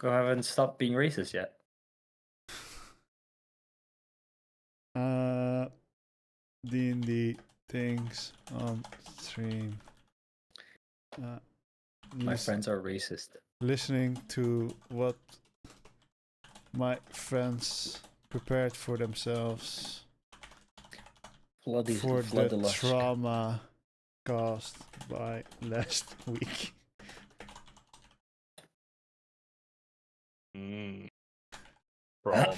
I haven't stopped being racist yet. D&D things on stream. My friends are racist. Listening to what my friends prepared for themselves for the trauma caused by last week. Trauma.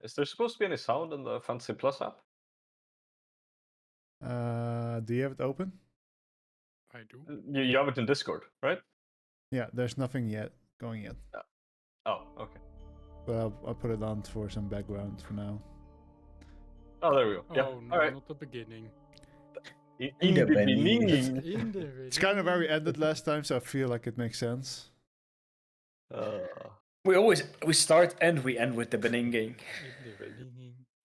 Is there supposed to be any sound in the Fantasy Plus app? Do you have it open? I do. You have it in Discord, right? Yeah, there's nothing yet going yet. Oh, okay. But I'll put it on for some background for now. Oh, there we go. Yeah. Oh no, All right. not the beginning. In the beginning. In the It's kind of where we ended last time, so I feel like it makes sense. We start and we end with the beninging.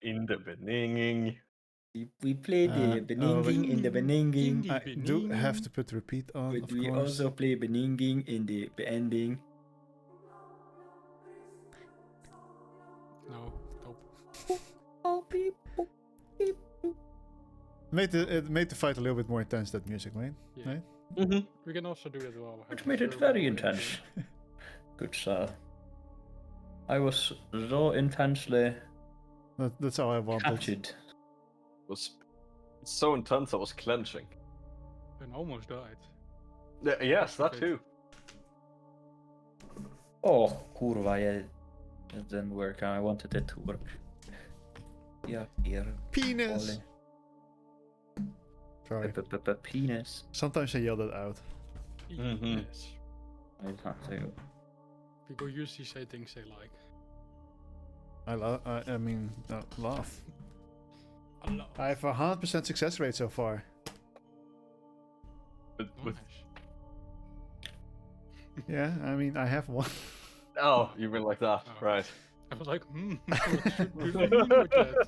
In the beginning. We play the beninging in the beninging. I do have to put repeat on, But of we course. also play beninging in the ending. No, stop. It made the fight a little bit more intense, that music, right? Yeah. Right? Mm-hmm. We can also do it while Which made it very intense. Good sir. I was so intensely That's how I wanted. captured. It was so intense I was clenching. And almost died. Yes, that too. Oh, kurva, yeah. It didn't work how I wanted it to work. Yeah, here. Penis! Sorry. Penis. Sometimes I yell that out. Mhm. Yes. I can't say it. People usually say things they like. I mean, laugh. I love. I have a 100% success rate so far. With Yeah, I mean, I have one. Oh, you mean like that, Oh. right? I was like, what should we mean with that?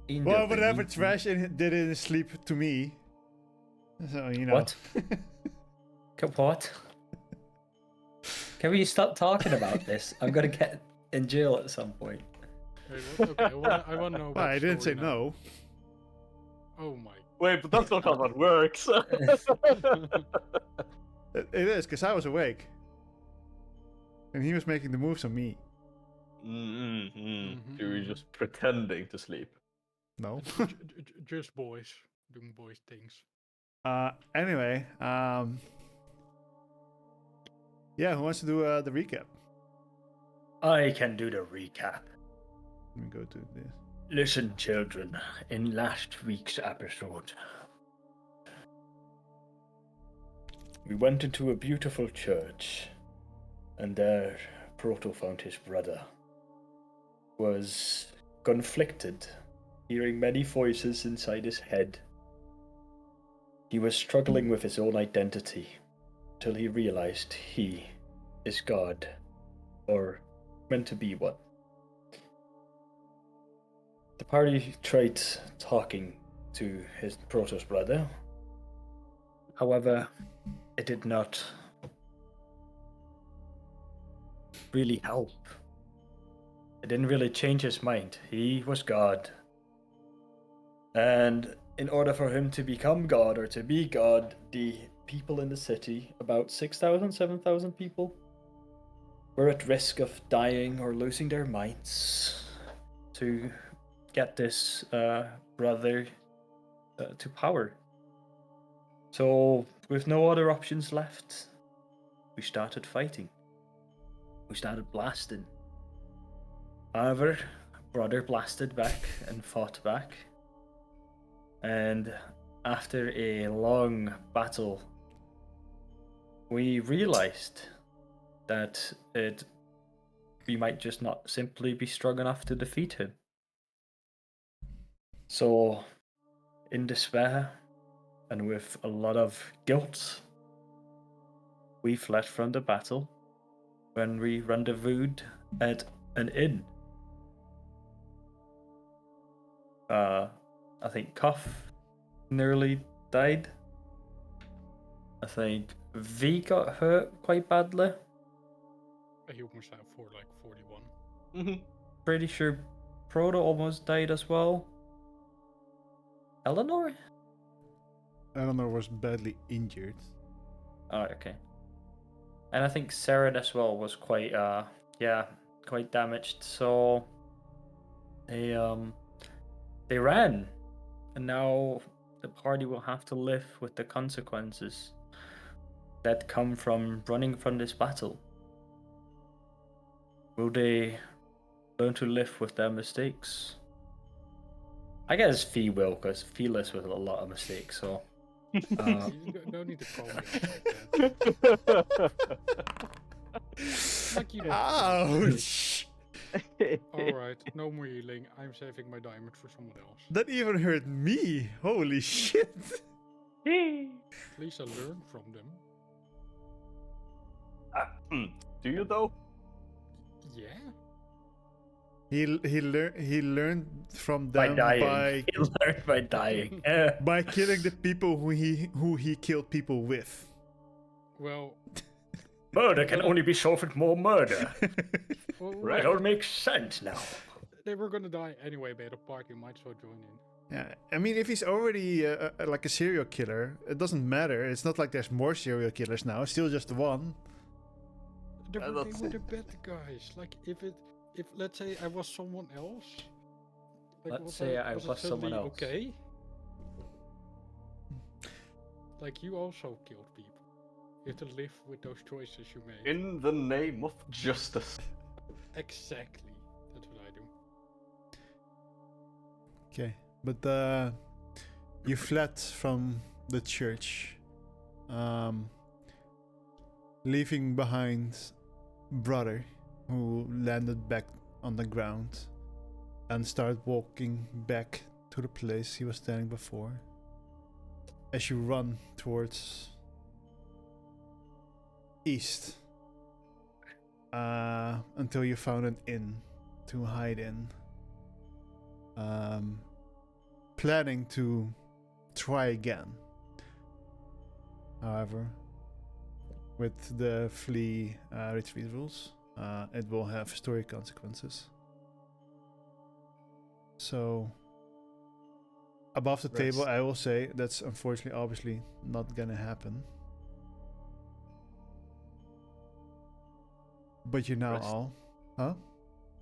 Well, whatever trash did in his sleep to me. So, you know. What? What? Can we stop talking about this? I'm gonna get in jail at some point. Wait, what? Okay, I want to know. Well, I didn't say now. no. Oh my. Wait, but that's not how that works. It is, because I was awake. And he was making the moves on me. You were just pretending to sleep. No. Just boys doing boys things. Anyway, yeah, who wants to do the recap? I can do the recap. Let me go to this. Listen, children, in last week's episode, we went into a beautiful church, and there Proto found his brother. Was conflicted, hearing many voices inside his head. He was struggling with his own identity, till he realized he is God, or meant to be one. The party tried talking to his Proto's brother. However, it did not really help. It didn't really change his mind. He was God. And in order for him to become God, or to be God, the people in the city, about 6,000, 7,000 people, were at risk of dying or losing their minds to get this brother to power. So, with no other options left, we started fighting. We started blasting. However, brother blasted back and fought back. And after a long battle, we realized that we might just not simply be strong enough to defeat him. So, in despair, and with a lot of guilt, we fled from the battle when we rendezvoused at an inn. I think Cuff nearly died. I think V got hurt quite badly. He almost had for like 41. Mhm. Pretty sure Proto almost died as well. Eleanor? Eleanor was badly injured. Oh, okay. And I think Saren as well was quite quite damaged. So they ran. And now the party will have to live with the consequences that come from running from this battle. Will they learn to live with their mistakes? I guess Fee will, because Fee lives with a lot of mistakes, so... You don't need to call me out like that. Like you don't. Ouch! Alright, no more healing. I'm saving my diamond for someone else. That even hurt me. Holy shit! At least I learned from them. Do you though? Yeah. He learned from By them dying. He learned by dying. by killing the people who he killed people with. Well, Murder can only be solved with more murder. Right. It all makes sense now. they were gonna die anyway by the party. Might as well join in. Yeah, I mean, if he's already like a serial killer, it doesn't matter. It's not like there's more serial killers now. It's still just one. They were that's the bad guys. Like if let's say I was someone else. Like, Let's say I it was someone suddenly else. Okay. Like you also killed people. You have to live with those choices you made. In the name of justice. Exactly. That's what I do. Okay, but you fled from the church, leaving behind brother who landed back on the ground and started walking back to the place he was standing before. As you run towards east, until you found an inn to hide in. Planning to try again. However, with the flee retreat rules, it will have story consequences. So, above the table, I will say that's unfortunately, obviously, not gonna happen. But you now Rest. all, huh?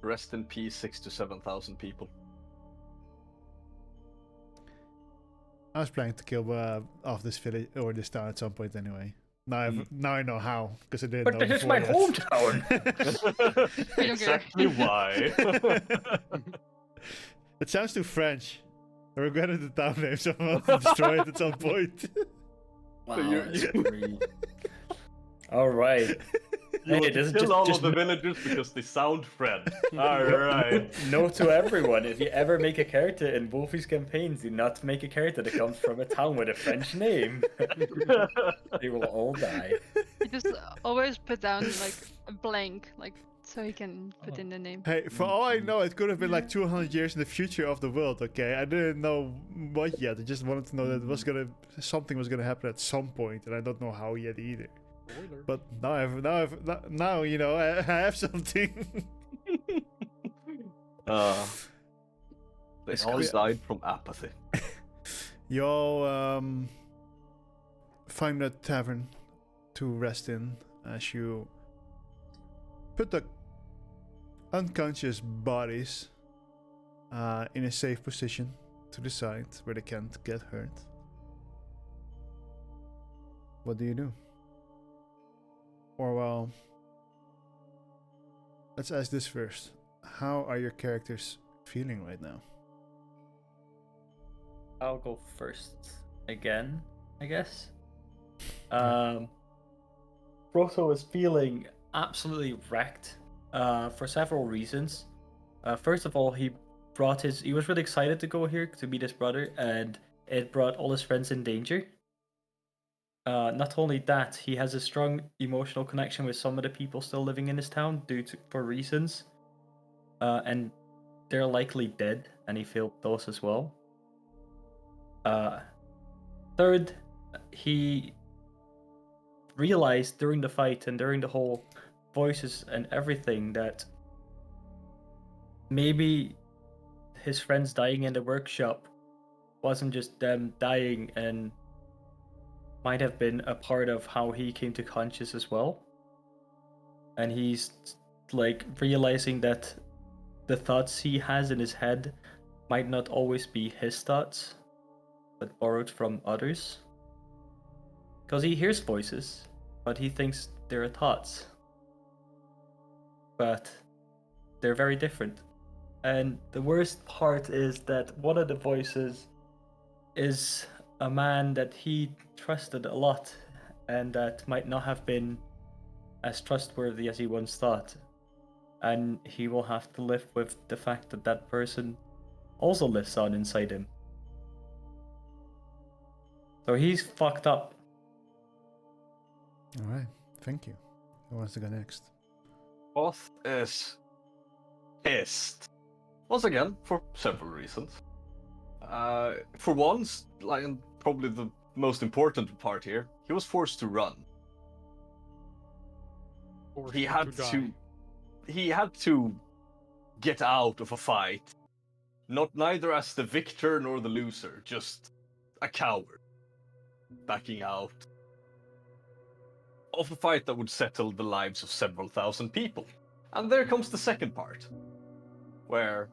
Rest in peace, 6,000 to 7,000 people. I was planning to kill off this village or this town at some point anyway. Now I know how, because I didn't But know this is before my that. hometown! I don't Exactly why. It sounds too French. I regretted the town name, so I want to destroy it at some point. Wow, you- that's great. Alright. You Hey, want this to is kill all just of the villagers because they sound French. Alright. Note to everyone, if you ever make a character in Wolfie's campaigns, do not make a character that comes from a town with a French name. They will all die. You just always put down like a blank, like so he can put in the name. Hey, for all I know, it could have been like 200 years in the future of the world, okay? I didn't know what yet. I just wanted to know that something was gonna happen at some point, and I don't know how yet either. Spoiler. But now you know I have something. They It's all clear. died from apathy. You all find a tavern to rest in as you put the unconscious bodies in a safe position to the side where they can't get hurt. What do you do? Or well, let's ask this first. How are your characters feeling right now? I'll go first again, I guess. Proto is feeling absolutely wrecked for several reasons. First of all, he was really excited to go here to meet his brother, and it brought all his friends in danger. Not only that, he has a strong emotional connection with some of the people still living in his town for reasons, and they're likely dead, and he felt those as well. Third, he realized during the fight and during the whole voices and everything that maybe his friends dying in the workshop wasn't just them dying and might have been a part of how he came to conscious as well. And he's like realizing that the thoughts he has in his head might not always be his thoughts, but borrowed from others. Because he hears voices, but he thinks they're thoughts. But they're very different. And the worst part is that one of the voices is a man that he trusted a lot and that might not have been as trustworthy as he once thought. And he will have to live with the fact that that person also lives on inside him. So he's fucked up. Alright, thank you. Who wants to go next? Both is pissed. Once again, for several reasons. For once, like, and probably the most important part here, he was forced to run. Forced He to had die. he had to get out of a fight. Not neither as the victor nor the loser, just a coward. Backing out of a fight that would settle the lives of several thousand people. And there comes the second part, where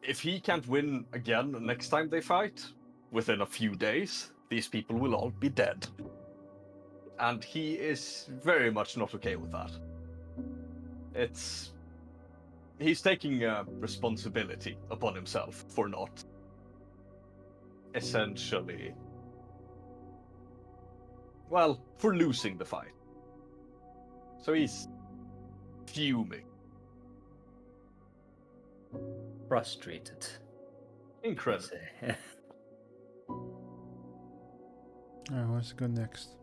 if he can't win again next time they fight, within a few days, these people will all be dead. And he is very much not okay with that. He's taking responsibility upon himself for not essentially, well, for losing the fight. So he's fuming. Frustrated. Incredible. Who wants to go next?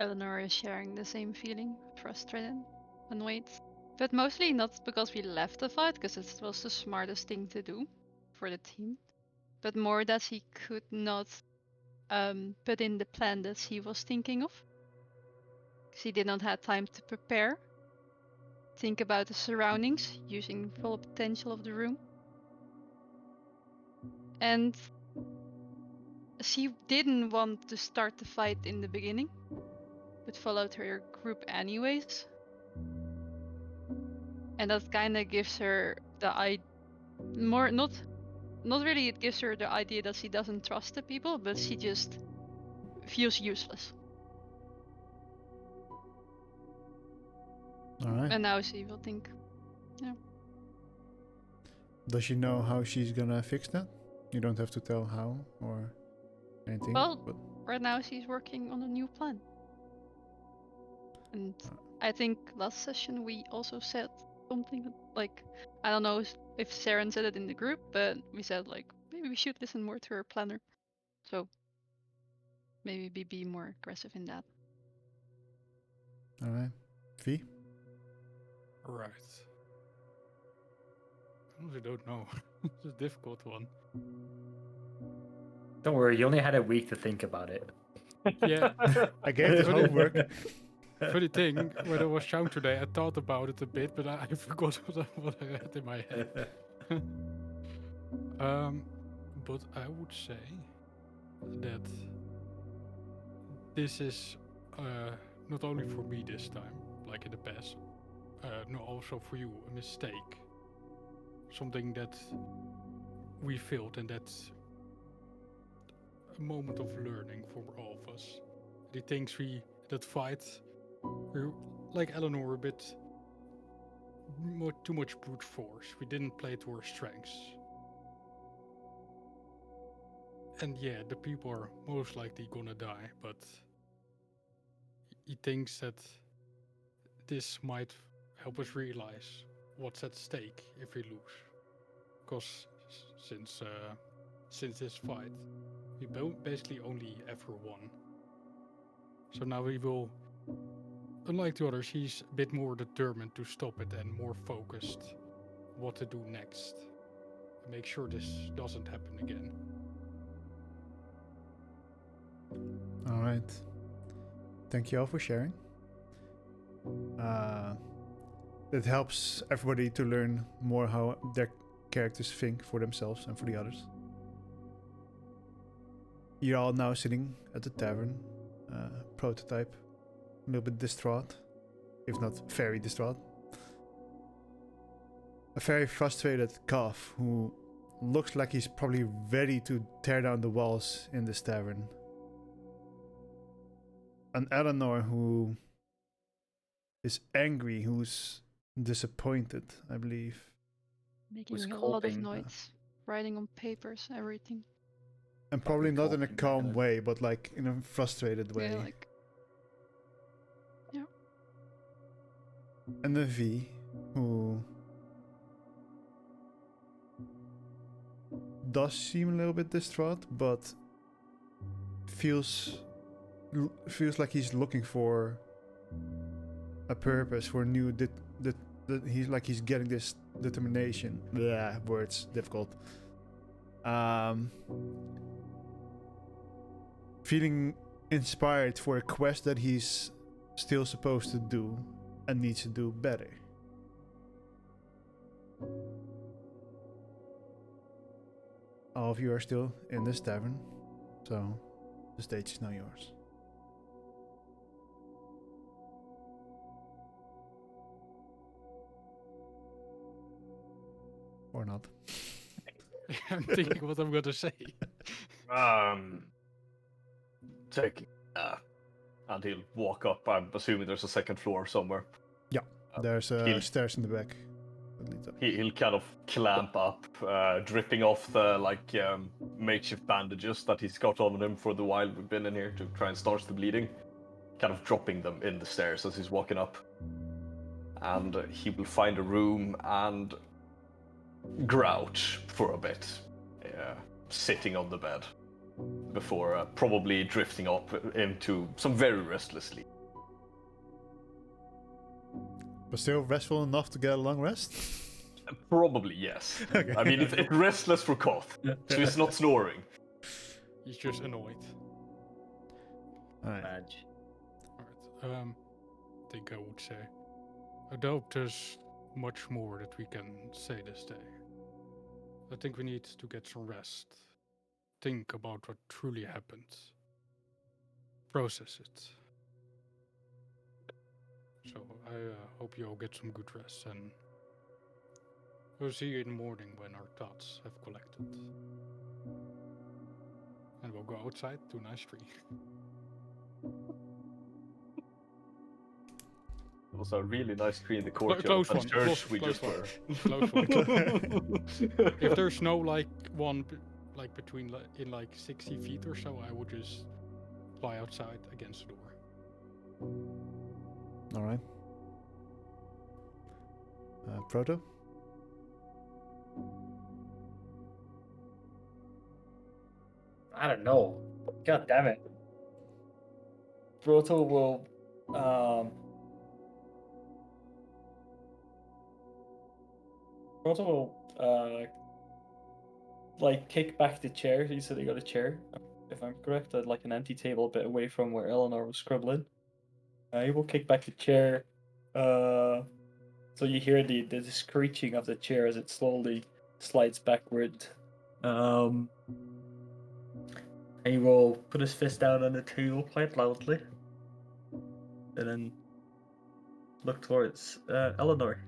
Eleanor is sharing the same feeling, frustrated, and waits. But mostly not because we left the fight, because it was the smartest thing to do for the team, but more that he could not put in the plan that he was thinking of. Because he did not have time to prepare, think about the surroundings, using full potential of the room. And she didn't want to start the fight in the beginning, but followed her group anyways. And that kind of gives her the not really it gives her the idea that she doesn't trust the people, but she just feels useless. Alright. And now she will think, Does she know how she's gonna fix that? You don't have to tell how or anything. well, but right now she's working on a new plan. And I think last session we also said something like, I don't know if Saren said it in the group, but we said like, maybe we should listen more to her planner. So maybe be more aggressive in that. alright. V? Right. I honestly don't know. It's a difficult one. Don't worry, you only had a week to think about it. Yeah. I gave this homework. Funny thing, when I was shown today, I thought about it a bit, but I forgot what I had in my head. But I would say that this is not only for me this time, like in the past, no, also for you, a mistake. Something that we failed, and that's a moment of learning for all of us. The things that fight, we're like Eleanor, a bit too much brute force. We didn't play to our strengths. And yeah, the people are most likely gonna die, but he thinks that this might help us realize what's at stake if we lose. Because since this fight, we basically only ever won. So now we will, unlike the others, he's a bit more determined to stop it and more focused what to do next. Make sure this doesn't happen again. Alright. thank you all for sharing. It helps everybody to learn more how their characters think for themselves and for the others. You're all now sitting at the tavern, prototype, a little bit distraught, if not very distraught. A very frustrated Calf who looks like he's probably ready to tear down the walls in this tavern. An Eleanor who is angry, who's disappointed, I believe. Making Was a lot of coping, noise, writing on papers, everything. And probably not in a coping calm mechanism. way, but like in a frustrated way. Yeah, like And the V, who does seem a little bit distraught, but feels like he's looking for a purpose, for a new he's like he's getting this determination. Blah, words difficult. Feeling inspired for a quest that he's still supposed to do and needs to do better. All of you are still in this tavern, so the stage is now yours. Or not. I'm thinking what I'm gonna say. Take. And he'll walk up. I'm assuming there's a second floor somewhere. There's stairs in the back that leads up. He'll kind of clamp up, dripping off the makeshift bandages that he's got on him for the while we've been in here to try and staunch the bleeding. Kind of dropping them in the stairs as he's walking up. And he will find a room and grouch for a bit, sitting on the bed, before probably drifting up into some very restless sleep. But still restful enough to get a long rest? Probably, yes. Okay. I mean, it's restless for Koth, so he's not snoring. He's just annoyed. Alright. Badge. Alright. I think I would say, I doubt there's much more that we can say this day. I think we need to get some rest. Think about what truly happened. Process it. So I hope you all get some good rest, and we'll see you in the morning when our thoughts have collected. And we'll go outside to a nice tree. It was a really nice tree in the courtyard Close of one. the church we Close just one. were. Close one. If there's no one between in 60 feet or so, I would just fly outside against the door. Alright. Proto? I don't know. God damn it. Proto will kick back the chair. He said he got a chair, if I'm correct, at like an empty table a bit away from where Eleanor was scribbling. He will kick back the chair. So you hear the screeching of the chair as it slowly slides backward. And he will put his fist down on the table quite loudly, and then look towards Eleanor.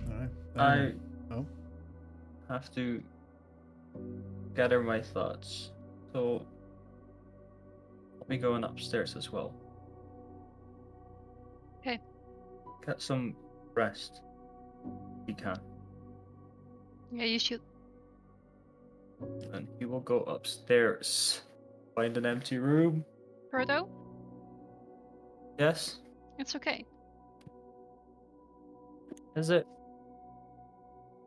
Alright. I Oh? have to gather my thoughts, so I'll be going upstairs as well. Okay. Get some rest. You can. Yeah, you should. And he will go upstairs. Find an empty room. Proto, Yes? it's okay. Is it?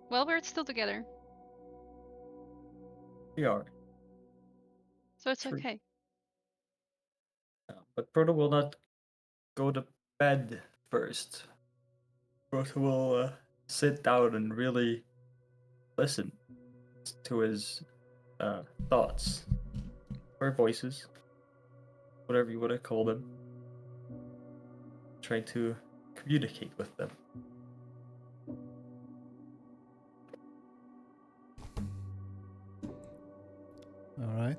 Well, we're still together, We are. so it's True. okay. But Proto will not go to bed first. Proto will sit down and really listen to his thoughts. or voices, whatever you want to call them, trying to communicate with them. All right.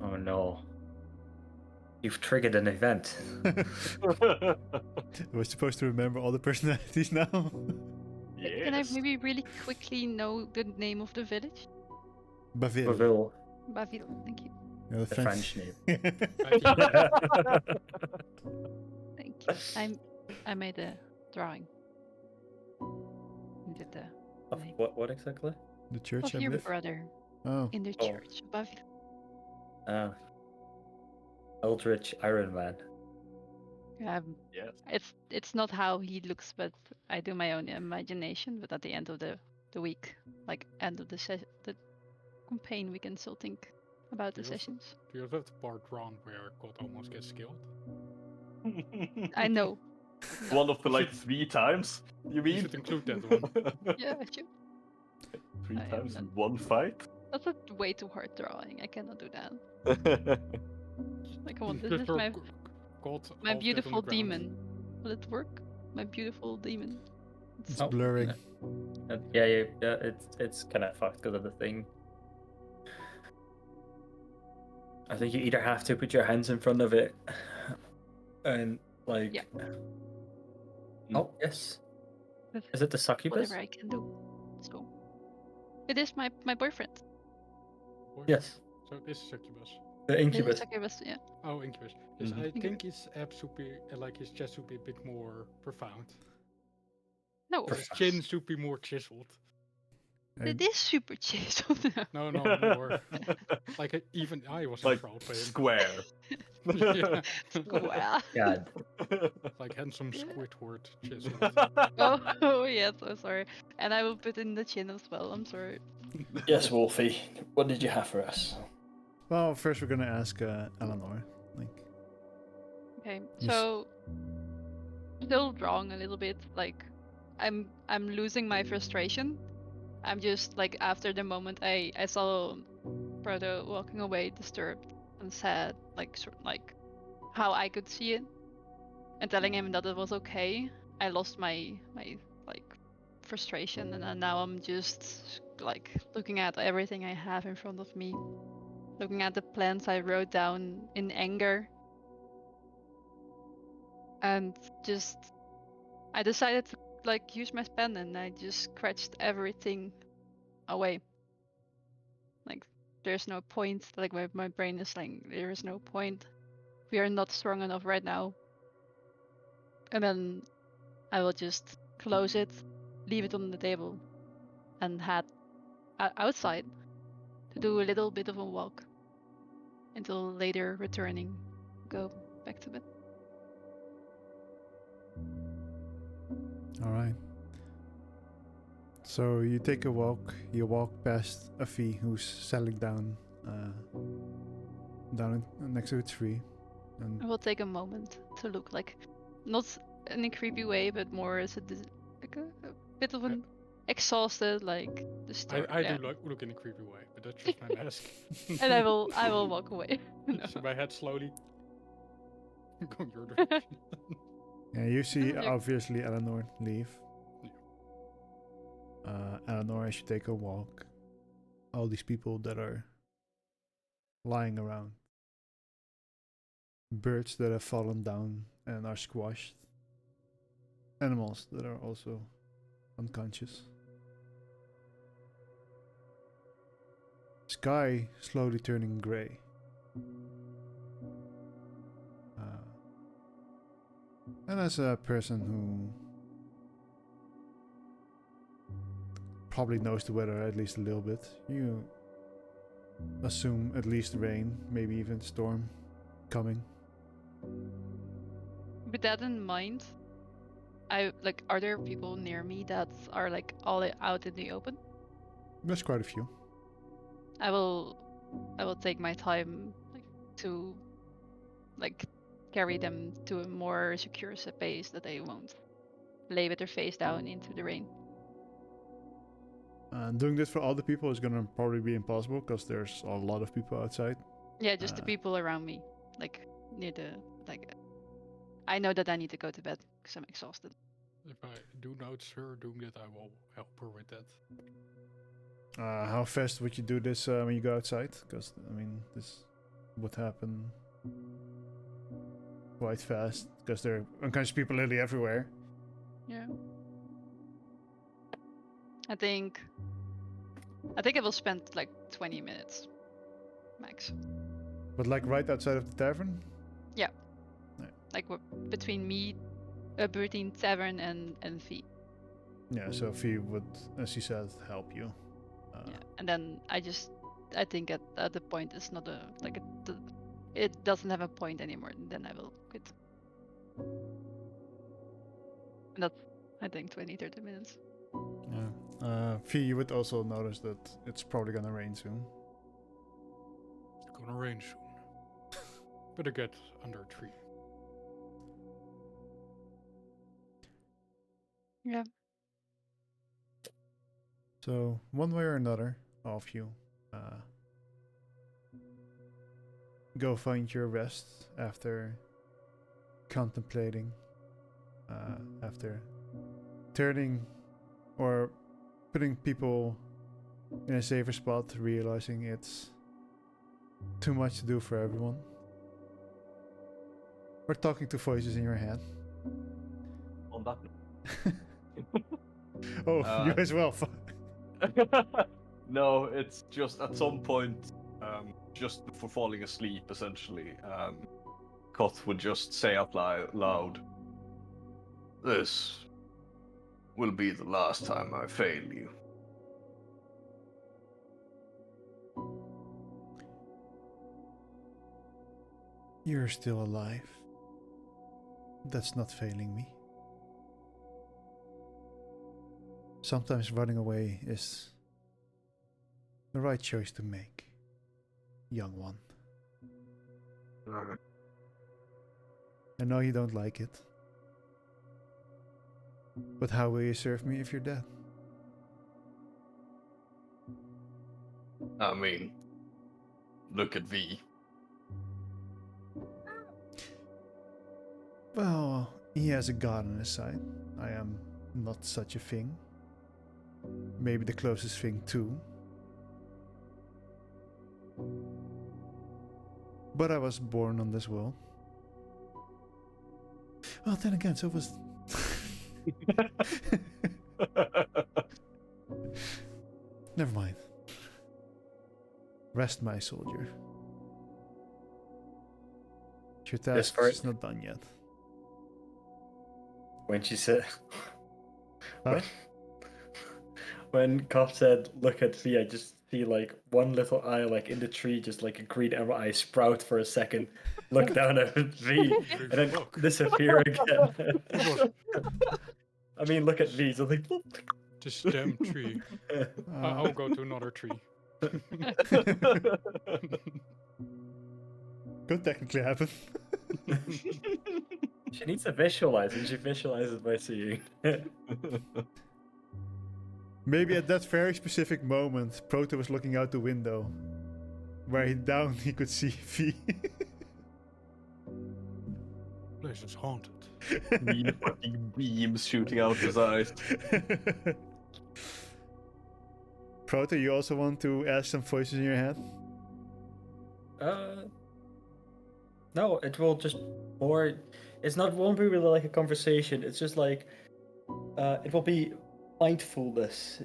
Oh no. You've triggered an event. We're supposed to remember all the personalities now. Can I Yes. maybe really quickly know the name of the village? Bavil. Bavil, Bavil, thank you. Yeah, the the French name. Thank you. I made a drawing. And did the Of name what exactly? The church, of I your believe. brother Oh, in the Oh. church of Bavil. Eldritch Iron Man. Yes. It's not how he looks, but I do my own imagination. But at the end of the week, like end of the campaign, we can still think about the You also- sessions. Do you also have the part wrong where God almost gets killed? I know. No. One of the like 3 times, you mean? You should include that one. Yeah, I should. 3 I am times not- in one fight? That's a way too hard drawing. I cannot do that. Like, come on, this Just is draw my God half dead on beautiful the ground. demon. Will it work? My beautiful demon. it's Oh, blurring. Yeah, it's kind of fucked because of the thing. I think you either have to put your hands in front of it, and like. Yeah. Oh yes. That's Is it the succubus? whatever I can do. So, it is my boyfriend. Or- Yes. So this is succubus. The It is incubus. succubus, yeah. Oh, incubus. Yes, Mhm. I Incubus. think his abs should be like his chest should be a bit more profound. No, Or his chin should be more chiseled. it is super chiseled. No, more. Like even I was in Like trial pain. square. Yeah. Wow. God. Like handsome Yeah. Squidward chiseled. Oh, yes, I'm sorry. And I will put in the chin as well. I'm sorry. Yes, Wolfie. What did you have for us? Well, first we're gonna ask Eleanor. Like, Okay, Yes. so still wrong a little bit. Like, I'm losing my frustration. I'm just like after the moment I saw Proto walking away, disturbed and sad, like like how I could see it, and telling him that it was okay. I lost my like frustration, and then now I'm just like looking at everything I have in front of me, looking at the plans I wrote down in anger, and just I decided to like use my pen, and I just scratched everything away. Like there's no point. Like my brain is like there is no point. We are not strong enough right now. And then I will just close it, leave it on the table, and head outside to do a little bit of a walk until later returning, go back to bed. all right. So you take a walk. You walk past a fee who's settling down, next to a tree, I and will take a moment to look, like not in a creepy way, but more as like a bit of an exhausted, like disturbed. I Yeah. do look in a creepy way, but that's just my mask. And I will walk away. No. So my head slowly going your direction. yeah, you see Like- obviously Eleanor leave. Yeah. Eleanor, as you take a walk, all these people that are lying around, birds that have fallen down and are squashed, animals that are also unconscious. Sky slowly turning gray. And as a person who probably knows the weather at least a little bit, you assume at least rain, maybe even storm coming. With that in mind, are there people near me that are like all out in the open? There's quite a few. I will take my time to carry them to a more secure space that they won't lay with their face down into the rain. Doing this for other people is gonna probably be impossible because there's a lot of people outside. Yeah, just the people around me, like near the like. I know that I need to go to bed because I'm exhausted. If I do notice her doing it, I will help her with that. How fast would you do this when you go outside? Because I mean, this would happen quite fast because there are unconscious people literally everywhere. Yeah. I think I will spend like 20 minutes max. But like right outside of the tavern. Like between me, between tavern and fee. Yeah, so Fee would, as you said, help you. Yeah, and then I think at the point it's not it doesn't have a point anymore. Then I will quit. And that's I think 20-30 minutes. Yeah. Fee, you would also notice that it's probably gonna rain soon. It's gonna rain soon. Better get under a tree. Yeah. So one way or another, all of you go find your rest after contemplating, after turning or putting people in a safer spot, realizing it's too much to do for everyone. Or talking to voices in your head. On that Oh, you Uh, as well. No, it's just at some point, just before falling asleep, essentially, Koth would just say out loud, "This will be the last time I fail you." You're still alive. That's not failing me. Sometimes running away is the right choice to make, young one. I know you don't like it. But how will you serve me if you're dead? I mean, look at V. Well, he has a god on his side. I am not such a thing. Maybe the closest thing too. But I was born on this world. Well, then again, so was... Never mind. Rest, my soldier. Your This task part- is not done yet. When she said, Huh? when Koff said, "Look at V," I just see like one little eye, like in the tree, just like a green emerald eye sprout for a second, look down at V, and then Look. disappear again. I mean, look at V. So like, This damn tree. I'll go to another tree. Could technically happen. she needs to visualize, and she visualizes by seeing. Maybe at that very specific moment, Proto was looking out the window, where he could see V. Place is haunted. Green fucking beams shooting out his eyes. Proto, you also want to ask some voices in your head? No, it will just more. It's not won't be really like a conversation. It's just like, it will be mindfulness,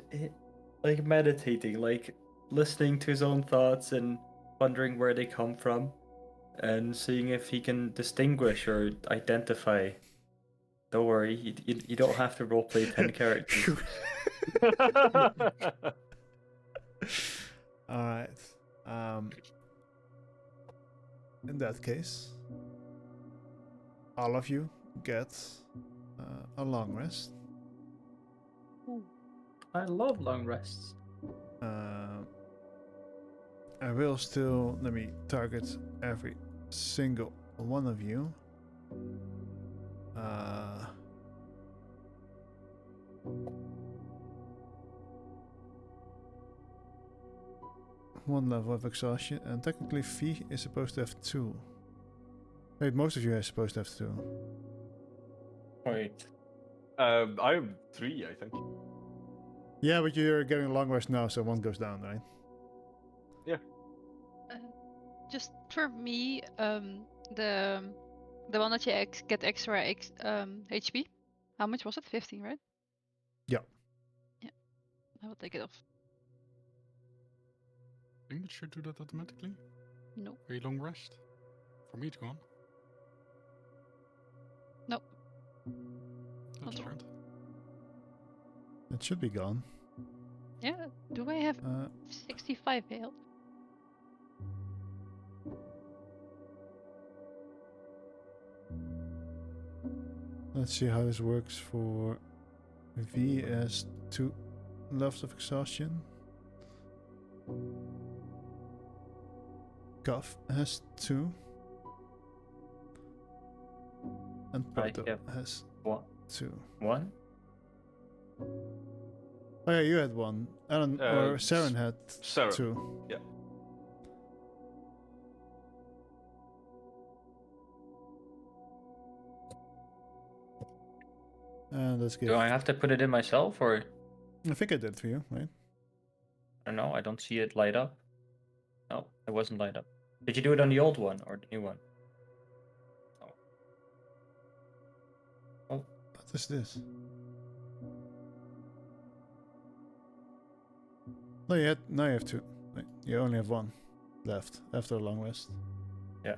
like meditating, like listening to his own thoughts and wondering where they come from, and seeing if he can distinguish or identify. Don't worry, you don't have to roleplay 10 characters. Alright. In that case, all of you get a long rest. I love long rests. I will still, let me target every single one of you. 1 level of exhaustion, and technically V is supposed to have 2. Wait, most of you are supposed to have 2. Wait. I have 3, I think. Yeah, but you're getting a long rest now, so 1 goes down, right? Just for me, the one that you get extra HP. How much was it? 15, right? Yeah. Yeah, I will take it off. I think it should do that automatically. No. Very long rest. For me, it's gone. Nope. That's Not weird. It should be gone. Yeah. Do I have 65 health? Let's see how this works for V as 2 levels of exhaustion. Guff has 2. And I Proto have has What? 2. 1? Oh yeah, you had 1. Alan or Saren had Saren. 2. Yeah. And let's give. Do I have to put it in myself, or I think I did for you, right? I don't know? I don't see it light up. No, it wasn't light up. Did you do it on the old one or the new one? What is this? No, now you have 2. Wait, you only have 1 left after a long rest. Yeah.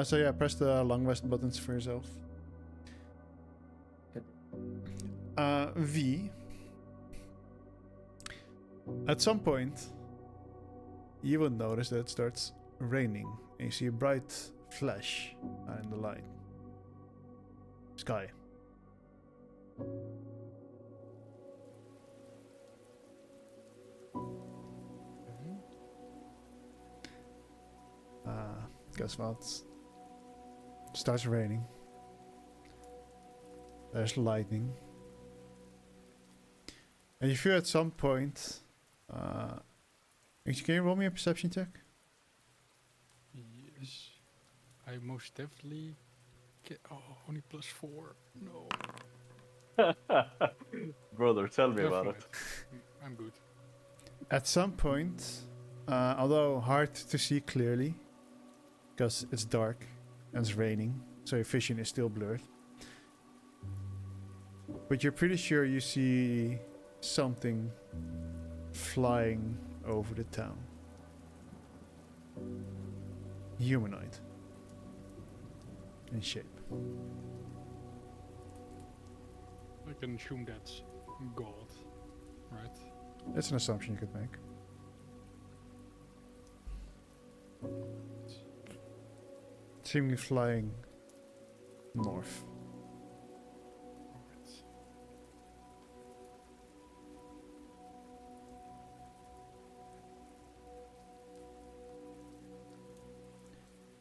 So yeah, press the long rest buttons for yourself. V. At some point, you will notice that it starts raining, and you see a bright flash in the light sky. Guess what? Starts raining. There's lightning. And you feel at some point... can you roll me a perception check? Yes. I most definitely get. Oh, only +4. No. Brother, tell me Go about for it. I'm good. At some point, although hard to see clearly, because it's dark and it's raining, so your vision is still blurred. But you're pretty sure you see something flying over the town. Humanoid in shape. I can assume that's God, right? That's an assumption you could make. Seemingly flying north. Alright.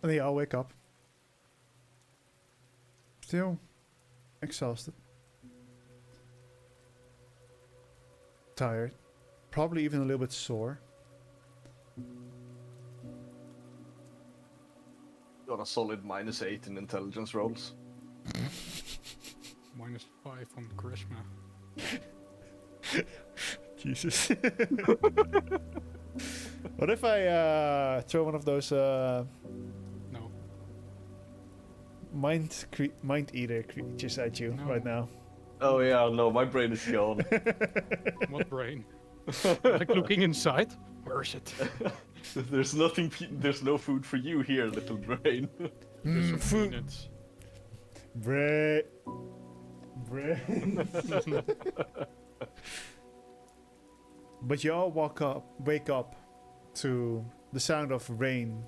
And they all wake up. Still exhausted. Tired. Probably even a little bit sore. Got a solid -8 in intelligence rolls. -5 on charisma. Jesus. What if I throw one of those No. mind eater creatures at you No. right now? Oh yeah, no, my brain is gone. What brain? Like looking inside? Where is it? There's nothing. There's no food for you here, little brain. There's some Food. peanuts. Brain. But you all wake up to the sound of rain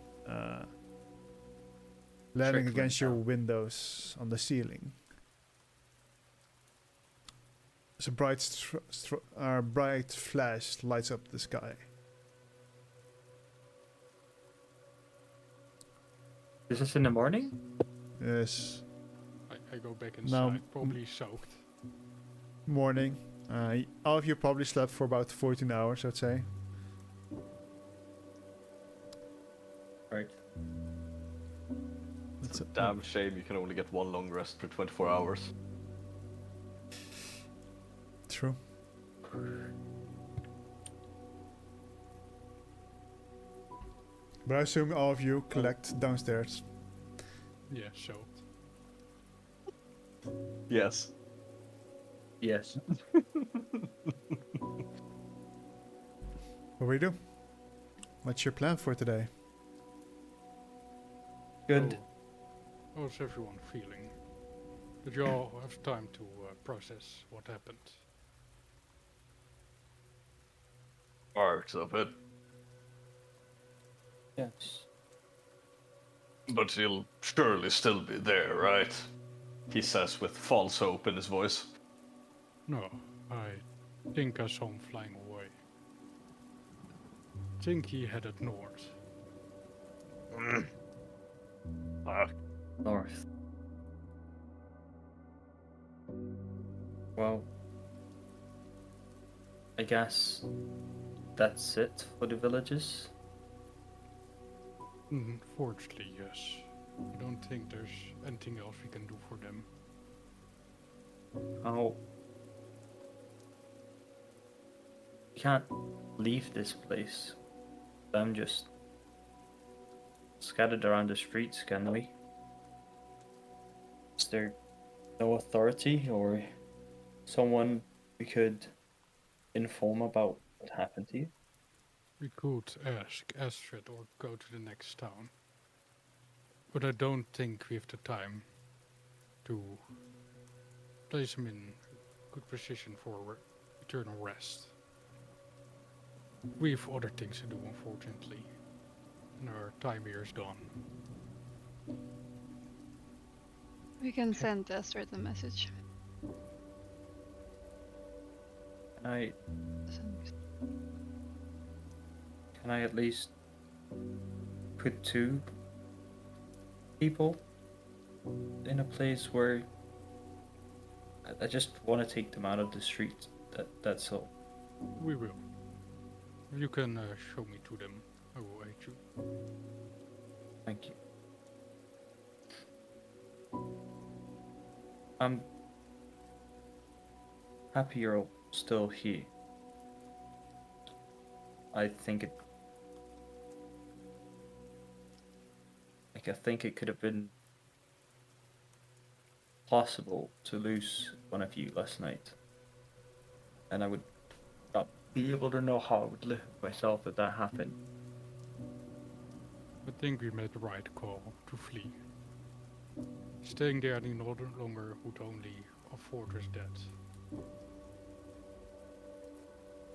landing Trickling against your down. windows on the ceiling. As a bright flash lights up the sky. Is this in the morning? Yes, I go back Now- inside, probably soaked. morning. All of you probably slept for about 14 hours, I'd say. Right. That's Damn shame you can only get one long rest per 24 hours. True. But I assume all of you collect downstairs. Yeah, so. Yes. Yes. What do we do? What's your plan for today? Good. Oh, how's everyone feeling? Did you all have time to process what happened? Part of it. Yes. But he'll surely still be there, right? He says with false hope in his voice. No, I think I saw him flying away. Think he headed north. North. Well, I guess that's it for the villages. Unfortunately, yes. I don't think there's anything else we can do for them. Oh. We can't leave this place. I'm just scattered around the streets, can we? Is there no authority or someone we could inform about what happened to you? We could ask Astrid or go to the next town. But I don't think we have the time to place him in good position for eternal rest. We have other things to do, unfortunately. And our time here is gone. We can send Astrid a message. Can I at least put 2 people in a place where I just want to take them out of the street. That's all. We will. If you can show me to them, I will aid you. Thank you. I'm happy you're all still here. I think it could have been possible to lose one of you last night. And I would not be able to know how I would live myself if that happened. I think we made the right call to flee. Staying there any longer would only afford us death.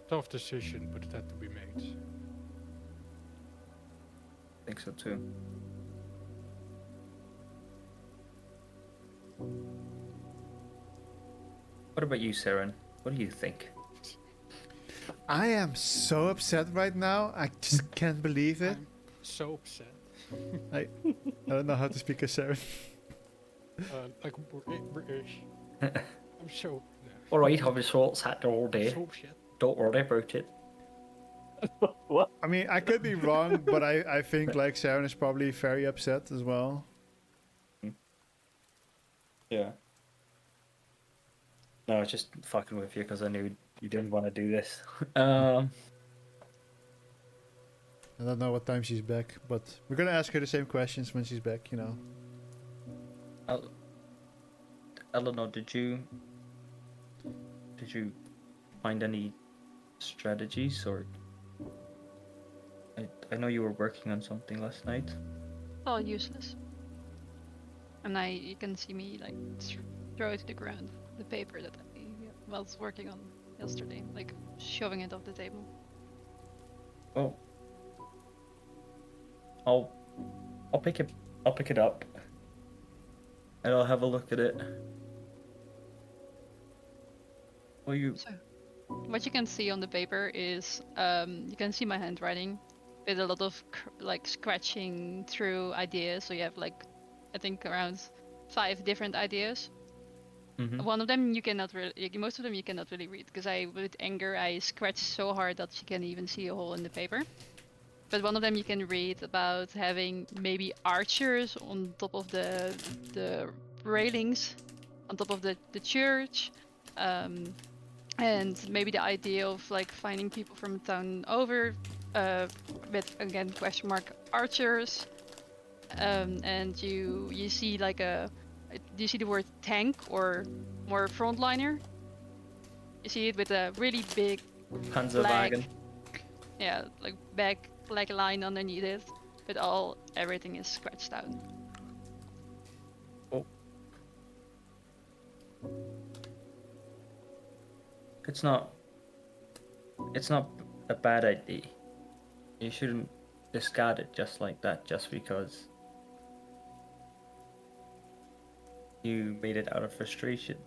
Tough decision, but it had to be made. I think so too. What about you, Saren? What do you think? I am so upset right now. I just can't believe it. I'm so upset. I don't know how to speak a Saren. Like British. I'm so. Alright, I've been so upset all day. So upset. Don't worry about it. What? I mean, I could be wrong, but I think like Saren is probably very upset as well. Yeah. No, I was just fucking with you because I knew you didn't want to do this. I don't know what time she's back, but we're gonna ask her the same questions when she's back, you know. Eleanor, did you find any strategies or? I know you were working on something last night. All useless. And you can see me like throw to the ground the paper that I was working on yesterday, like shoving it off the table. Oh. I'll pick it up. And I'll have a look at it. Will you? So, what you can see on the paper is you can see my handwriting with a lot of like scratching through ideas. So you have like I think around 5 different ideas. Mm-hmm. One of them you cannot really, most of them you cannot really read because with anger, I scratched so hard that you can't even see a hole in the paper. But one of them you can read about having maybe archers on top of the railings, on top of the church, and maybe the idea of like finding people from town over, with again question mark archers, and you see like do you see the word tank or more frontliner? You see it with a really big black, Panzerwagen. yeah, like black line underneath it, but everything is scratched out. Oh. It's not a bad idea. You shouldn't discard it just like that, just because you made it out of frustration.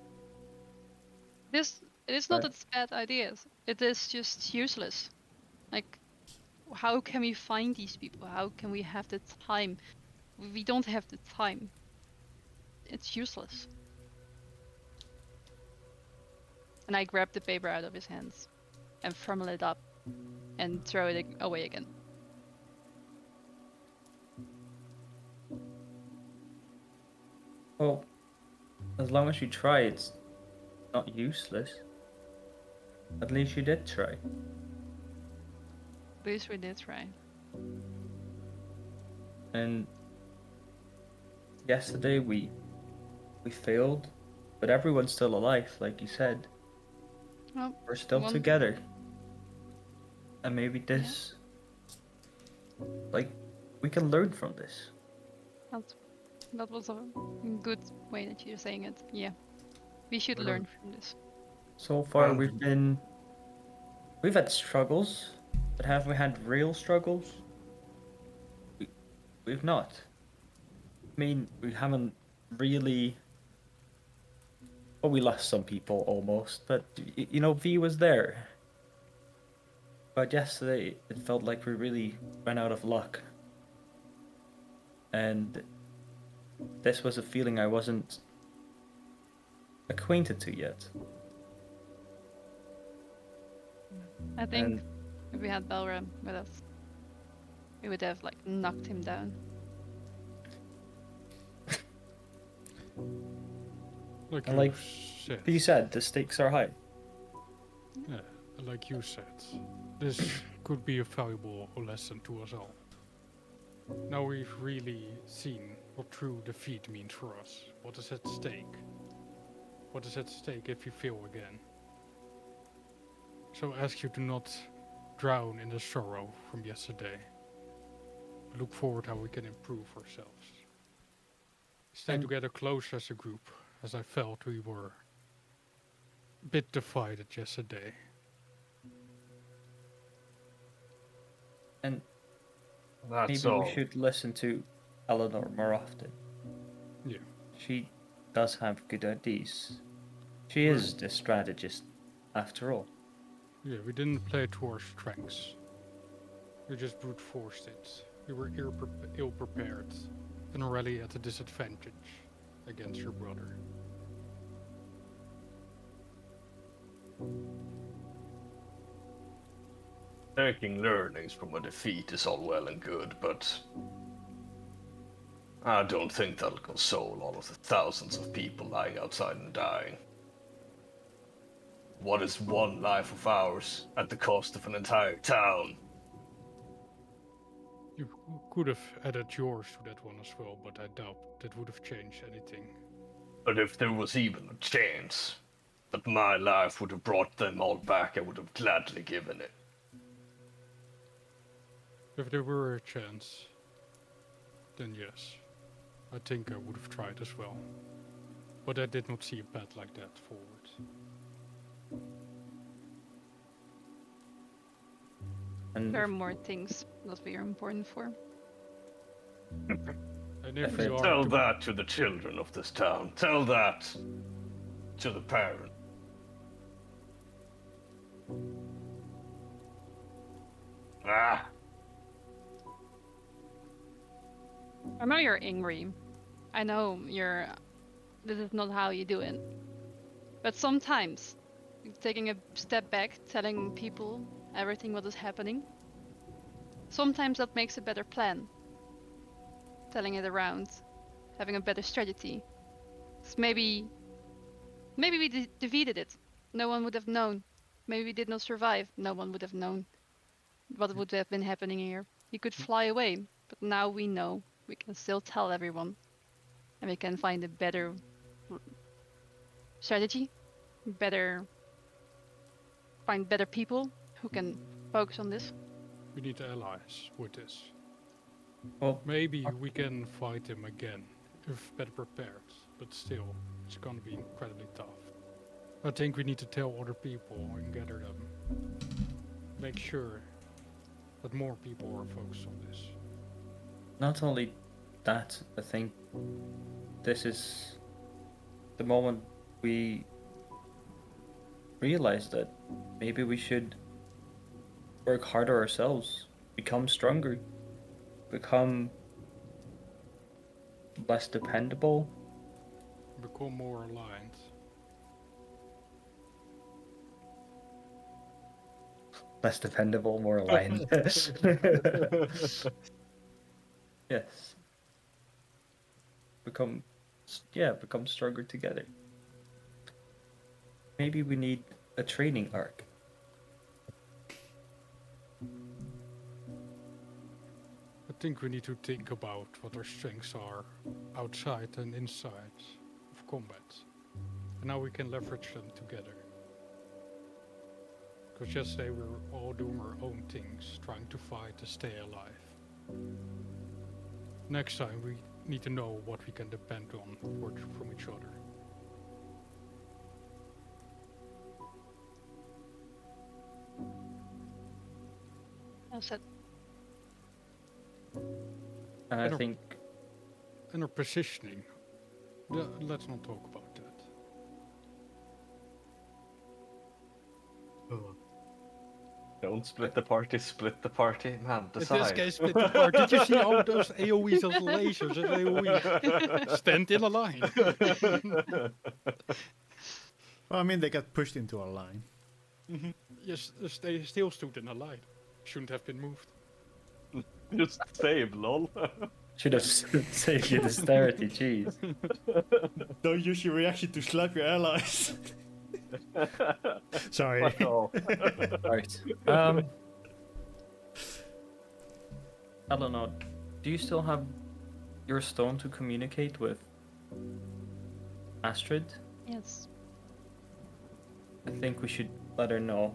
It is not that it's bad ideas. It is just useless. Like, how can we find these people? How can we have the time? We don't have the time. It's useless. And I grab the paper out of his hands and funnel it up and throw it away again. Well, as long as you try, it's not useless. At least you did try. At least we did try. And yesterday we failed, but everyone's still alive, like you said. Well, We're still one- together. And maybe this, like, we can learn from this. That was a good way that you're saying it. Yeah. We should learn from this. So far, And- we've had struggles, but have we had real struggles? We've not. I mean, we haven't really. Well, we lost some people almost, but you know, V was there. But yesterday, it felt like we really ran out of luck. And this was a feeling I wasn't acquainted to yet. I think And if we had Belram with us, we would have like knocked him down. Like And you like said. V said, the stakes are high. Yeah, like you said, this could be a valuable lesson to us all. Now we've really seen what true defeat means for us. What is at stake? What is at stake if we fail again? So I ask you to not drown in the sorrow from yesterday. Look forward how we can improve ourselves. Stay And- together close as a group, as I felt we were a bit divided yesterday. And That's maybe all. we should listen to Eleanor more often. Yeah. She does have good ideas. She is the strategist, after all. Yeah, we didn't play to our strengths. We just brute forced it. We were ill prepared and already at a disadvantage against your brother. Taking learnings from a defeat is all well and good, but I don't think that'll console all of the thousands of people lying outside and dying. What is one life of ours at the cost of an entire town? You could have added yours to that one as well, but I doubt that would have changed anything. But if there was even a chance that my life would have brought them all back, I would have gladly given it. If there were a chance, then yes. I think I would have tried as well. But I did not see a path like that forward. And There are more things that we are important for. And if we Tell are Tell to that to the children of this town. Tell that to the parents. Ah, I know you're angry. I know this is not how you do it. But sometimes, taking a step back, telling people everything what is happening, sometimes that makes a better plan. Telling it around, having a better strategy. Maybe we defeated it. No one would have known. Maybe we did not survive. No one would have known what would have been happening here. We could fly away, but now we know. We can still tell everyone, and we can find a better strategy, find better people who can focus on this. We need allies with this. Well, Maybe we can fight him again if better prepared, but still, it's gonna be incredibly tough. I think we need to tell other people and gather them. Make sure that more people are focused on this. not only that, I think this is the moment we realize that maybe we should work harder ourselves, become stronger, become less dependable. Become more aligned. Less dependable, more aligned. Yes. Become stronger together. Maybe we need a training arc. I think we need to think about what our strengths are outside and inside of combat. And how we can leverage them together. Because yesterday we were all doing our own things, trying to fight to stay alive. Next time we need to know what we can depend on from each other. Well said. And I think And our positioning. Let's not talk about that. Don't split the party, split the party. Man, In this decide. case, split apart. Did you see all those AoEs as lasers as AoE? Stand in a line. Well, I mean, they got pushed into a line. Yes, they still stood in a line. Shouldn't have been moved. Just save, lol. should have saved you dexterity, jeez. Don't use your reaction to slap your allies. Sorry. Fuck off. Right. Eleanor, do you still have your stone to communicate with Astrid? Yes. I think we should let her know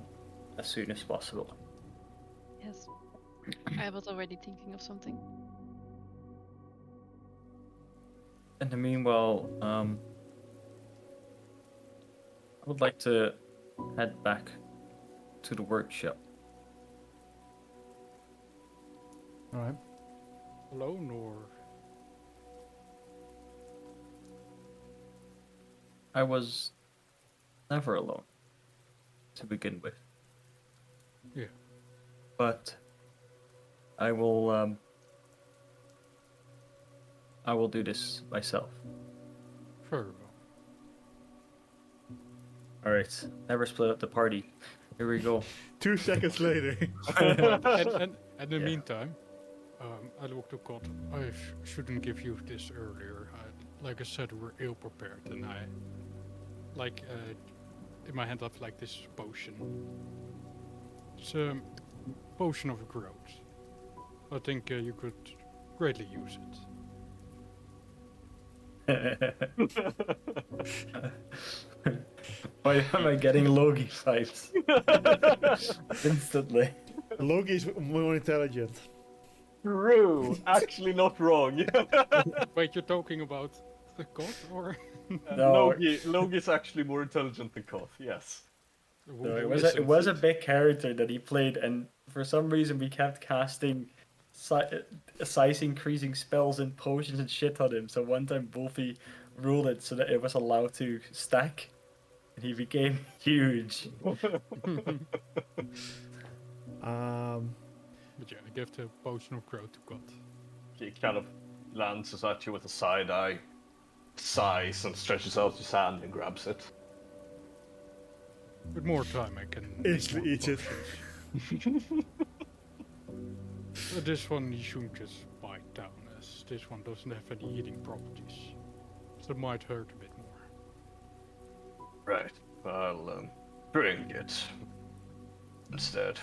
as soon as possible. Yes. I was already thinking of something. In the meanwhile, I would like to head back to the workshop. Alright. Alone or... I was never alone to begin with. Yeah. But I will do this myself. Very well. Alright, never split up the party. Here we go. 2 seconds later. And in the Yeah. meantime, I looked at God. I shouldn't give you this earlier. Like I said, we're ill prepared, and I, in my hand, I have like this potion. It's a potion of growth. I think you could greatly use it. Why am I getting Logi vibes? Instantly. Loki is more intelligent. True. Actually not wrong. Wait, you're talking about the God or? No. Logi's actually more intelligent than Koth, yes. No, it was a big character that he played, and for some reason we kept casting size increasing spells and potions and shit on him. So one time Wolfie ruled it so that it was allowed to stack, and he became huge. But yeah, I give the potion of growth to God. He kind of lances at you with a side eye, sighs, and stretches out his hand and grabs it. With more time, I can Instantly make eats it. potions. But this one you shouldn't just bite down, as this one doesn't have any healing properties. So it might hurt a bit more. Right. I'll drink it instead.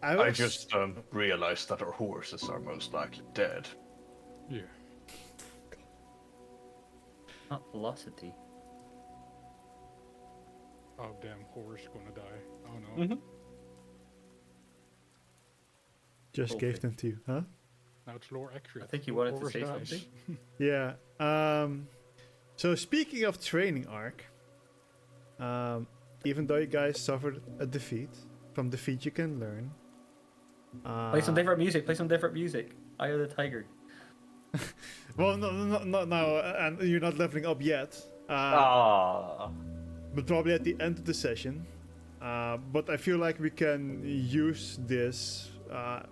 I just realized that our horses are most likely dead. Yeah. Not velocity. Oh damn, horse gonna die. Oh no. Mm-hmm. Just gave them to you, huh? Now it's lore accurate. I think you wanted to Horse say dies. something. Yeah. So speaking of training arc, even though you guys suffered a defeat, from defeat you can learn. Play some different music. Play some different music. Eye of the Tiger. Well, no, not now, and you're not leveling up yet. Ah. But probably at the end of the session. But I feel like we can use this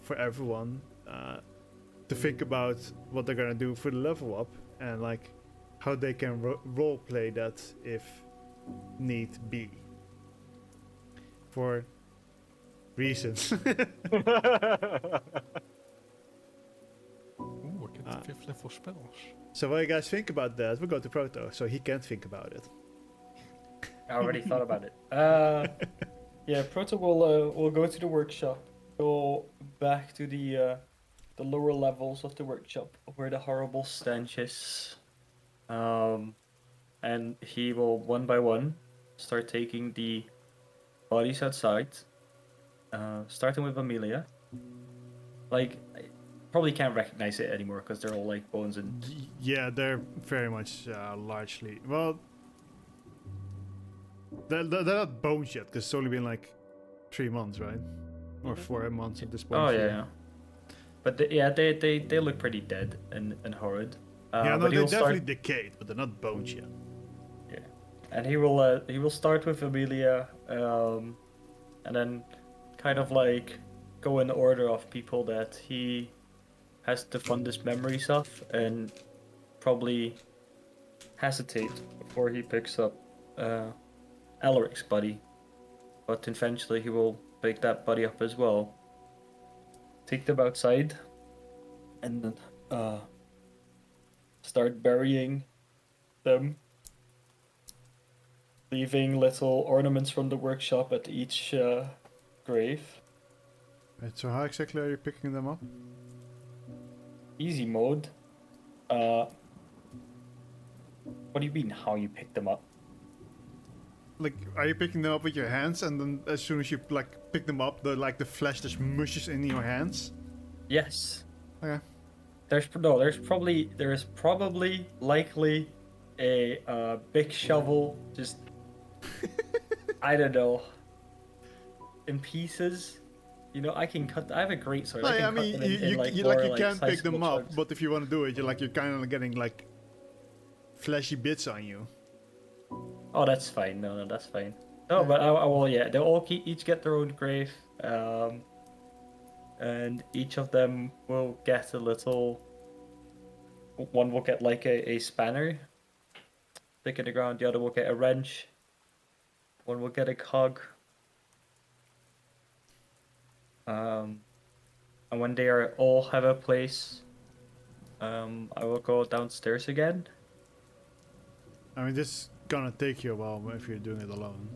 for everyone to think about what they're gonna do for the level up and like how they can role play that if need be. For reasons. Ooh, I get the 5th level spells. So what you guys think about that? We'll go to Proto, so he can't think about it. I already thought about it. Yeah, Proto will go to the workshop. Go back to the lower levels of the workshop where the horrible stench is. And he will one by one start taking the bodies outside. Starting with Amelia. Like, I probably can't recognize it anymore because they're all like bones and. Yeah, they're very much largely. Well, they're not bones yet because it's only been like 3 months, right? Or 4 months at this point. Oh yeah. But they look pretty dead and horrid. Yeah, no, but they're he'll definitely start, decayed, but they're not bones yet. and he will start with Amelia, and then kind of like go in order of people that he has the fondest memories of, and probably hesitate before he picks up Alaric's body. But eventually he will pick that body up as well. Take them outside, and then start burying them, leaving little ornaments from the workshop at each grave. Right, so how exactly are you picking them up? Easy mode. What do you mean? How you pick them up? Like, are you picking them up with your hands, and then as soon as you like pick them up, the flesh just mushes in your hands? Yes. Okay. There is probably likely a big shovel just I don't know, in pieces. You know, I can cut. I have a great sword. No, I can I cut mean, them in you more, can't pick them sizable up, chunks. but if you want to do it, you're kind of getting like fleshy bits on you. Oh, that's fine. No, that's fine. No, but I will. Yeah, they'll all each get their own grave, and each of them will get a little. One will get like a spanner, stick in the ground. The other will get a wrench. One will get a cog. And when they are all have a place, I will go downstairs again. I mean, this is gonna take you a while if you're doing it alone.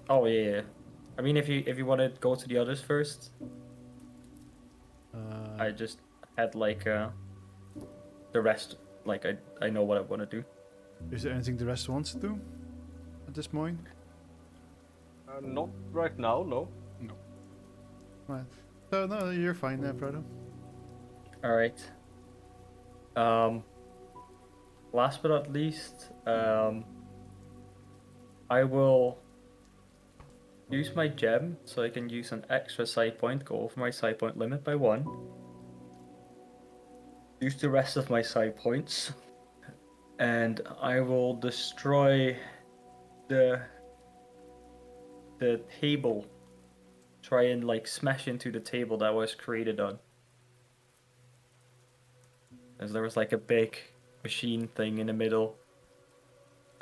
Oh yeah. I mean, if you want to go to the others first, I just had like the rest. Like I know what I want to do. Is there anything the rest wants to do at this point? Not right now, no. Right. So no, you're fine there, Proto. All right. Last but not least, I will use my gem so I can use an extra side point, go over my side point limit by 1. Use the rest of my side points, and I will destroy the table. Try and like smash into the table that was created on. As there was like a big machine thing in the middle.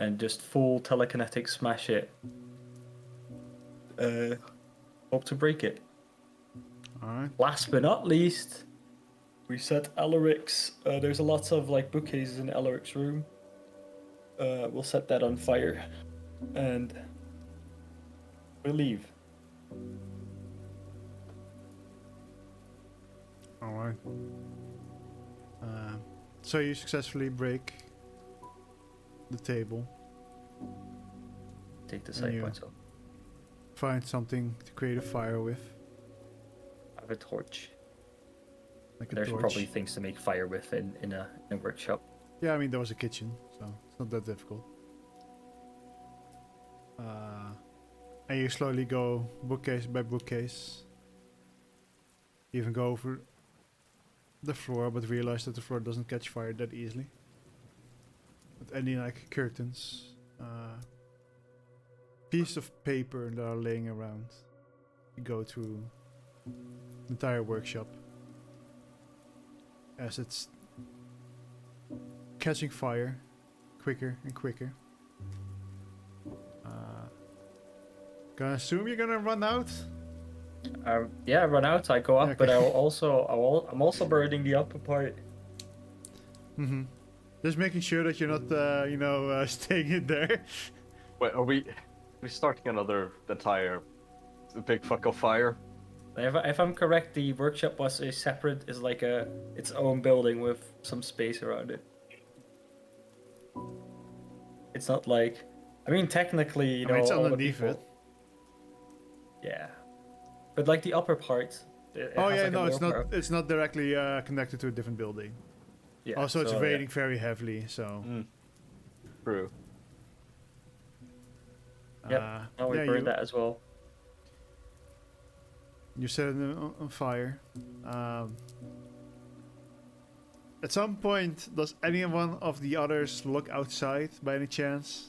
and just full telekinetic smash it. Hope to break it. Alright. Last but not least, we set Alaric's. There's lots of like bookcases in Alaric's room. We'll set that on fire, and we'll leave. Alright. So you successfully break the table, Take the And side you- points off. find something to create a fire with, I have a torch. like a There's torch. probably things to make fire with in a workshop. Yeah, I mean, there was a kitchen, so it's not that difficult. And you slowly go bookcase by bookcase. Even go over the floor, but realize that the floor doesn't catch fire that easily. With any like curtains, piece of paper that are laying around. You go through the entire workshop as it's catching fire quicker and quicker. Gonna assume you're gonna run out. Yeah, run out. I go up, Okay. but I'm also burning the upper part. Mm-hmm. Just making sure that you're not, staying in there. Wait, are we starting another entire big fuck off fire? If I'm correct, the workshop was like its own building with some space around it. It's not like, I mean, technically, you I know, mean, it's all the underneath people- it. Yeah, but like the upper part. It Oh has, yeah, like, a no, it's lower not. part. It's not directly connected to a different building. Yeah, Also, it's so, raining very heavily, so. True. Yep, now we yeah, burn you, that as well. you set it on fire. At some point, does any one of the others look outside by any chance?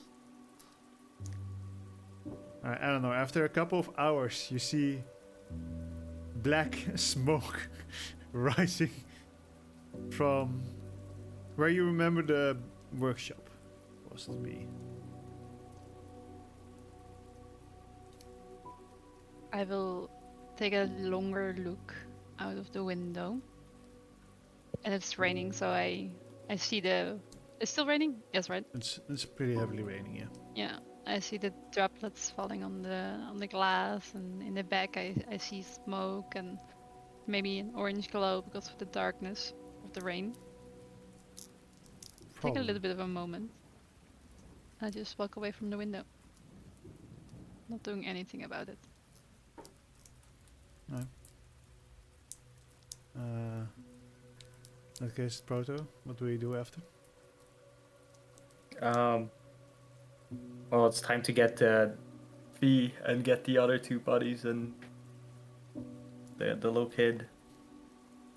I don't know. After a couple of hours, you see black smoke rising from where you remember the workshop was to be. I will take a longer look out of the window. And it's raining, so I see the... It's still raining? Yes, right? It's pretty heavily raining, yeah. Yeah. I see the droplets falling on the glass, and in the back I see smoke and maybe an orange glow because of the darkness of the rain. Take a Probably. little bit of a moment. I just walk away from the window. Not doing anything about it. No. In that case, Proto, what do we do after? Well, it's time to get V and get the other two bodies and the little kid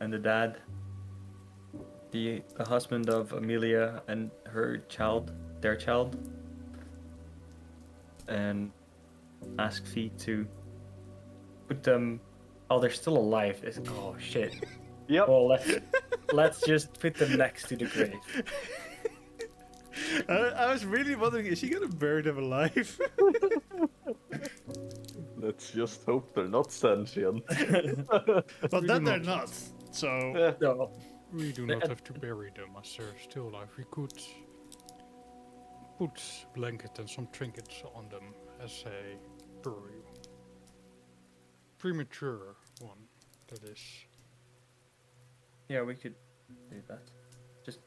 and the dad, the husband of Amelia and her child, their child, and ask V to put them. Oh, they're still alive. Oh shit. Yep. Well, let's just put them next to the grave. I was really wondering, is he gonna bury them alive? Let's just hope they're not sentient. Well, We that do they're not. not. So Yeah. No. We do not have to bury them as they're still alive. We could put blanket and some trinkets on them as a burial. Premature one, that is. Yeah, we could do that. Just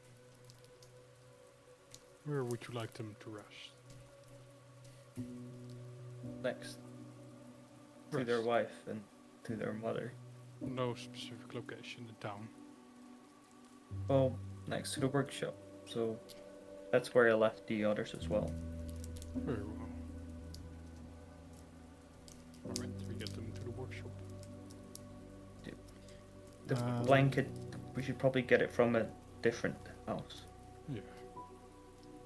Where would you like them to rest? next to their Rest. wife and to their mother. No specific location in town. Well, next to the workshop. So that's where I left the others as well. Very well. Alright, we get them to the workshop. The Um, blanket, we should probably get it from a different house. Yeah.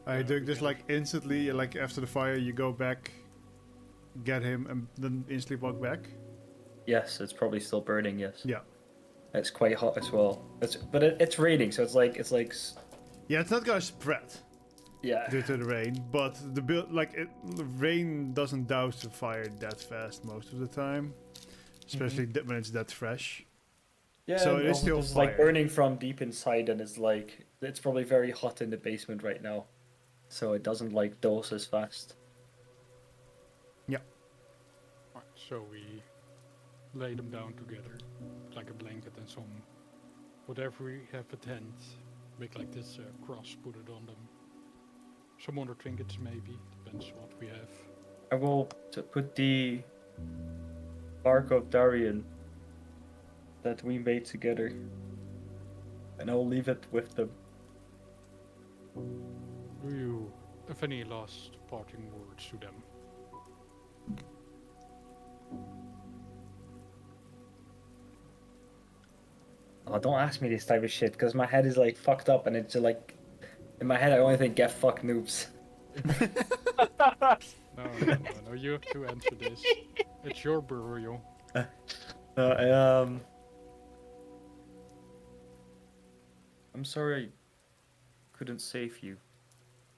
I do this like instantly, like after the fire, you go back, get him, and then instantly walk back. Yes, it's probably still burning. Yes. Yeah. It's quite hot as well. It's raining, so it's like Yeah, it's not gonna spread. Yeah. due to the rain, but the rain doesn't douse the fire that fast most of the time, especially when it's that fresh. Yeah, So and it is also still it's like fire. burning from deep inside, and it's probably very hot in the basement right now, so it doesn't like dose as fast. Right, so we lay them down together, like a blanket and some whatever we have at hand. Make like this cross, put it on them. Some other trinkets maybe, depends what we have. I will put the bark of Darien that we made together, and I'll leave it with them. Do you have any last parting words to them? Oh, don't ask me this type of shit, because my head is like fucked up, and it's just like in my head I only think get fuck noobs. No, you have to answer this. It's your burial. I'm sorry I couldn't save you,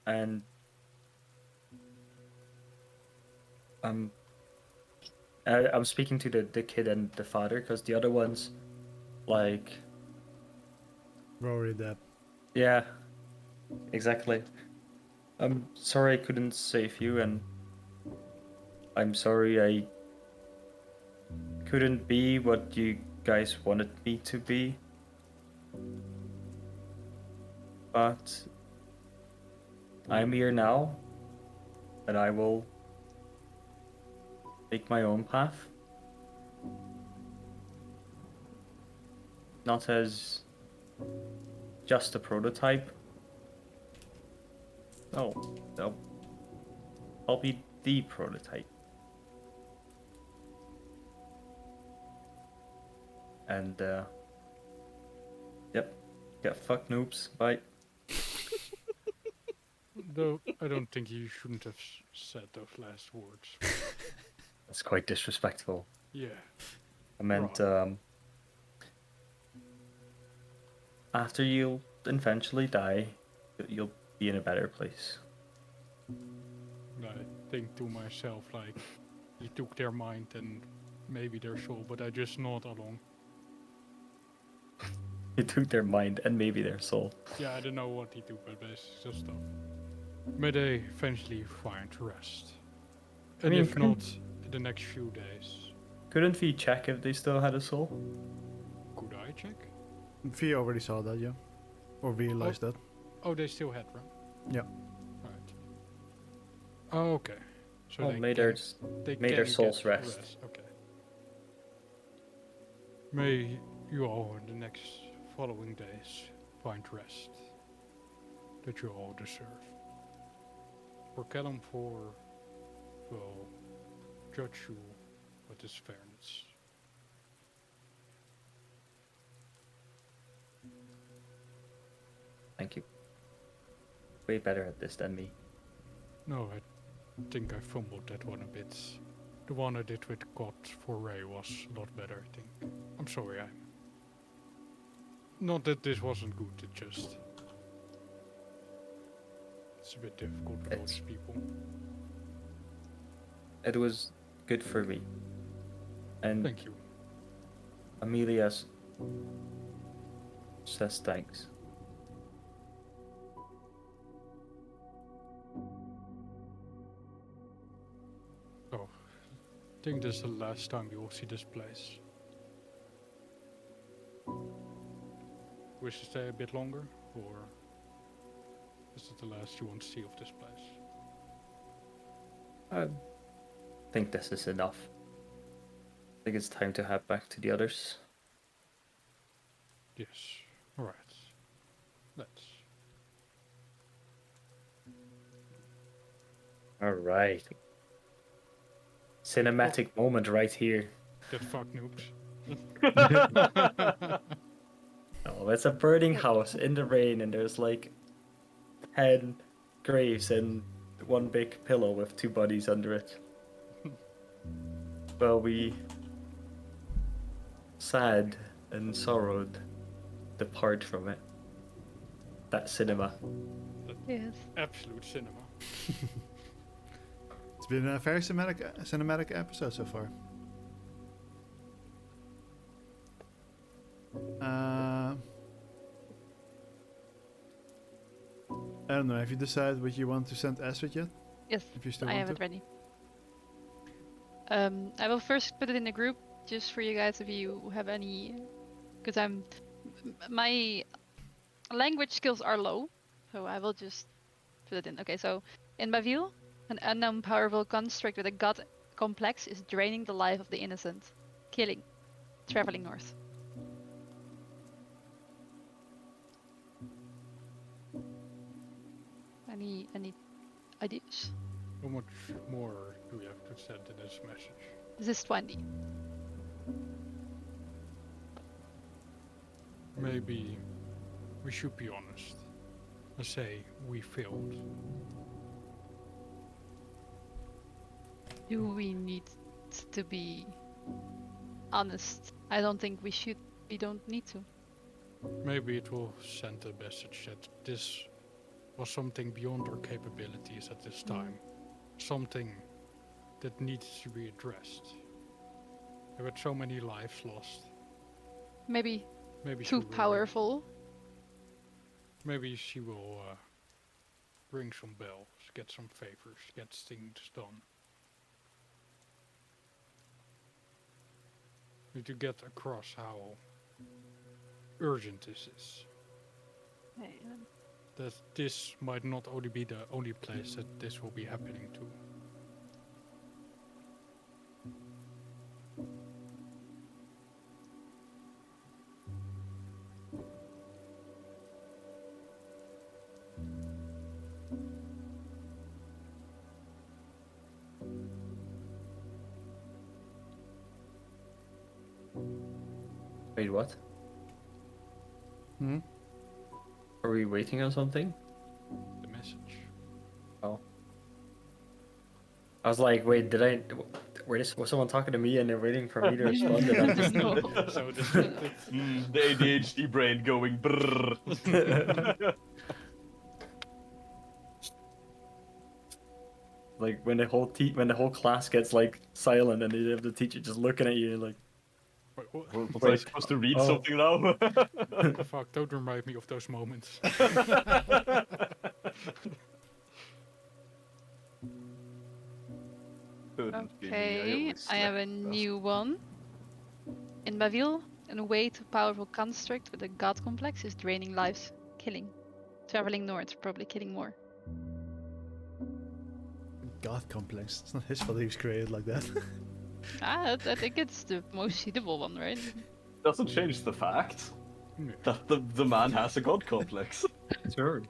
and I'm I'm speaking to the kid and the father, because the other ones, like, Rory that. yeah, exactly. I'm sorry I couldn't save you, and I'm sorry I couldn't be what you guys wanted me to be. But I'm here now, and I will make my own path. Not as just a prototype. No. I'll be the prototype. And, yep. Yeah, fuck noobs. Bye. Though I don't think you shouldn't have said those last words. That's quite disrespectful. Yeah. I meant, Right. After you'll eventually die, you'll be in a better place. I think to myself like, he took their mind and maybe their soul, but I just nod along. You took their mind and maybe their soul. Yeah, I don't know what he took, but it's just stuff. May they eventually find rest. And mean, if not, in the next few days. Couldn't we check if they still had a soul? Could I check? Fee already saw that, yeah, or realized that. Oh, they still had, right? Yeah. Right. Oh, okay. So Oh, they may can, may their souls get rest. Okay. May you all in the next following days find rest that you all deserve. For Callum 4 will judge you with his fairness. Thank you. Way better at this than me. No, I think I fumbled that one a bit. The one I did with God for Ray was a lot better, I think. I'm sorry, not that this wasn't good, it's a bit difficult with all these people. It was good for me. And Thank you. Amelia says thanks. Oh, I think this is the last time you will see this place. Wish to stay a bit longer, or is it the last you want to see of this place? I think this is enough. I think it's time to head back to the others. Yes. Alright. Let's. Alright. Cinematic moment right here. That fuck noobs. Oh, it's a burning house in the rain, and there's like 10 graves and one big pillow with 2 bodies under it. Well, we sad and sorrowed depart from it. That cinema. Yes. Absolute cinema. It's been a very cinematic episode so far. I don't know. Have you decided what you want to send Astrid yet? Yes, If you still I want have to. it ready. I will first put it in the group just for you guys if you have any, because my language skills are low, so I will just put it in. Okay, so in Bavil, an unknown powerful construct with a god complex is draining the life of the innocent, killing, traveling north. Any ideas? How much more do we have to send in this message? This is 20. Maybe we should be honest and say we failed. Do we need to be honest? I don't think we should. We don't need to. Maybe it will send a message that this was something beyond our capabilities at this time. Something that needs to be addressed. There were so many lives lost. Maybe Maybe too powerful. Maybe she will ring some bells, get some favors, get things done. Need to get across how urgent this is. That this might not only be the only place that this will be happening to. Wait, what? Hmm? Are we waiting on something? The message. Oh. I was like, wait, was someone talking to me and they're waiting for me to respond? And I'm just No. So distracted. The ADHD brain going brrrr. like when the whole class gets like silent and they have the teacher just looking at you and like, Wait, what? Was I supposed to read Oh. something now? Oh, fuck, don't remind me of those moments. Couldn't be me, Okay, always I have a slept best. new one. In Bavil, a way too powerful construct with a god complex is draining lives, killing. Traveling north, probably killing more. God complex. It's not his fault he was created like that. I think it's the most suitable one, right? Doesn't change the fact Yeah. that the man has a god complex. sure.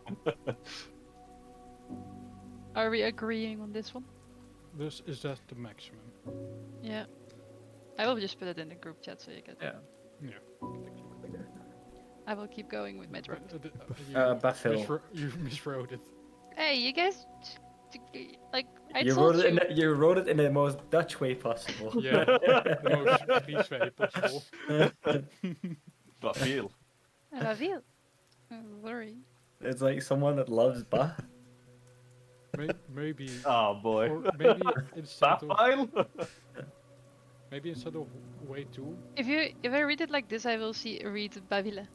Are we agreeing on this one? Is that the maximum? Yeah. I will just put it in the group chat so you get. Yeah. Yeah. I will keep going with my draft. Bafil. You miswrote it. Hey, you guys, like I You told wrote you. you wrote it in the most Dutch way possible. Yeah, the most cliche possible. Bafil. Bavil. Sorry. It's like someone that loves Ba. Maybe, Oh boy. or maybe instead of Bafile? way two, If I read it like this, I will read Bavile.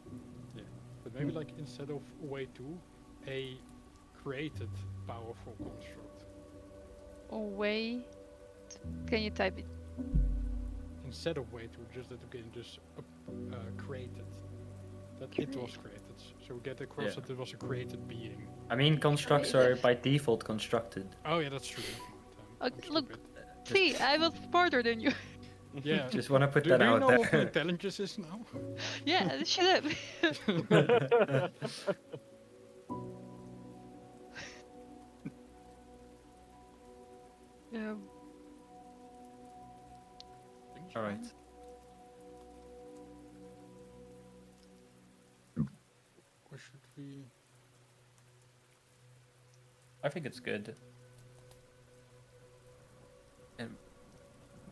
but maybe like instead of way two, a created powerful construct. Away. Can you type it? Instead of way two, just that you can just created. That it was created. So we get across Yeah. that it was a created being. I mean, constructs are by default constructed. Oh yeah, that's true. I'm Look. stupid. See, I was smarter than you. Yeah. Just want to put Do that you out know what my there. intelligence is now? Yeah, shut up. Yeah. All right. Or should we? I think it's good. And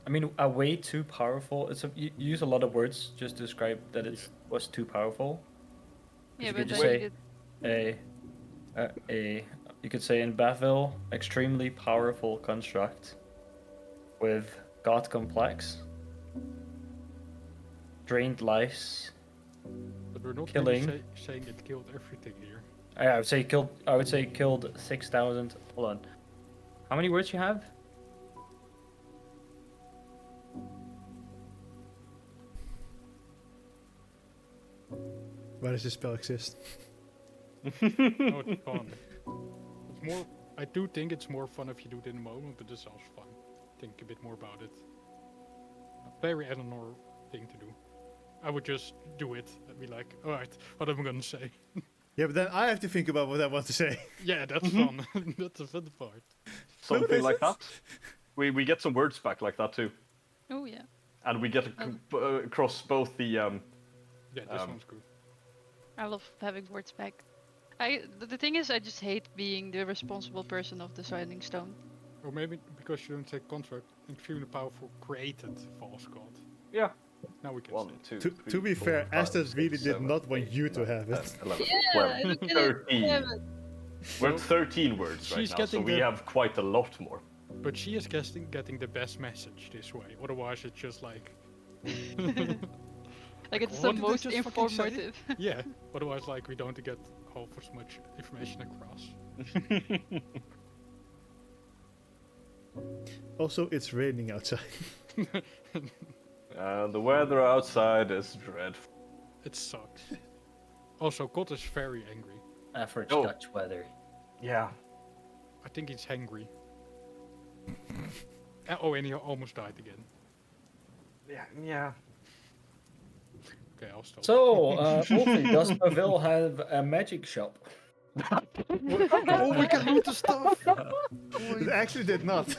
I mean, a way too powerful. You use a lot of words just to describe that it was too powerful. Yeah, you but could just I say- needed a you could say in Bethel, extremely powerful construct with God complex, drained lives, But we're not killing. really saying it killed everything here. I would say killed. I would say killed 6,000. Hold on. How many words you have? Why does this spell exist? Oh, it's fun. It's more. I do think it's more fun if you do it in a moment, but it's also fun. Think a bit more about it. A very Eleanor thing to do. I would just do it and be like, alright, what am I gonna say? Yeah, but then I have to think about what I want to say. Yeah, that's fun. That's the fun part. Something like that. We get some words back like that too, Oh yeah. and we get across both the Yeah, this one's good. I love having words back. The thing is, I just hate being the responsible person of the Shining Stone. Or maybe because you don't take contract, extremely powerful created false god. yeah. Now we can 1, say it. 2, To 3, be 4, fair, 5, Estes really 6, did 7, not want 8, you to 9, have it. 10, 11, Yeah, 12, look at it. 13. Yeah, We're at 13 words right She's now, so getting we the- have quite a lot more. But she is getting the best message this way. Otherwise, it's just like. like it's what the did they most just fucking say? informative. Yeah. Otherwise, like we don't get half as much information across. Also, it's raining outside. The weather outside is dreadful. It sucks. Also, God is very angry. Average Oh. Dutch weather. Yeah. I think he's hangry. Oh, and he almost died again. Yeah. Okay, I'll stop. So, Wolfie, does Pavil have a magic shop? Oh, we can loot the stuff! It actually did not.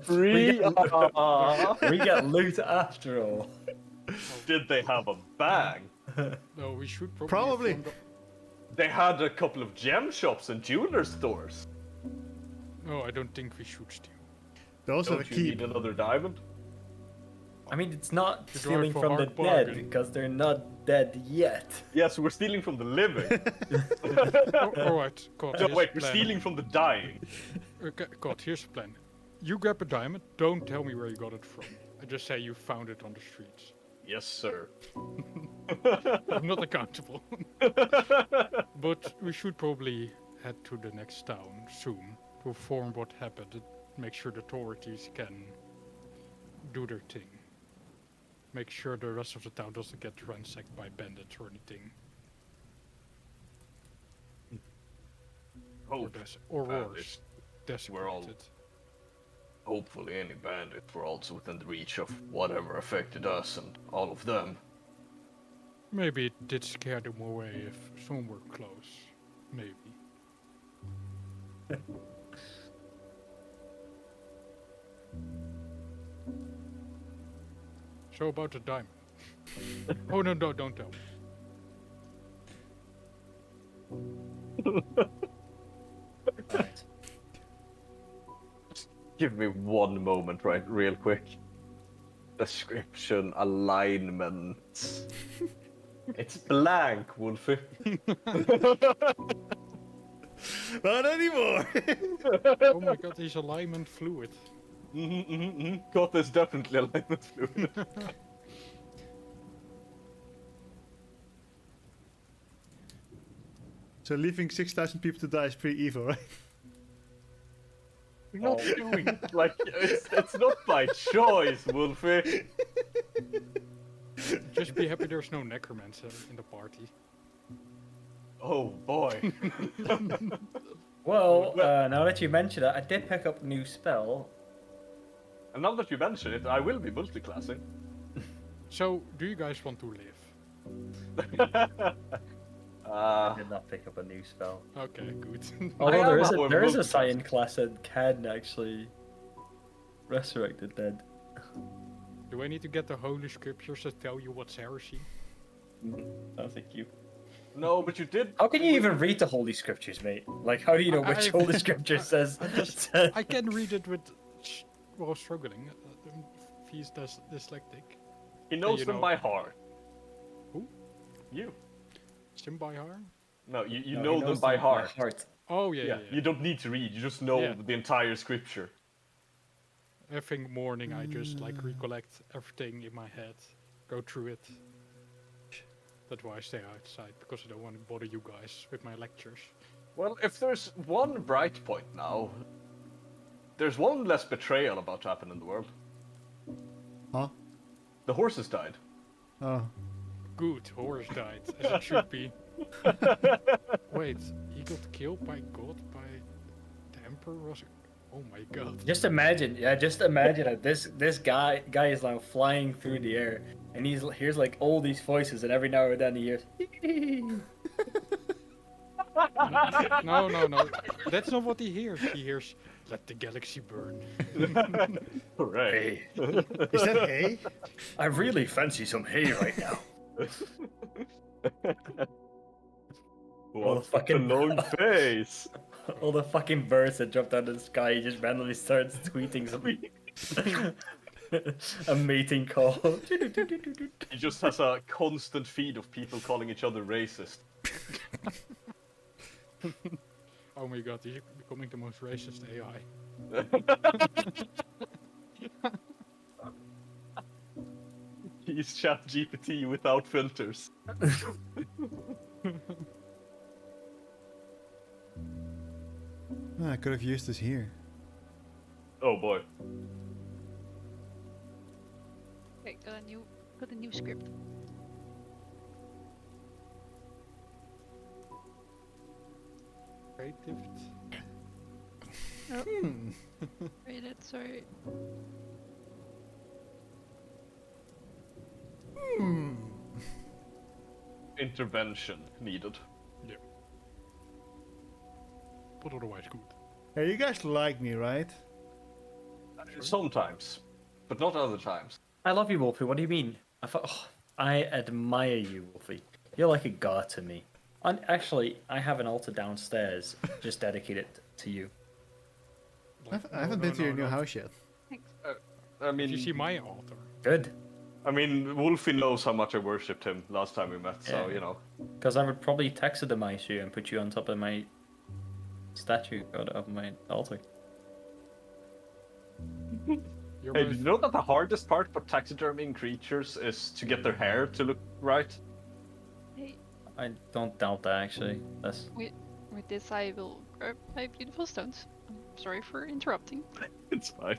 Free. We get loot after all. Did they have a bag? No, we should Probably. inform They had a couple of gem shops and jeweler stores. No, I don't think we should steal. They also have Don't a you keep. need another diamond? I mean, it's not You stealing drive for from the hard dead bargain. because they're not dead yet. Yes, we're stealing from the living. Alright, God, No, here's wait, the we're plan. stealing from the dying. Okay, God, here's the plan. You grab a diamond, don't tell me where you got it from. I just say you found it on the streets. Yes, sir. I'm not accountable. But we should probably head to the next town soon to inform what happened and make sure the authorities can do their thing. Make sure the rest of the town doesn't get ransacked by bandits or anything. Or, Hope, or wars. bandits. Desecrated. We're all- hopefully any bandits were also within the reach of whatever affected us and all of them. Maybe it did scare them away if some were close. Maybe. So about the diamond. Oh no, don't tell me. Right. Give me one moment, right, real quick. Description, alignment. It's blank, Wolfie. Not anymore! Oh my god, he's alignment fluid. God is definitely alignment fluid. So leaving 6,000 people to die is pretty evil, right? We're not doing it like it's not by choice, Wolfie. Just be happy there's no necromancer in the party. Oh boy. Well, now that you mention it, I did pick up a new spell. And now that you mention it, I will be multiclassing. So, do you guys want to live? I did not pick up a new spell. Okay, good. Although am, there is however, there is a multiclassing. science class that can actually resurrect the dead. Do I need to get the holy scriptures that tell you what's heresy? No, thank you. No, but you did. How can you even read the holy scriptures, mate? Like, how do you know which I've- holy scripture says? I can read it with while struggling. If he's dyslexic. He knows you them know- by heart. Who? You. Sim by heart? No, you No, he know them knows by heart. Oh yeah, Yeah, yeah. you don't need to read. You just know Yeah. the entire scripture. Every morning I just like recollect everything in my head, go through it. That's why I stay outside, because I don't want to bother you guys with my lectures. Well, if there's one bright point now, there's one less betrayal about to happen in the world. Huh? The horses died. Oh. Good, horse died, as it should be. Wait, he got killed by God, by the Emperor? Was it? Oh my god. Just imagine that this guy is now flying through the air, and hears like all these voices, and every now and then he hears. No. That's not what he hears. He hears, "Let the galaxy burn." Hooray. Hey, Is that hay? I really fancy some hay right now. What's with the fucking- long face? All the fucking birds that dropped out of the sky, he just randomly starts tweeting something. A mating call. He just has a constant feed of people calling each other racist. Oh my god, he's becoming the most racist AI. He's ChatGPT without filters. I could have used this here. Oh boy. Okay, got a new script. Creative. Read it, sorry. Intervention needed. Yeah. But otherwise good. Hey, you guys like me, right? Sometimes, but not other times. I love you, Wolfie. What do you mean? I admire you, Wolfie. You're like a god to me. And actually, I have an altar downstairs just dedicated to you. I haven't been to your new house yet. Thanks. I mean, Did you see my altar? Good. I mean, Wolfie knows how much I worshipped him last time we met, so Yeah. you know. Because I would probably taxidermize you and put you on top of my statue of my altar. You're Hey, my did you know that the hardest part about taxidermying creatures is to get their hair to look right? Hey, I don't doubt that actually. That's with this I will grab my beautiful stones. I'm sorry for interrupting. It's fine.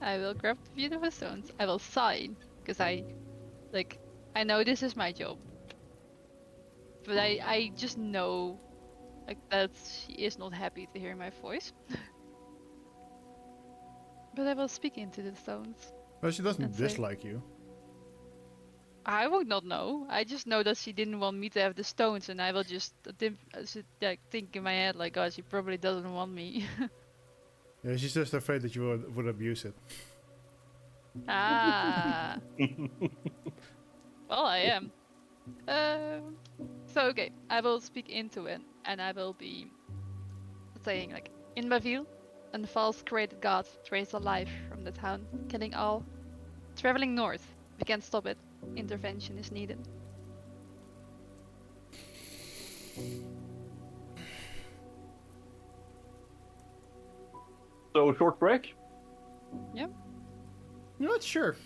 I will grab the beautiful stones. I will sign, because I know this is my job. But I just know, like, that she is not happy to hear my voice. But I will speak into the stones. Well, she doesn't That's it. dislike you. I would not know. I just know that she didn't want me to have the stones, and I will just think in my head like, oh, she probably doesn't want me. Yeah, she's just afraid that you would abuse it. Ah. Well, I am. So okay, I will speak into it, and I will be saying like, in Bavil, a false created god traces a life from the town, killing all. Traveling north, we can't stop it. Intervention is needed. So, short break? You're not sure.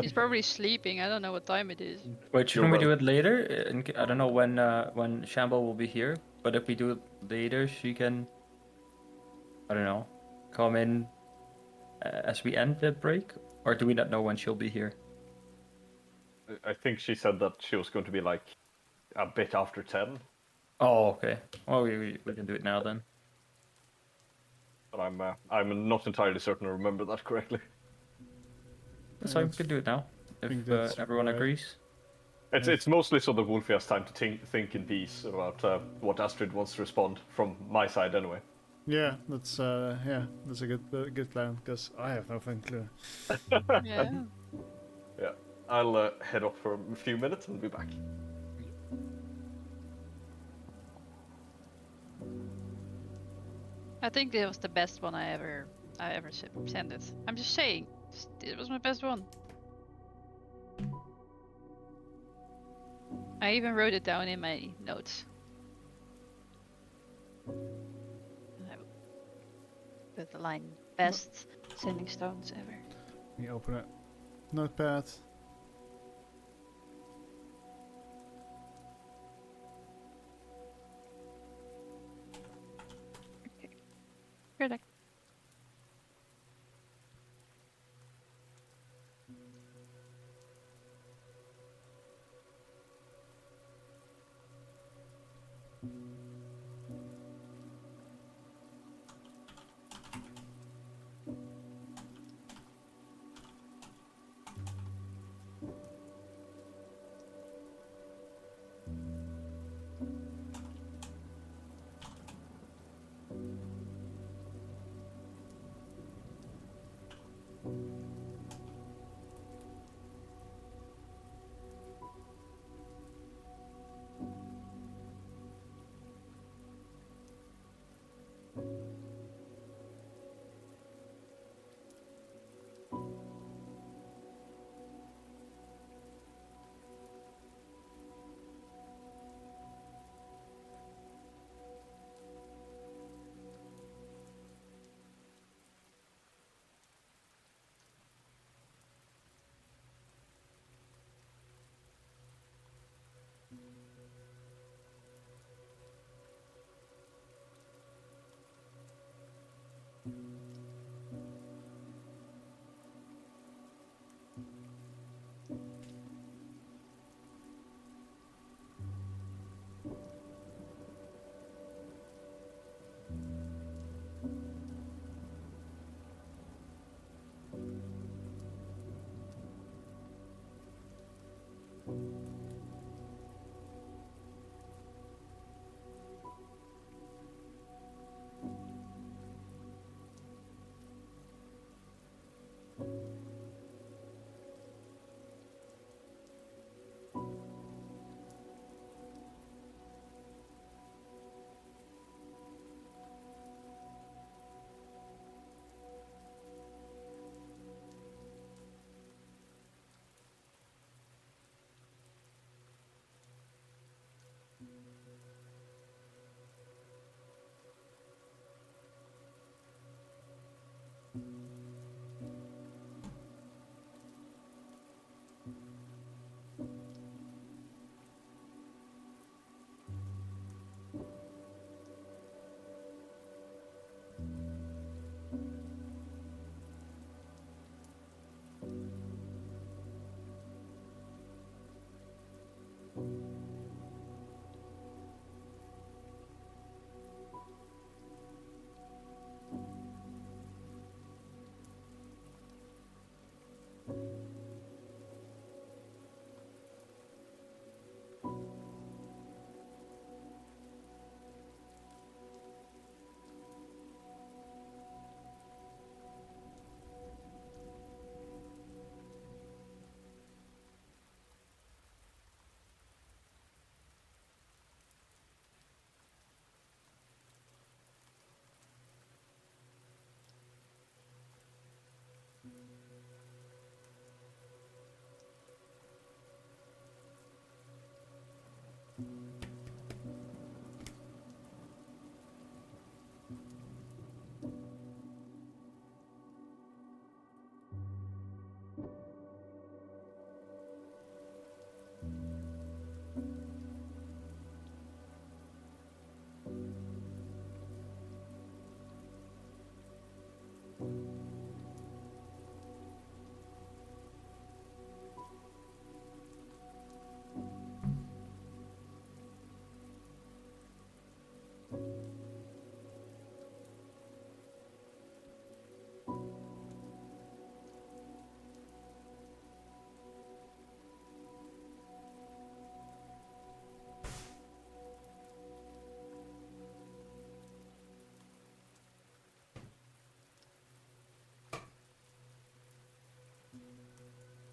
She's probably sleeping. I don't know what time it is. Wait, shouldn't we You're do it later? I don't know when Shamble will be here, but if we do it later, she can, I don't know, come in as we end the break, or do we not know when she'll be here? I think she said that she was going to be like a bit after 10, Oh, okay. Well, we can do it now then. but I'm not entirely certain I remember that correctly. That's fine. We can do it now if think that's everyone right. agrees. It's mostly so that Wolfie has time to think in peace about what Astrid wants to respond from my side anyway. Yeah, that's a good plan because I have no fucking clue. Yeah. Yeah, I'll head off for a few minutes and be back. I think it was the best one I ever sent it. I'm just saying, it was my best one. I even wrote it down in my notes. I put the line, best sending stones ever. You open a notepad. Okay. Correct.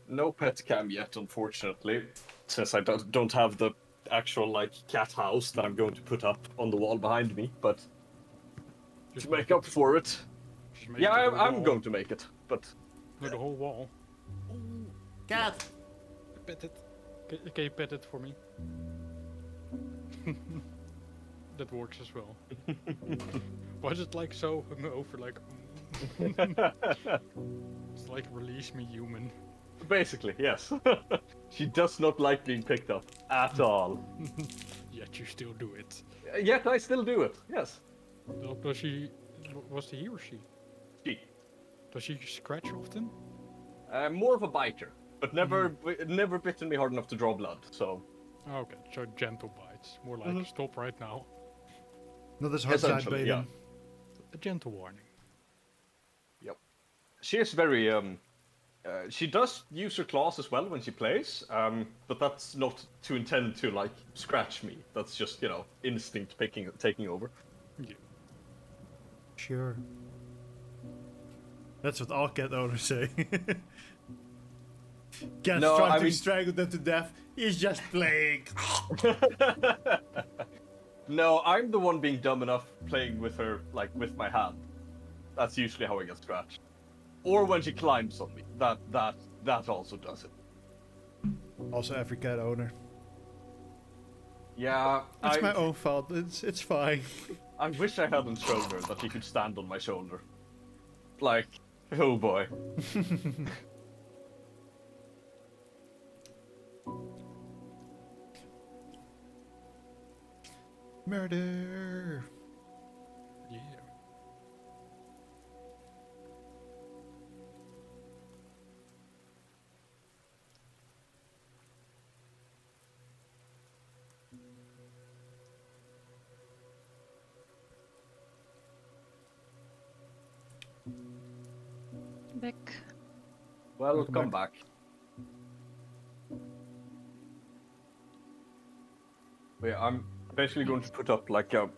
No pet cam yet, unfortunately, since I don't have the actual like cat house that I'm going to put up on the wall behind me. But Just to make it- up for it, Just make yeah, the whole I'm wall. going to make it. But No, the whole wall. Cat! Pet it. Can you pet it for me? That works as well. Was it like so hungover? Like, it's like release me, human. Basically, yes. She does not like being picked up at all. Yet you still do it. Yet I still do it. Yes. Does she? Was he or she? She. Does she scratch often? More of a biter, but never bitten me hard enough to draw blood. So. Okay, so gentle bites. More like stop right now. Not as hard side Essentially, baiting. A gentle warning. Yep. She is very she does use her claws as well when she plays, but that's not to intend to like scratch me. That's just instinct taking over. Yeah. Sure. That's what all cat owners say. Cat's No, trying I to mean- strangle them to death. He's just playing. No, I'm the one being dumb enough playing with her, like with my hand. That's usually how I get scratched. Or when she climbs on me. That also does it. Also, every cat owner. Yeah, It's my own fault. It's fine. I wish I had a shoulder that he could stand on my shoulder. Like, oh boy. Murder. Yeah. Back. Welcome Welcome back. Yeah, I'm basically going to put up like a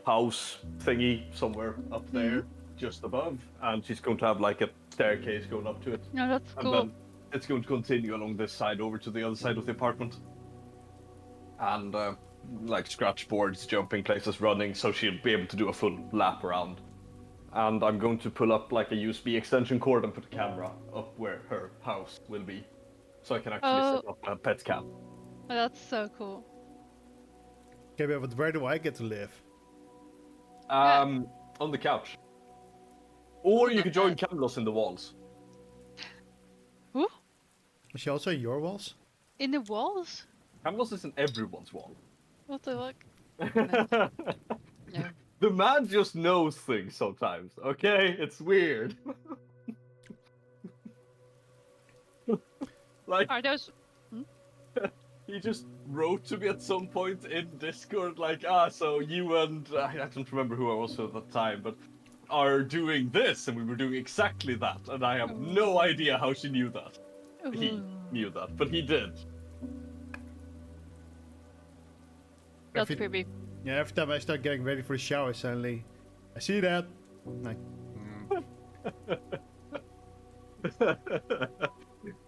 house thingy somewhere up there, just above, and she's going to have like a staircase going up to it, No, that's and cool. then it's going to continue along this side over to the other side of the apartment, and like scratch boards, jumping places, running, so she'll be able to do a full lap around. And I'm going to pull up like a USB extension cord and put a camera up where her house will be, so I can actually set up a pet cam. Oh, that's so cool. Okay, but where do I get to live? On the couch. Or you Not could join bad. Camlos in the walls. Who? Is she also in your walls? In the walls? Camlos is in everyone's wall. What the fuck? No. The man just knows things sometimes, okay? It's weird. Like, Are those? he just wrote to me at some point in Discord, like, so you and, I don't remember who I was at the time, but are doing this, and we were doing exactly that, and I have no idea how she knew that. He knew that, but he did. That's Every- creepy. Yeah, every time I start getting ready for the shower, suddenly I see that. Like,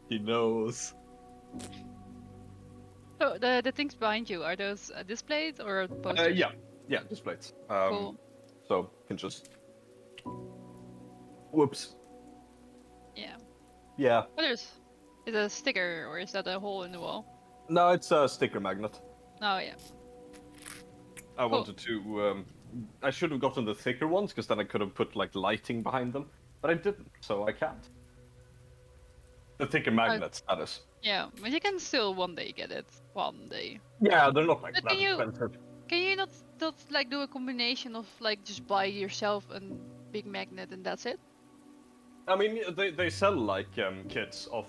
He knows. So the things behind you, are those displays or posters? Yeah, displays. Cool. So you can just. Whoops. Yeah. Yeah. Oh, is it a sticker or is that a hole in the wall? No, it's a sticker magnet. Oh yeah. I wanted to. I should have gotten the thicker ones because then I could have put like lighting behind them, but I didn't, so I can't. The thicker magnets, that is. Yeah, but you can still one day get it. One day. Yeah, they're not like But that can you- expensive. Can you not like do a combination of like just buy yourself a big magnet and that's it? I mean, they sell like kits of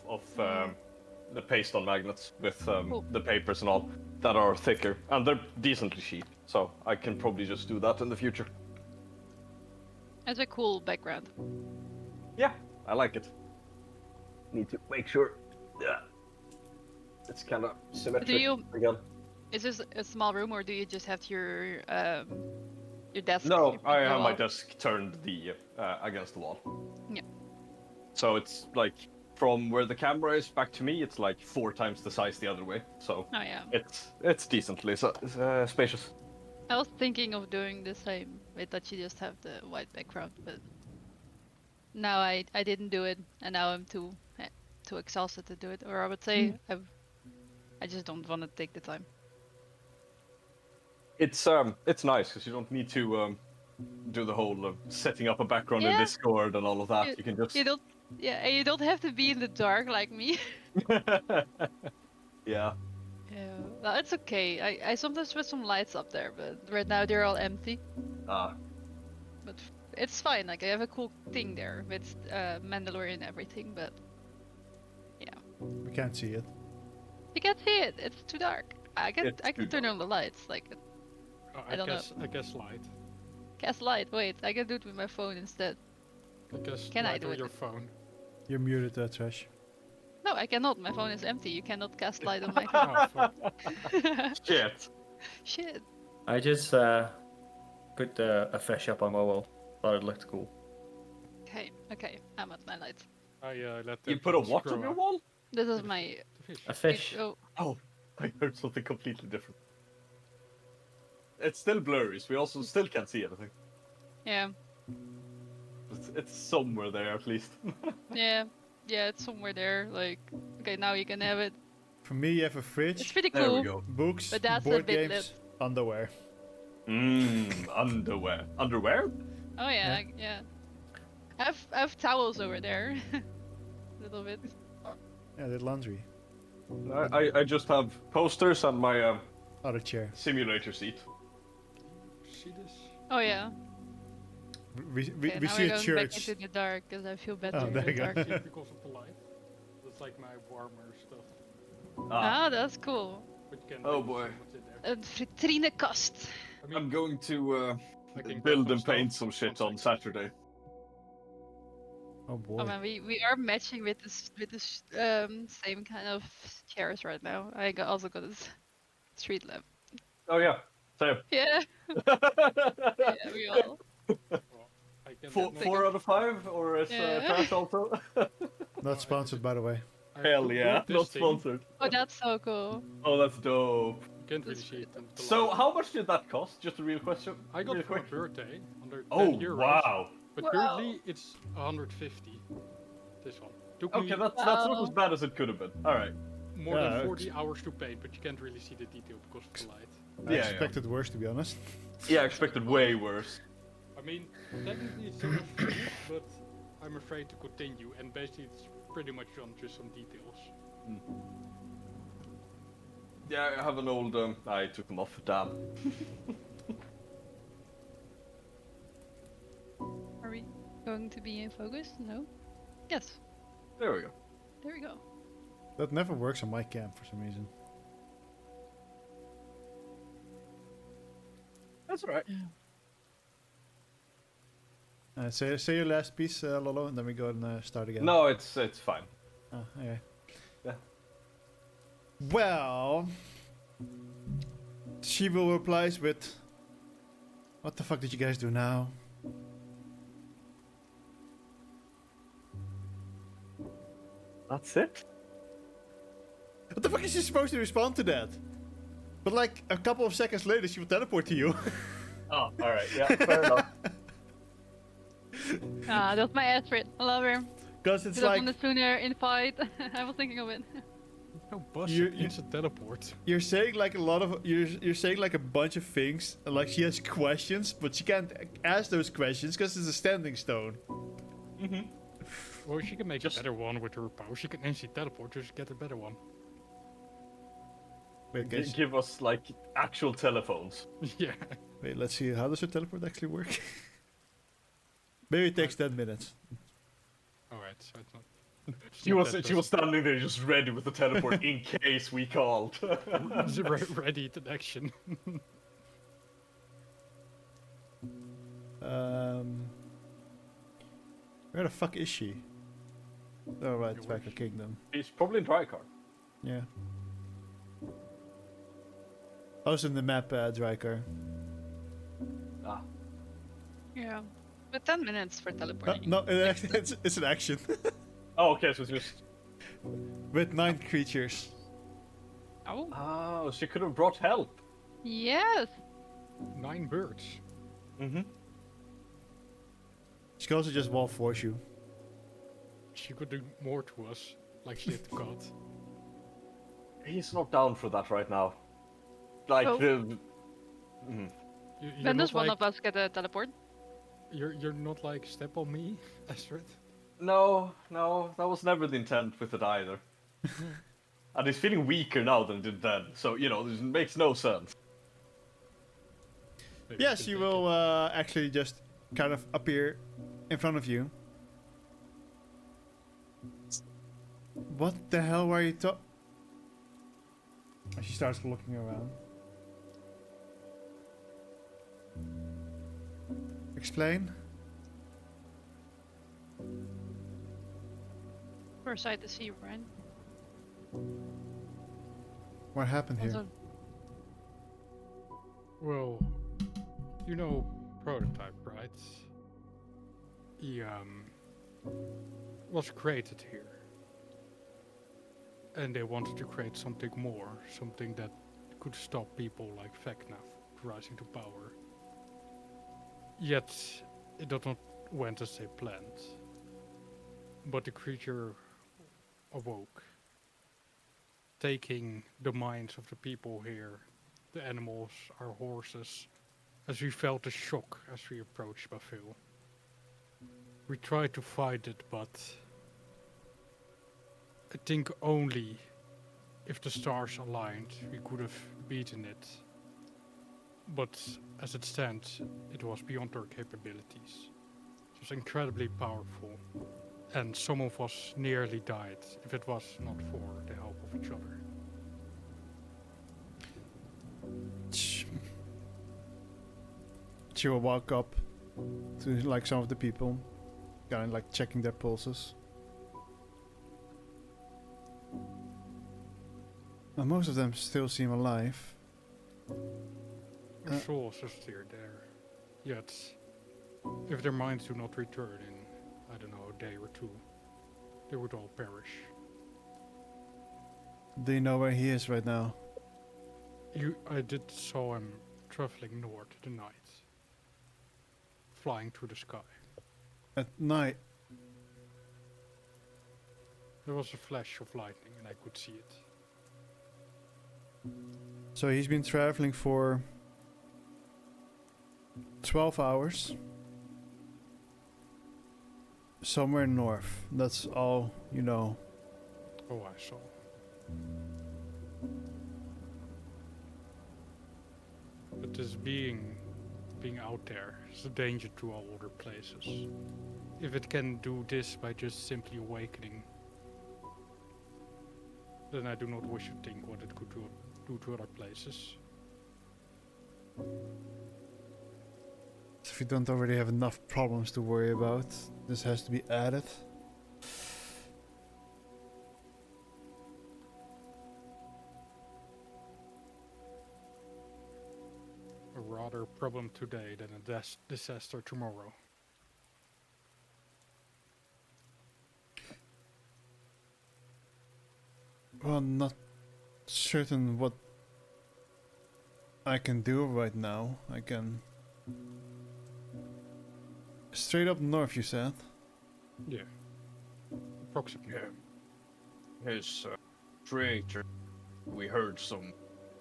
the paste on magnets with Cool. the papers and all that are thicker, and they're decently cheap. So I can probably just do that in the future. That's a cool background. Yeah, I like it. Need to make sure. Yeah, it's kind of symmetric you- again. Is this a small room or do you just have your desk? No, your I your have my wall? desk turned against the wall. Yeah. So it's like from where the camera is back to me, it's like 4 times the size the other way. So Oh yeah. it's decently spacious. I was thinking of doing the same with that you just have the white background, but now I didn't do it, and now I'm too exhausted to do it. Or I would say I just don't want to take the time. It's nice because you don't need to do the whole setting up a background in Yeah. Discord and all of that. You can just You don't. Yeah, and you don't have to be in the dark like me. yeah. Yeah, well, it's okay. I sometimes put some lights up there, but right now they're all empty. But it's fine. Like I have a cool thing there with Mandalorian and everything. But yeah, We can't see it. you can't see it. It's too dark. I can It's too turn dark. on the lights. Like I don't know. I guess light. Cast light. Wait, I can do it with my phone instead. I guess Can I light do on it? your phone. You're muted, Trash. No, I cannot. My phone is empty. You cannot cast light on my Oh, fuck. phone. Shit. Shit. I just put a fish up on my wall. Thought it looked cool. Okay. I'm at my lights. I let You them put a both what scroll on your up. wall? This is my. The fish. A fish. Oh, Oh, I heard something completely different. It's still blurry, so we also still can't see anything. yeah. It's somewhere there at least. Yeah. Yeah, it's somewhere there. Like, okay, now you can have it. For me, you have a It's fridge, pretty There cool. we go. books, But that's a board bit games, underwear. Underwear. Underwear? Oh yeah, yeah. I have towels over there. A little bit. Yeah, did laundry. I just have posters and my Other chair. simulator seat. See this? Oh yeah. We Okay, now see we're a going back church. into the dark because I feel better Oh, in there the you go. dark. See, because of the light. That's like my warmer stuff. Ah, that's cool. But you can Oh, really boy. see what's in there. Een vitrinekast. I mean, I'm going to I can build grab and some paint stuff. some shit 1 on second. Saturday. Oh boy. Oh man, we are matching with this same kind of chairs right now. Also got this street lamp. Oh yeah, same. Yeah, yeah, we all. Well, I can Four, get four out of 5, or is Yeah. trash also? Not sponsored, by the way. I Hell built yeah, this not thing. sponsored. Oh, that's so cool. Oh, that's dope. You can't really That's see it in the So, light. how much did that cost? Just a real question. I got real for a quick. birthday under 10 Oh euros. wow. But Wow. currently it's 150. This one. Took me Okay, that's not Wow. as bad as it could have been. All right. more Yeah, than 40 hours to paint, but you can't really see the detail because of the light. I Yeah, expected worse, to be honest. Yeah, I expected way worse. I mean, technically it's still not finished, but I'm afraid to continue, and basically it's pretty much on just some details. Yeah, I have an old. I took them off. Damn. Are we going to be in focus? No. Yes. There we go. There we go. That never works on my cam for some reason. That's all right. Say your last piece, Lolo, and then we go and start again. No, it's fine. Oh, okay. Yeah. Well, she will replies with, "What the fuck did you guys do now?" That's it. What the fuck is she supposed to respond to that? But like a couple of seconds later, she will teleport to you. Oh, all right. Yeah, fair enough. Ah, that's my Astrid. I love her. Because it's Should have like done the sooner invite. I was thinking of it. No bus, You- instant teleport. you're saying like a lot of you're saying like a bunch of things. Like she has questions, but she can't ask those questions because it's a standing stone. Well, she can make Just- a better one with her power. She can instantly teleport, just get a better one. Wait, guys. Give us like actual telephones. Yeah. Wait, let's see. How does her teleport actually work? Maybe it takes 10 minutes. Alright, so it's not. it's She not was that she was standing there just ready with the teleport in case we called. It's ready to action. Where the fuck is she? Oh right, Your Tracker wish. Kingdom. He's probably in Drycar. Yeah. I was in the map, Dryker. Ah. Yeah. But 10 minutes for teleporting. No, it's an action. Oh, okay, so it's just. With 9 creatures. Oh. Oh, she could have brought help. Yes. 9 birds. Mm-hmm. She can also just wall force you. She could do more to us, like she did to God. He's not down for that right now. Like Oh. the. You're When does not one like of us get a teleport? you're not like step on me, Astrid. No, that was never the intent with it either. And he's feeling weaker now than he did then, so this makes no sense. Maybe Yes, can you take will it. actually just kind of appear in front of you. What the hell were you talking? She starts looking around. Explain. We're sight to see, right? What happened here? Also, Well, you know Prototype, right? He was created here. And they wanted to create something more, something that could stop people like Vecna rising to power. Yet, it did not went as they planned. But the creature awoke, taking the minds of the people here, the animals, our horses, as we felt a shock as we approached Bafil. We tried to fight it, but I think only if the stars aligned we could have beaten it. But as it stands, it was beyond our capabilities. It was incredibly powerful, and some of us nearly died if it was not for the help of each other. She will walk up to like some of the people, kind of like checking their pulses. Well, most of them still seem alive. Our souls are still there. Yet, if their minds do not return in, I don't know, a day or two, they would all perish. Do you know where he is right now? I did saw him traveling north tonight, flying through the sky. At night. There was a flash of lightning and I could see it. So he's been traveling for 12 hours. Somewhere north. That's all you know. Oh, I saw. But this being out there is a danger to all other places. If it can do this by just simply awakening, then I do not wish to think what it could do to other places. If you don't already have enough problems to worry about, this has to be added. A rather problem today than a disaster tomorrow. Well, not certain what I can do right now. I can... Straight up north, you said? Yeah. Approximately. His creator, we heard some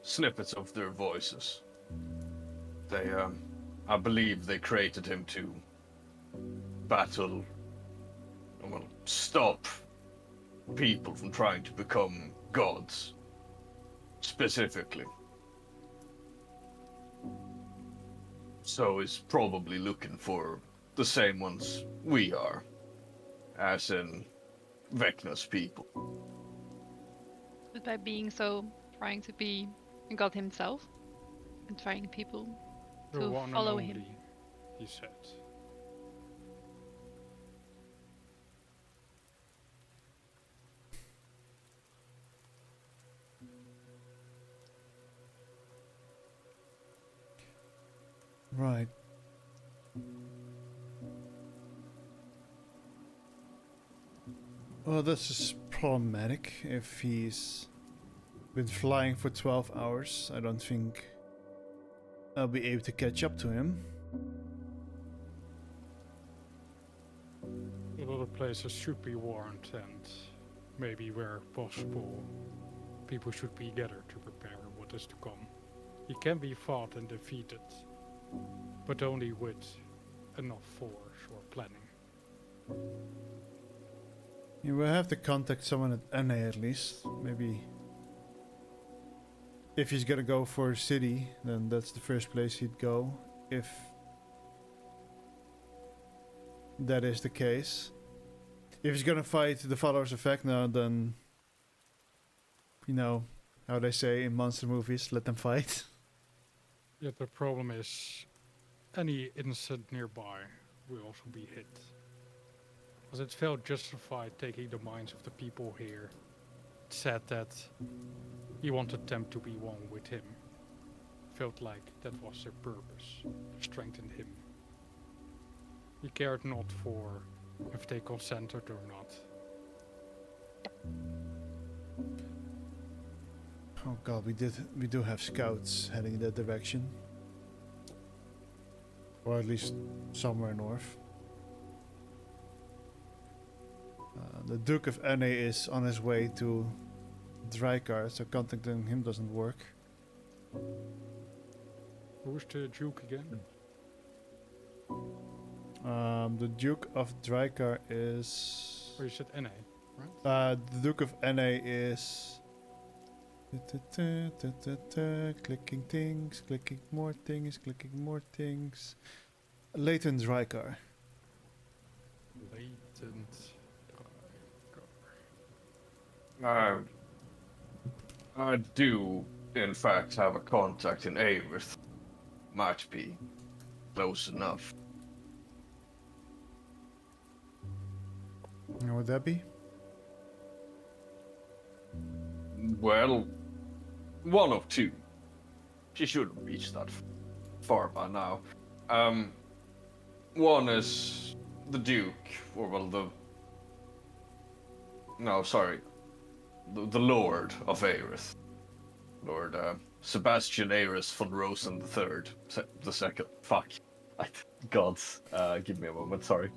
snippets of their voices. They, I believe they created him to battle, well, stop people from trying to become gods, specifically. So he's probably looking for the same ones we are, as in Vecna's people. but by being so, trying to be a god himself, and trying people The to one follow and him. only, he said. Right. Well, this is problematic. If he's been flying for 12 hours, I don't think I'll be able to catch up to him. A lot of places should be warned and maybe where possible people should be gathered to prepare what is to come. He can be fought and defeated, but only with enough force or planning. You will have to contact someone at NA at least. Maybe if he's gonna go for a city, then that's the first place he'd go. If that is the case. If he's gonna fight the followers of Vecna, then you know how they say in monster movies, let them fight. Yet the problem is, any innocent nearby will also be hit. As it felt justified taking the minds of the people here. It said that he wanted them to be one with him. Felt like that was their purpose, to strengthen him. He cared not for if they consented or not. Oh god, we do have scouts heading in that direction. Or at least somewhere north. The Duke of NA is on his way to Drykar, so contacting him doesn't work. Who's the Duke again? The Duke of Drykar is... Oh, you said NA, right? the Duke of NA is... Clicking things, clicking more things, clicking more things. Leighton Drykar. Latent. I do, in fact, have a contact in Aerith. Might be close enough. And would that be? Well, one of two. She shouldn't reach that far by now. One is the Duke, or well, the Lord of Aerith. Lord Sebastian Aerith von Rosen III, the second. Fuck. Gods, give me a moment, sorry.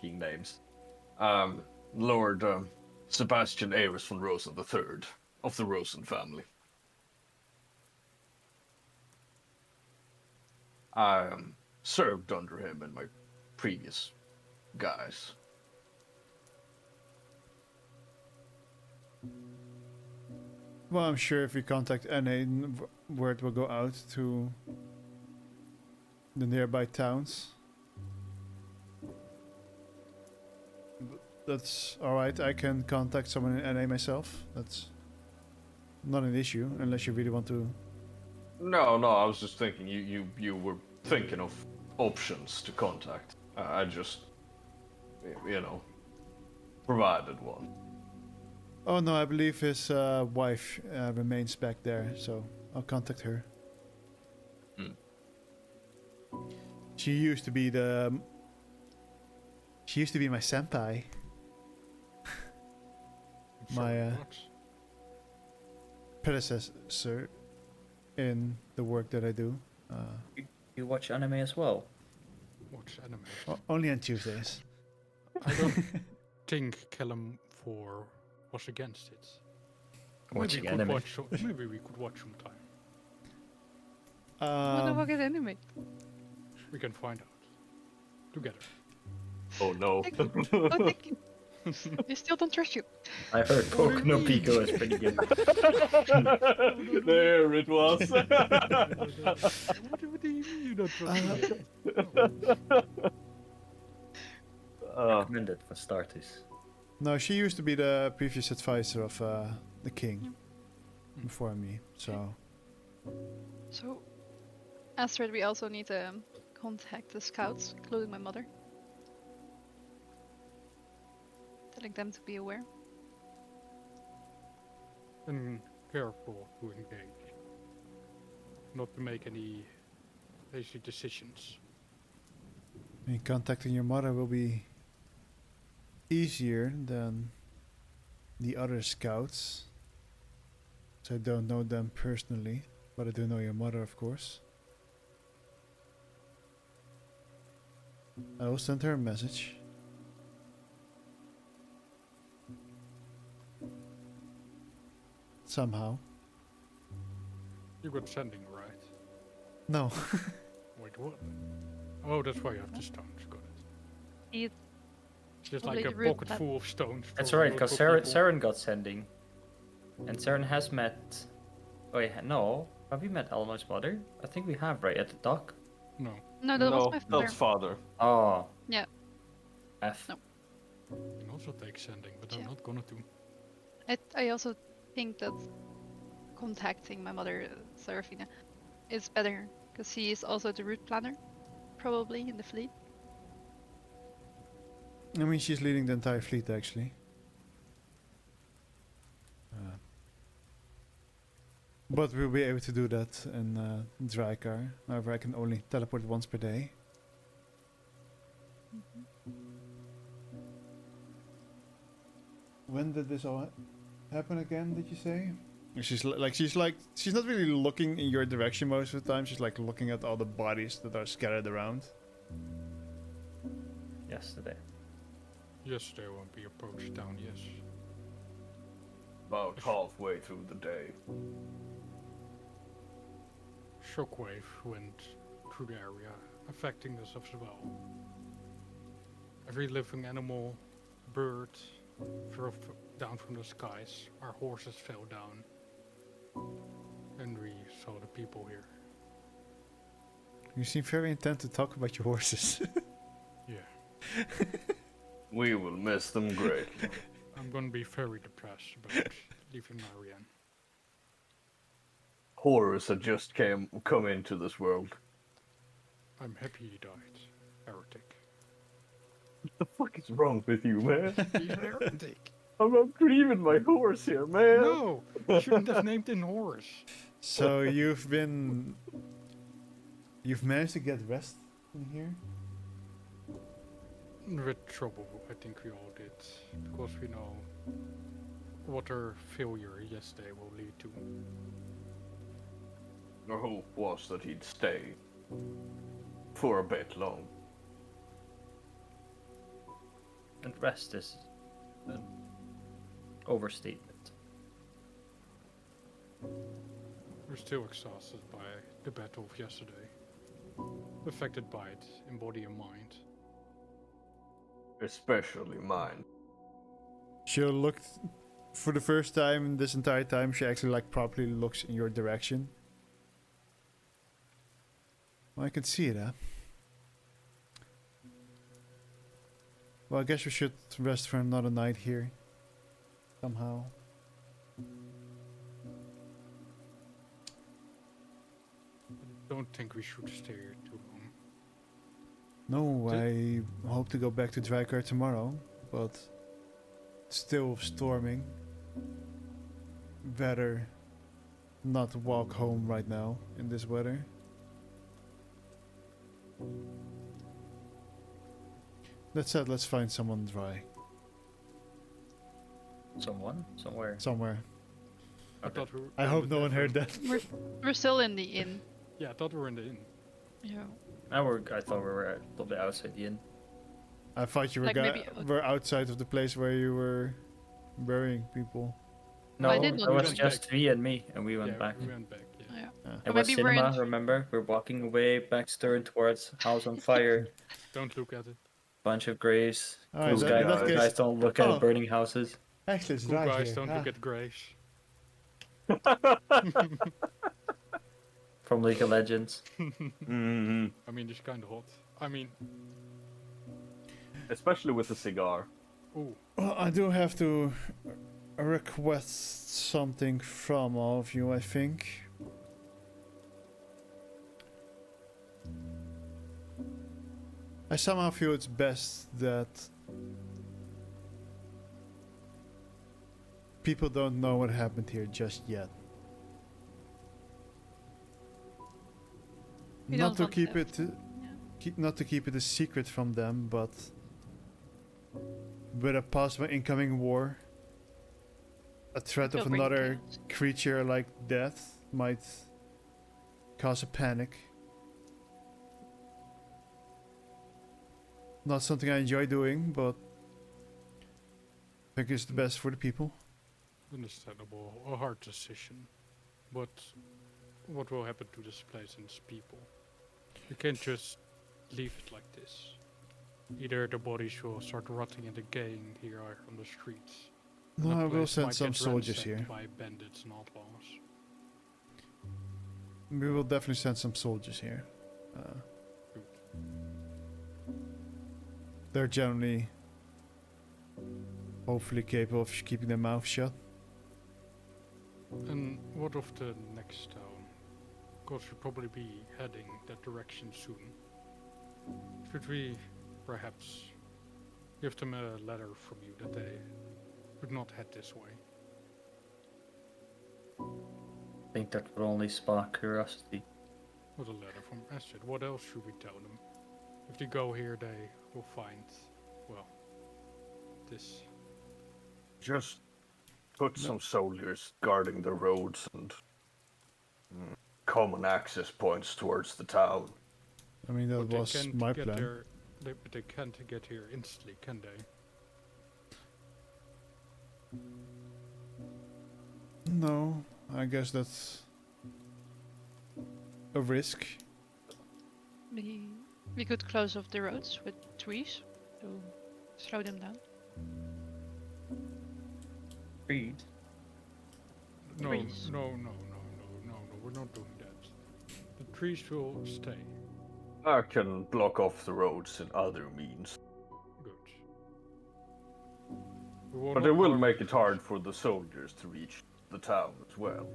King names. Lord Sebastian Aerith von Rosen III, of the Rosen family. I served under him in my previous guise. Well, I'm sure if we contact NA, word will go out to the nearby towns. That's alright, I can contact someone in NA myself. That's not an issue, unless you really want to... No, I was just thinking you were thinking of options to contact. I just, provided one. Oh no, I believe his wife remains back there, so I'll contact her. She used to be my senpai. My predecessor in the work that I do. You watch anime as well? Watch anime. Only on Tuesdays. I don't think Callum 4 was against it. Watching anime. Maybe we could watch sometime. What the fuck is anime? We can find out. Together. Oh no. Oh, thank you. I still don't trust you. I heard Boku no Pico is pretty good. There it was. What do you mean you don't trust me? Recommended for starters. No, she used to be the previous advisor of the king before me, so... So, Astrid, we also need to contact the scouts, including my mother. Telling them to be aware. And careful to engage. Not to make any hasty decisions. I mean, contacting your mother will be easier than the other scouts. So I don't know them personally, but I do know your mother, of course. I will send her a message. Somehow. You got sending, right? No. Wait, what? Oh, that's why you have the stones. Got it. It's It's just probably like a the root pocket plant. full of stones. That's for right, because multiple people. Saren got sending. And Saren has met... Oh, yeah, no. Have we met Eleanor's mother? I think we have, right? At the dock? No. No, that was No, my father. that's father. Oh. Yeah. F. No. You can also take sending, but I'm Yeah. not gonna do. I also think that contacting my mother, Serafina, is better because she is also the route planner, probably in the fleet. I mean, she's leading the entire fleet, actually. But we'll be able to do that in Drakkar. However, I can only teleport once per day. When did this all happen again, did you say? She's not really looking in your direction most of the time. She's like looking at all the bodies that are scattered around. Yesterday. Yesterday when we approached down, yes. About halfway through the day. Shockwave went through the area, affecting us as well. Every living animal, bird, fell down from the skies. Our horses fell down. And we saw the people here. You seem very intent to talk about your horses. Yeah. We will miss them greatly. I'm gonna be very depressed about leaving Marianne. Horrors had just come into this world. I'm happy he died. Heretic. What the fuck is wrong with you, man? He's a heretic. I'm grieving my horse here, man. No! You shouldn't have named him horse. So you've managed to get rest in here? With trouble, I think we all did. Because we know what our failure yesterday will lead to. Our hope was that he'd stay for a bit long. And rest is an overstatement. We're still exhausted by the battle of yesterday. Affected by it in body and mind. Especially mine. She'll look for the first time this entire time. She actually like properly looks in your direction. Well, I can see it, huh? Well, I guess we should rest for another night here. Somehow. Don't think we should stay here too long. No, I hope to go back to Drakkar tomorrow, but still storming. Better not walk home right now in this weather. That said, let's find someone dry. Someone? Somewhere. Somewhere. I Okay. thought we were I in hope the no one heard tavern. that. We're still in the inn. Yeah, I thought we were in the inn. Yeah. I thought we were a little bit outside the inn. I thought you were, Like maybe- were outside of the place where you were burying people. No, I did it not was went just back. we and me, and we went Yeah, back. we went back, yeah. Yeah. It Or was maybe we're in- cinema, remember? We're walking away, backs turned towards House on Fire. Don't look at it. Bunch of graves. Alright, Cool so guys, in that cool case- guys don't look at Oh. burning houses. Actually, it's Cool dry guys here. don't Ah. look at graves. From League of Legends. Mm-hmm. I mean, it's kind of hot. I mean, Especially with a cigar. ooh, Well, I do have to request something from all of you, I think. I somehow feel it's best that people don't know what happened here just yet. We Not don't to want keep to. it, Yeah. not to keep it a secret from them, but with a possible incoming war, a threat of It'll bring another chaos. creature like death might cause a panic. not something I enjoy doing, but I think it's the best for the people. Understandable, a hard decision. But what will happen to this place and its people? You can't just leave it like this. Either the bodies will start rotting and decaying here on the streets. and No, the I will place send might some get soldiers ransacked here. by bandits and outlaws. We will definitely send some soldiers here. They're generally, hopefully, capable of keeping their mouth shut. And what of the next town? Because we'll probably be heading that direction soon. Should we perhaps give them a letter from you that they would not head this way? I think that would only spark curiosity. Not a letter from Astrid. What else should we tell them? If they go here, they will find, well, this. Just put some soldiers guarding the roads and common access points towards the town. I mean, that But they was can't my get plan. there. But they can't get here instantly, can they? No, I guess that's a risk. We could close off the roads with trees to slow them down. Read. No, Trees. no, we're not doing that. The trees will stay. I can block off the roads in other means. Good. But it will make it hard for the soldiers to reach the town as well.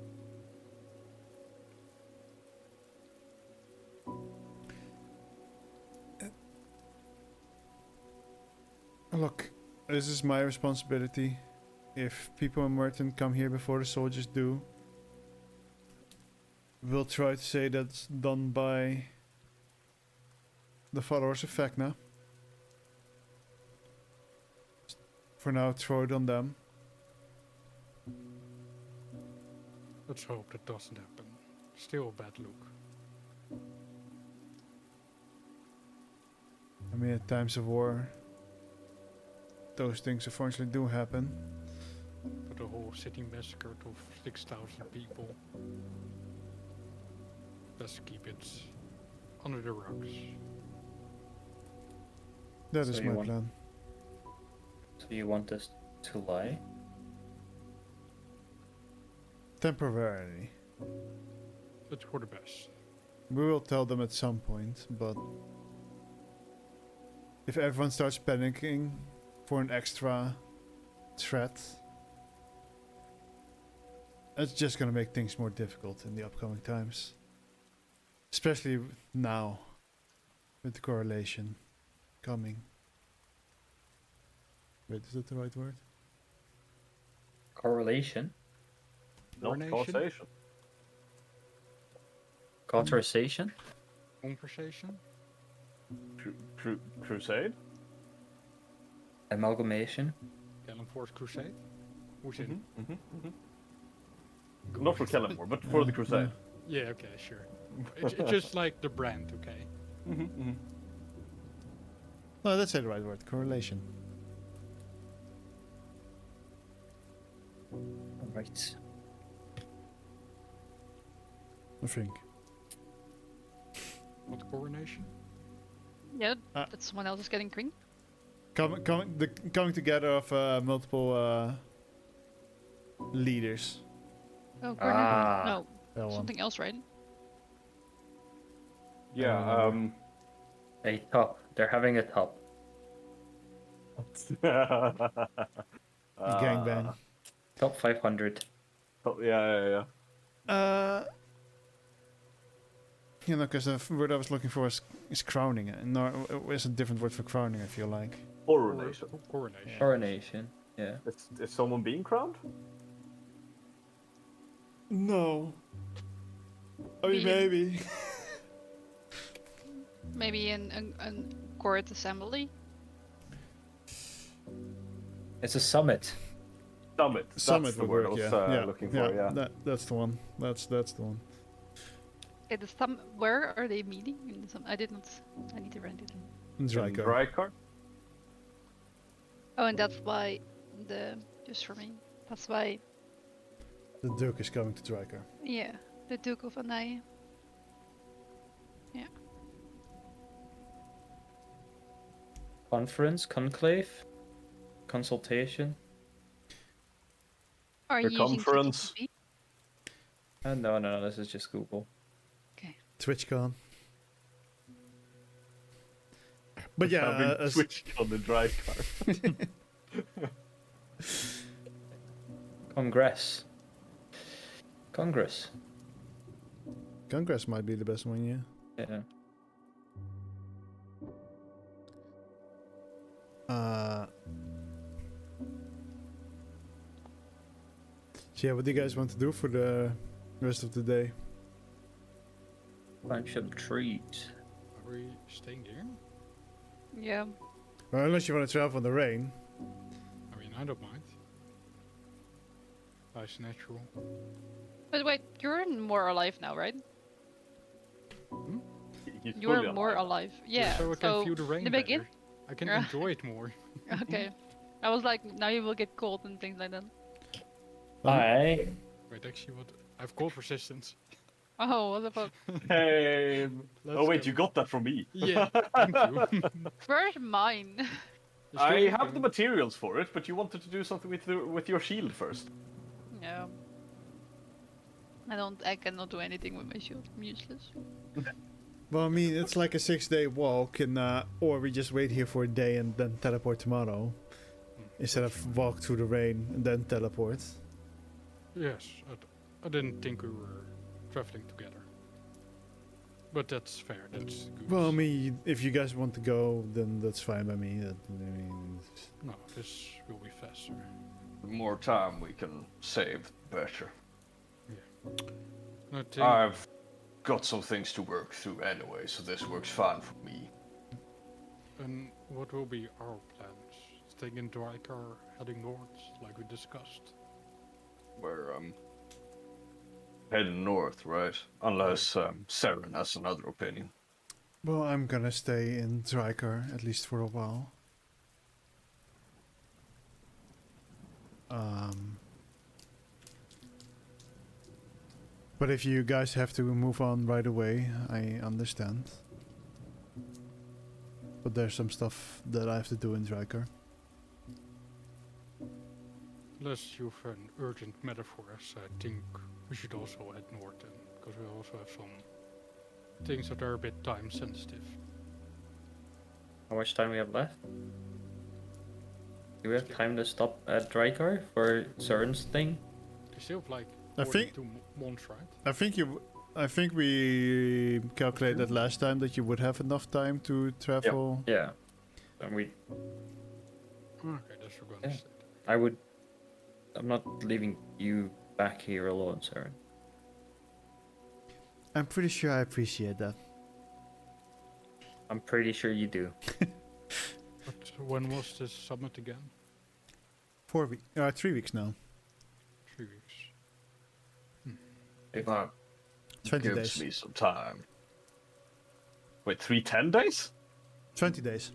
Look, this is my responsibility. If people in Merton come here before the soldiers do, we'll try to say that's done by the followers of Vecna. For now, throw it on them. Let's hope that doesn't happen. Still a bad look. I mean, at times of war, those things unfortunately do happen. But the whole city massacred of 6,000 people. Let's keep it under the rugs. That So is you my want- plan. So you want us to lie? Temporarily. It's for the best. We will tell them at some point, but if everyone starts panicking for an extra threat, it's just gonna make things more difficult in the upcoming times. Especially now, with the correlation coming. Wait, is that the right word? Correlation? Not Coronation? causation. Cauterization? Conversation? Crusade? Amalgamation? Gallon Force Crusade? Who's in? Not for Kellamore, but for the Crusade. Yeah, okay, sure. It's just like the brand, okay? No, that's the right word. Correlation. Right. I think. What coronation? Yeah, Ah. that someone else is getting green. Coming together of multiple leaders. Oh, Ah. no, That one. something else, right? Yeah, A top. They're having a top. Gangbang. Top 500. Yeah. You know, because the word I was looking for is crowning. No, it's a different word for crowning, I feel like. Coronation. Coronation. Coronation. Yeah. Is someone being crowned? No. I mean, Really? maybe. Maybe a court assembly. It's a summit. Summit. Summit That's the would word work, I was yeah. looking for, yeah. That's the one. That's the one. Okay, where are they meeting? I did not. I need to rent it. In Draco. Drycar? Oh, and that's why just for me. That's why, The Duke is going to Draco. yeah, the Duke of Anaya. Conference, conclave, consultation. Are The you using conference. ChatGPT? No, this is just Google. Okay. TwitchCon. But yeah, Having switched on the Drycar. Congress. Congress. Congress might be the best one, yeah. Yeah. So yeah, what do you guys want to do for the rest of the day? Climb some trees. Are we staying here? Yeah. Well, unless you want to travel in the rain. I mean, I don't mind. Nice natural. But wait, you're more alive now, right? He's You're fully more alive. alive. Yeah. So I can feel the rain the begin. better. I can Yeah. enjoy it more. Okay. I was like, now you will get cold and things like that. Aye. Wait, actually, what? I have cold resistance. Oh, what the fuck? Hey. Let's Oh wait, go. you got that from me. Yeah, thank you. Where's mine? It's I still have open. the materials for it, but you wanted to do something with your shield first. Yeah. I cannot do anything with my shield. I'm useless. Well, I mean, it's like a 6-day walk, and or we just wait here for a day and then teleport tomorrow, instead of walk through the rain and then teleport. Yes, I didn't think we were traveling together. But that's fair, that's good. Well, I mean, if you guys want to go, then that's fine by me. No, this will be faster. The more time we can save, the better. I think I've got some things to work through anyway, so this works fine for me. And what will be our plans? Staying in Drycar, heading north, like we discussed. We're heading north, right? Unless Saren has another opinion. Well, I'm gonna stay in Drycar at least for a while. But if you guys have to move on right away, I understand. But there's some stuff that I have to do in Drycar. Unless you have an urgent matter for us, I think we should also head north then, because we also have some things that are a bit time sensitive. How much time we have left? Do we have time to stop at Drycar for Søren's thing? We still have like I more think- than 2 months, right? I think we calculated last time that you would have enough time to travel. Yeah. And we, Okay, that's what we're Yeah. gonna say. I'm not leaving you back here alone, Søren. I'm pretty sure I appreciate that. I'm pretty sure you do. But when was this summit again? 3 weeks now. 3 weeks. If That 20 gives days. me some time. Wait, 10 days? 20 days.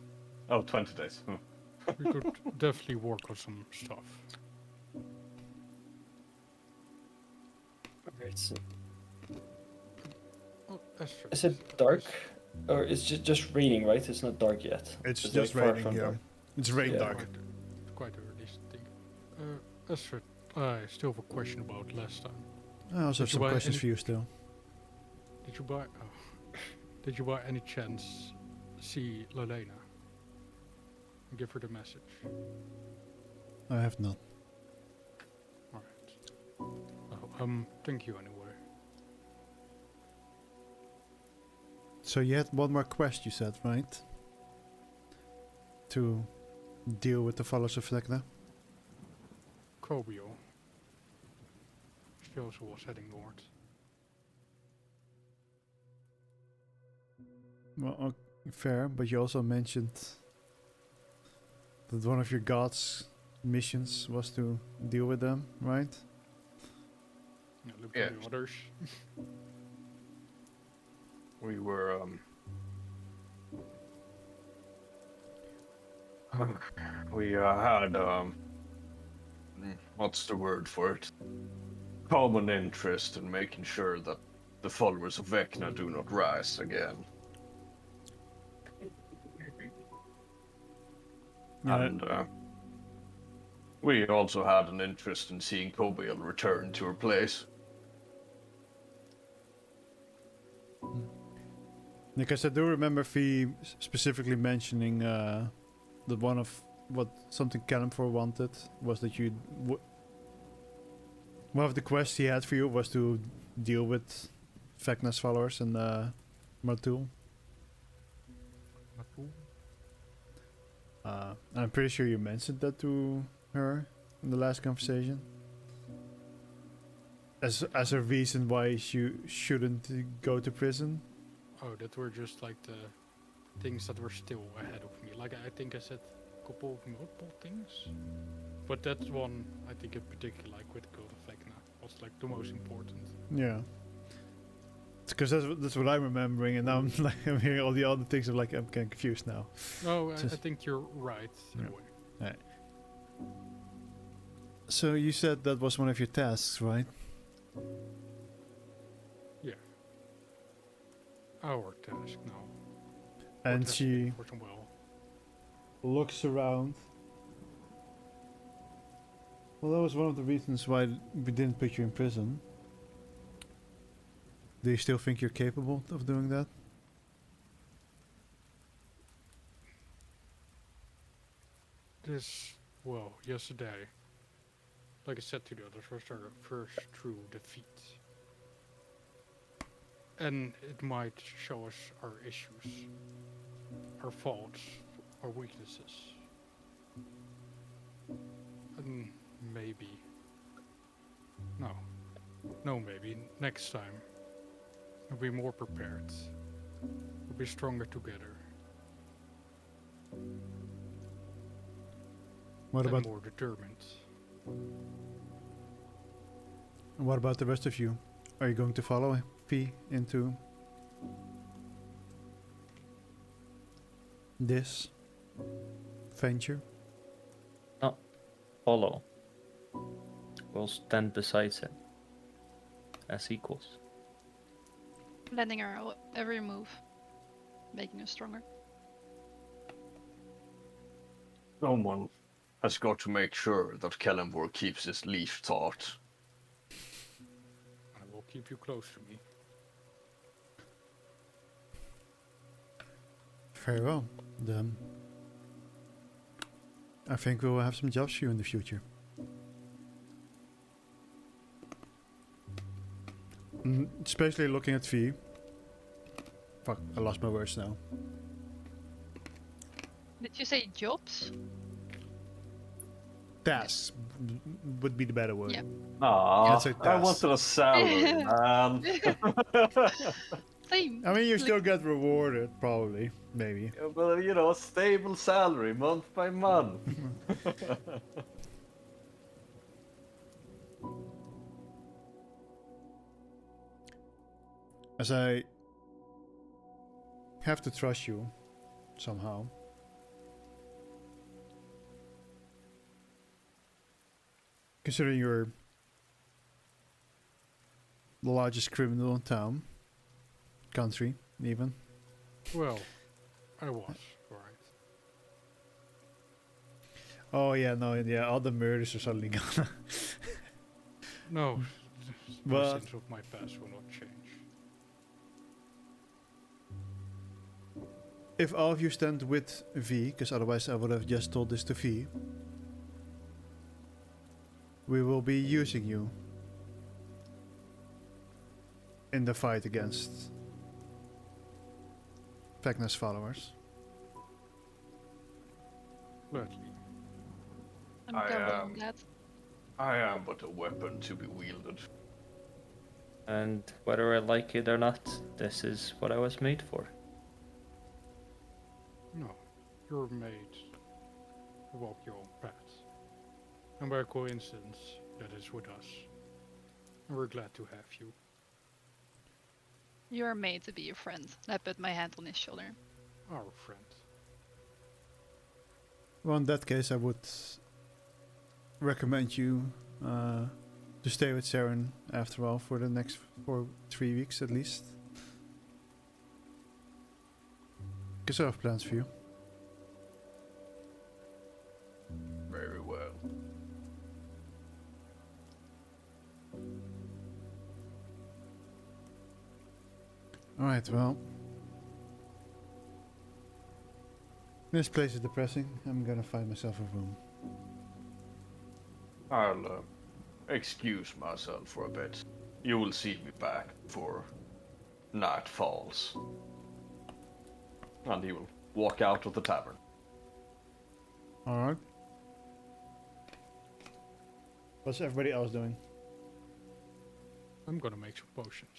Oh, 20 days. We could definitely work on some stuff. It's, Oh, that's true. is it dark? Or it's just raining, right? It's not dark yet. It's like just far raining from here. dark. It's rain Yeah. dark. Quite early, I think. Astrid, I still have a question about last time. I also have Did you some buy questions any- for you still. Did you buy? Oh, did you by any chance see Lelena? And give her the message. I have not. All right. Thank you anyway. So you had one more quest, you said, right? To deal with the followers of Vecna? Kobio. She also was heading north. Well, fair, but you also mentioned that one of your god's missions was to deal with them, right? Yeah, look Yeah. at the others. We were We had what's the word for it? Common interest in making sure that the followers of Vecna do not rise again. Yeah, And we also had an interest in seeing Kobiel return to her place. because I do remember Fee specifically mentioning that one of what something Kalimfor wanted was that you one of the quests he had for you was to deal with Vecna's followers and Martul. I'm pretty sure you mentioned that to her in the last conversation. As a reason why you shouldn't go to prison. Oh, that were just like the things that were still ahead of me. Like I think I said a couple of multiple things. But that one, I think in particular, like with Cult of Vecna, was like the most important. Yeah. Because that's what I'm remembering, and now I'm like I'm hearing all the other things. I'm like I'm getting confused now. No, I Just- think you're right in Yeah. a way. So you said that was one of your tasks, right? Our task now. And What has she been for some well. looks around. Well, that was one of the reasons why we didn't put you in prison. Do you still think you're capable of doing that? This, well, yesterday, like I said to the others, was our first true defeat. And it might show us our issues, our faults, our weaknesses. And maybe, no maybe, next time, we'll be more prepared. We'll be stronger together. What and about more determined. the rest of you? Are you going to follow P into this venture? Not follow. We'll stand beside him as equals. Planning our every move, making us stronger. Someone has got to make sure that Kellenborg keeps his leaf taut. I will keep you close to me. Very well. Then I think we'll have some jobs for you in the future. Especially looking at V. Fuck, I lost my words now. Did you say jobs? Tasks would be the better word. Yeah. Ah, That's a I task. wanted a salary, man. Same. I mean, you Like- still get rewarded, probably, maybe. Yeah, but you know, a stable salary month by month. As I have to trust you somehow. Considering you're the largest criminal in town, country, even. Well, I was, alright. Oh yeah, no, yeah, all the murders are suddenly gone. No, the But- sins of my past will not change. If all of you stand with V, because otherwise I would have just told this to V, we will be using you in the fight against Vecna's followers. Gladly. I'm I, covered on that. I am but a weapon to be wielded. And whether I like it or not, this is what I was made for. No, you're made to walk your own path. And by coincidence, that is with us. And we're glad to have you. You're made to be your friend. I put my hand on his shoulder. Our friend. Well, in that case, I would recommend you to stay with Saren after all for the next 3 weeks at least. Because I have plans for you. Very well. Alright, well. This place is depressing. I'm gonna find myself a room. I'll excuse myself for a bit. You will see me back before night falls. And he will walk out of the tavern. Alright. What's everybody else doing? I'm gonna make some potions.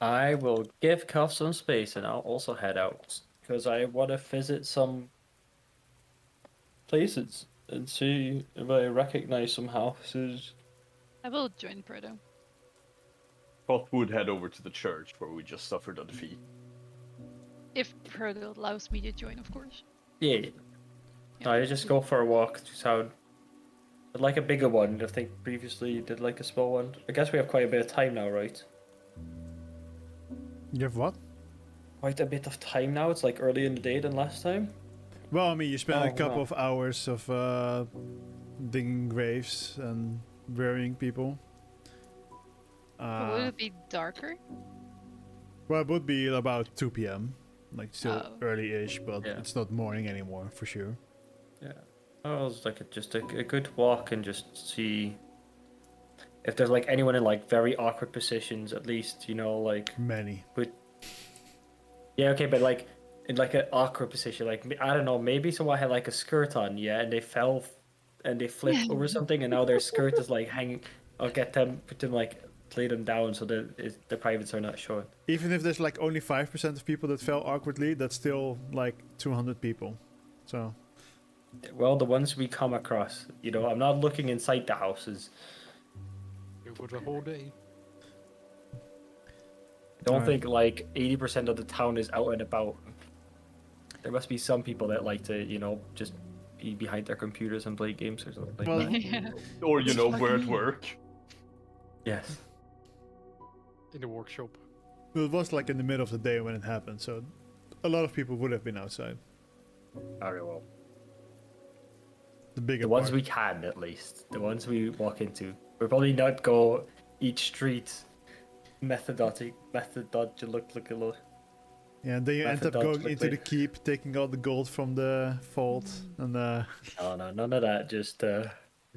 I will give Cuff some space and I'll also head out. Because I want to visit some places and see if I recognize some houses. I will join Proto. Koth would head over to the church where we just suffered a defeat. If Proto allows me to join, of course. Yeah. Yeah. I just go for a walk to town. I'd like a bigger one. I think previously you did like a small one. I guess we have quite a bit of time now, right? You have what? Quite a bit of time now. It's like early in the day than last time. Well, I mean, you spent a Oh, couple no. of hours of digging graves and burying people. But would it be darker? Well, it would be about 2 p.m. Like still Oh. early-ish, but Yeah. it's not morning anymore for sure. Yeah. Oh, it's like just a good walk and just see if there's like anyone in like very awkward positions, at least, you know, like Many. yeah, okay, but like in like an awkward position, like I don't know, maybe someone had like a skirt on, yeah, and they fell and they flipped over something, and now their skirt is like hanging. I'll get them, put them like lay them down so that the privates are not shown. Even if there's like only 5% of people that fell awkwardly, that's still like 200 people. So, Well, the ones we come across, you know, I'm not looking inside the houses. Here for the whole day. I don't Alright. think like 80% of the town is out and about. There must be some people that like to, you know, just be behind their computers and play games or something like Well- that. Yeah. Or, you It's know, like we're at me. work. Yes. In the workshop. it was like in the middle of the day when it happened, so a lot of people would have been outside. Very well. The bigger The ones part. we can, at least. The ones we walk into. We'll probably not go each street methodological. Yeah, and then you end up going into methodologically. the keep, taking all the gold from the vault, and No, none of that. Just I'm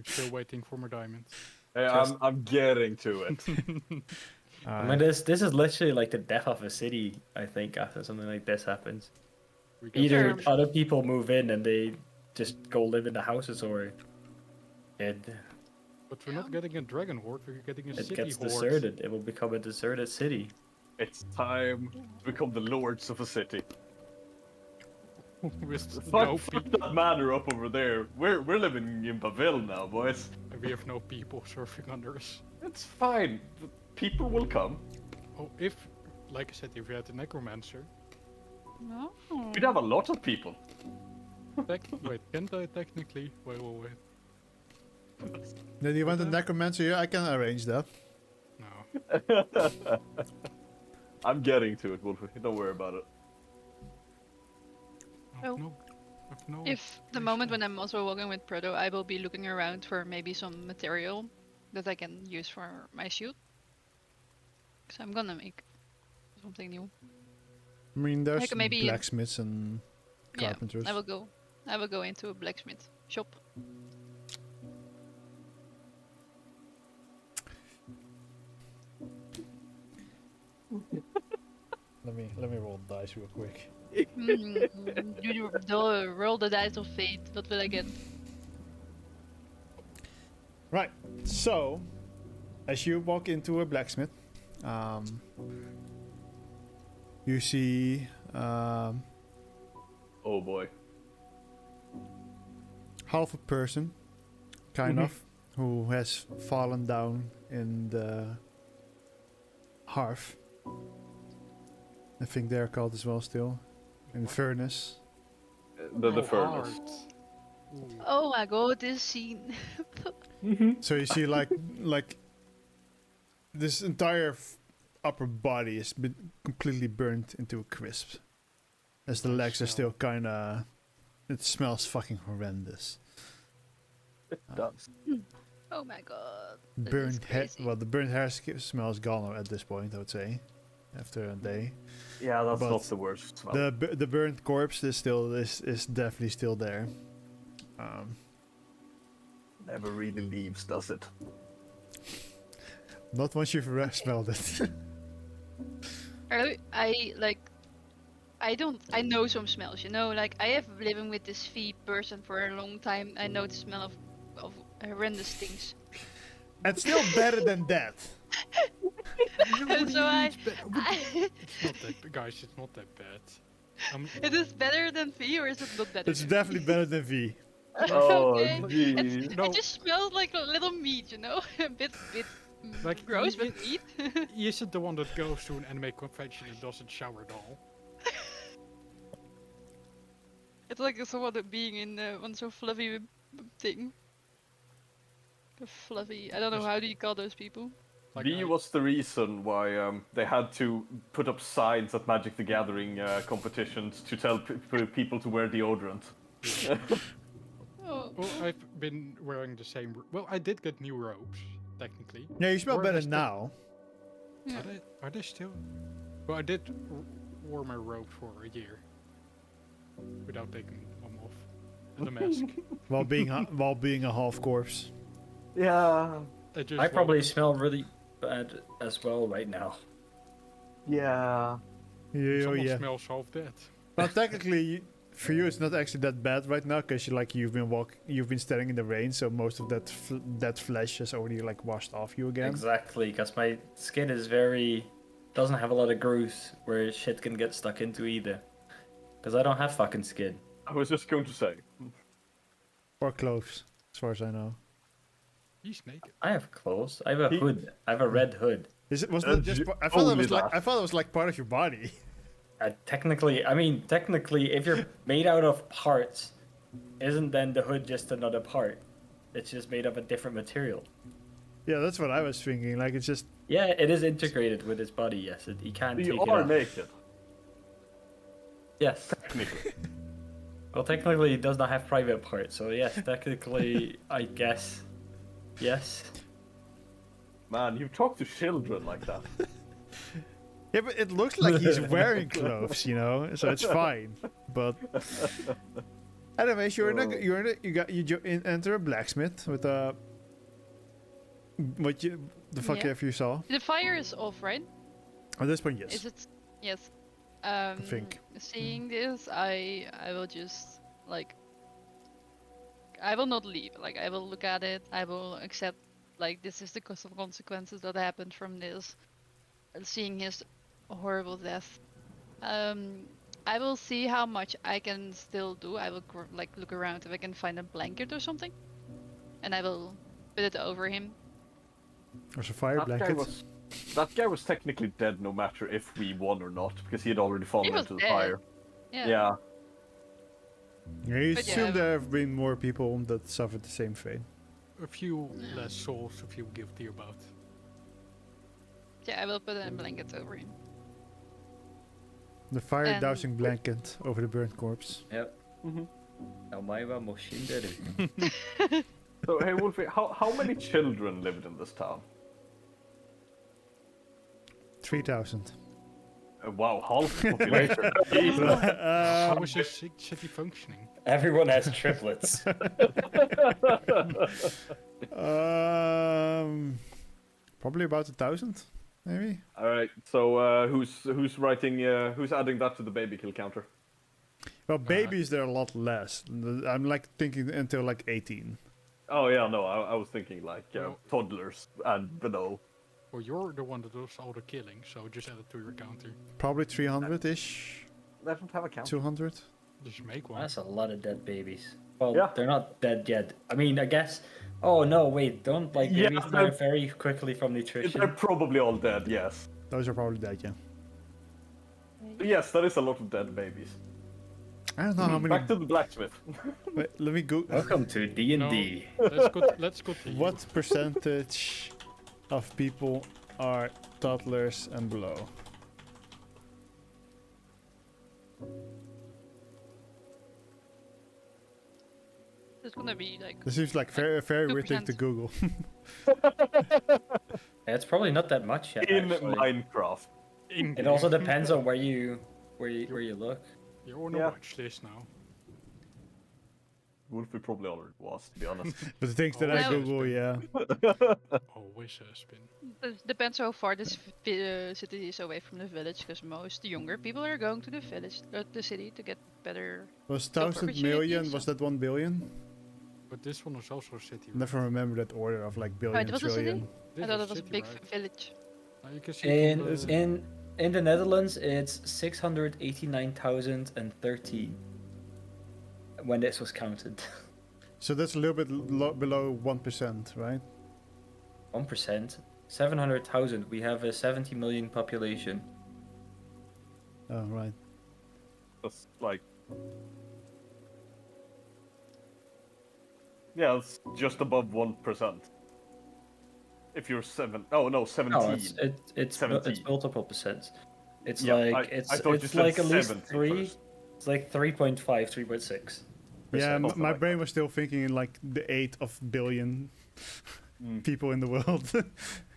still waiting for my diamonds. Hey, Just- I'm getting to it. I mean, this is literally like the death of a city. I think after something like this happens, We get either Sure. other people move in and they just go live in the houses, or But we're not getting a dragon horde, we're getting a it city gets horde. deserted. It will become a deserted city. It's time to become the lords of a city. With Fuck, no fuck people. that manor up over there. We're living in Paville now, boys. We have no people surfing under us. It's fine. The people will come. Oh, if, like I said, if we had a necromancer, No. We'd have a lot of people. wait, can't I technically? Wait. Then you want a necromancer here? I can arrange that. No. I'm getting to it, Wolfie. Don't worry about it. Oh. No. No. If the moment when I'm also walking with Proto, I will be looking around for maybe some material that I can use for my shield. So I'm gonna make something new. I mean, there's Like maybe- blacksmiths and carpenters. Yeah, I will go into a blacksmith shop. Let me roll the dice real quick. You roll the dice of fate. What will I get? Right. So, as you walk into a blacksmith, you see Oh boy. half a person, kind Mhm. of, who has fallen down in the hearth. I think they're called as well still. In furnace. the Oh, furnace. hard. Ooh. Oh my god, this scene. So you see, like this entire upper body has been completely burnt into a crisp, as the That legs are still smell. kind of. It smells fucking horrendous. It does. Oh my god. This is Burnt hair. crazy. Well, the burnt hair smell is gone at this point, I would say, after a day. Yeah, that's But not the worst smell. The burnt corpse is still is definitely still there. Never really leaves, does it? Not once you've smelled it. I know some smells, you know, like I have living with this V person for a long time. I know the smell of horrendous things. And still better than that. And so I It's not that, guys. It's not that bad. it is better than V or is it not better? It's than definitely V? better than V. Oh, Okay. gee. No. It just smells like a little meat, you know, a bit Like, gross, y- but meat. He isn't the one that goes to an anime convention and doesn't shower at all. It's like someone being in one so fluffy thing. A fluffy. I don't know Yes. how do you call those people. Like, V was the reason why they had to put up signs at Magic the Gathering competitions to tell people to wear deodorant. Oh, Well, I've been wearing the same. Well, I did get new robes, technically. Yeah, you smell Or better is that- now. yeah. Are they still? Well, I did wore my robe for a year without taking them off, and the mask. While being a half corpse. Yeah. just I probably smell really bad as well right now. Yeah. Yeah, Someone yeah. smells half dead. Well, technically, for you, it's not actually that bad right now, because you've been standing in the rain, so most of that flesh has already like washed off you again. Exactly, because my skin is doesn't have a lot of grooves where shit can get stuck into either. Because I don't have fucking skin. I was just going to say. Or clothes, as far as I know. He's naked. I have clothes. I have a hood. I have a red hood. Wasn't it just? I thought only it was like that. I thought it was like part of your body. Technically, if you're made out of parts, isn't then the hood just another part? It's just made of a different material. Yeah, that's what I was thinking. Like it's just. Yeah, it is integrated with his body. Yes, he can't take You it are off. naked. Yes. Technically. Well, technically, he does not have private parts. So yes, technically, I guess. Yes. Man, you talk to children like that. Yeah, but it looks like he's wearing clothes, you know, so it's fine. But anyways, enter a blacksmith with a. The fuck Yeah. if you saw? The fire is off, right? At this point, yes. Is it? Yes. think. Seeing this, I will just like. I will not leave. Like I will look at it. I will accept. Like this is the consequences that happened from this. Seeing his horrible death. I will see how much I can still do. I will like look around if I can find a blanket or something, and I will put it over him. There's a fire blanket. That guy was technically dead no matter if we won or not, because he had already fallen was into the dead. fire. Yeah. Yeah. Yeah, you But yeah, assume there have been more people that suffered the same fate. A few less souls, a few guilty about. Yeah, I will put a blanket over him. The fire And- dousing blanket over the burnt corpse. Yep. Mhm. Omaiwa Moshinderu. So hey Wolfie, how many children lived in this town? 3,000. Wow, half the population. Jesus. How is this city functioning? Everyone has triplets. Probably about 1,000, maybe. All right. So who's writing? Who's adding that to the baby kill counter? Well, babies there are a lot less. I'm like thinking until like 18. Oh yeah, no, I was thinking like toddlers and below. Well, you're the one that does all the killing, so just add it to your counter. Probably 300-ish, They don't have a counter. 200. Just make one. That's a lot of dead babies. Well, Yeah. they're not dead yet. I mean, I guess. Oh no! Wait, don't like Yeah, babies they're- die very quickly from nutrition. They're probably all dead. Yes. Those are probably dead, yeah. Yes, that is a lot of dead babies. I don't know how many. Back to the blacksmith. Wait, let me go. Welcome to D and No, D. let's continue. What percentage of people are toddlers and below? It's gonna be like This seems like very weird thing to 2%. Google. It's probably not that much yet. In actually. Minecraft. It also depends on where you look. You're on a Yeah. watch list now. Wolfie probably already was, to be honest. But the things that I Well- Google, yeah. Always a spin. It depends how far this city is away from the village, because most younger people are going to the village, the city, to get better. Was Job 1,000 million, opportunities, was so- that 1 billion? But this one is also a city. right? Never remember that order of like billion, it was a city? trillion. This I thought is it was a city, big right? village. You can see it on the- In the Netherlands, it's 689,013 when this was counted. So that's a little bit below 1%, right? 1%, 700,000. We have a 70 million population. Oh, right. That's like. Yeah, it's just above 1%. If you're 17. No, 17. it's 17. multiple percent. It's Yeah, like I it's thought you it's said like at least 70 three. first. It's like 3.5, 3.6. Yeah, Something my like brain that. was still thinking in like the 8 of billion Mm. people in the world.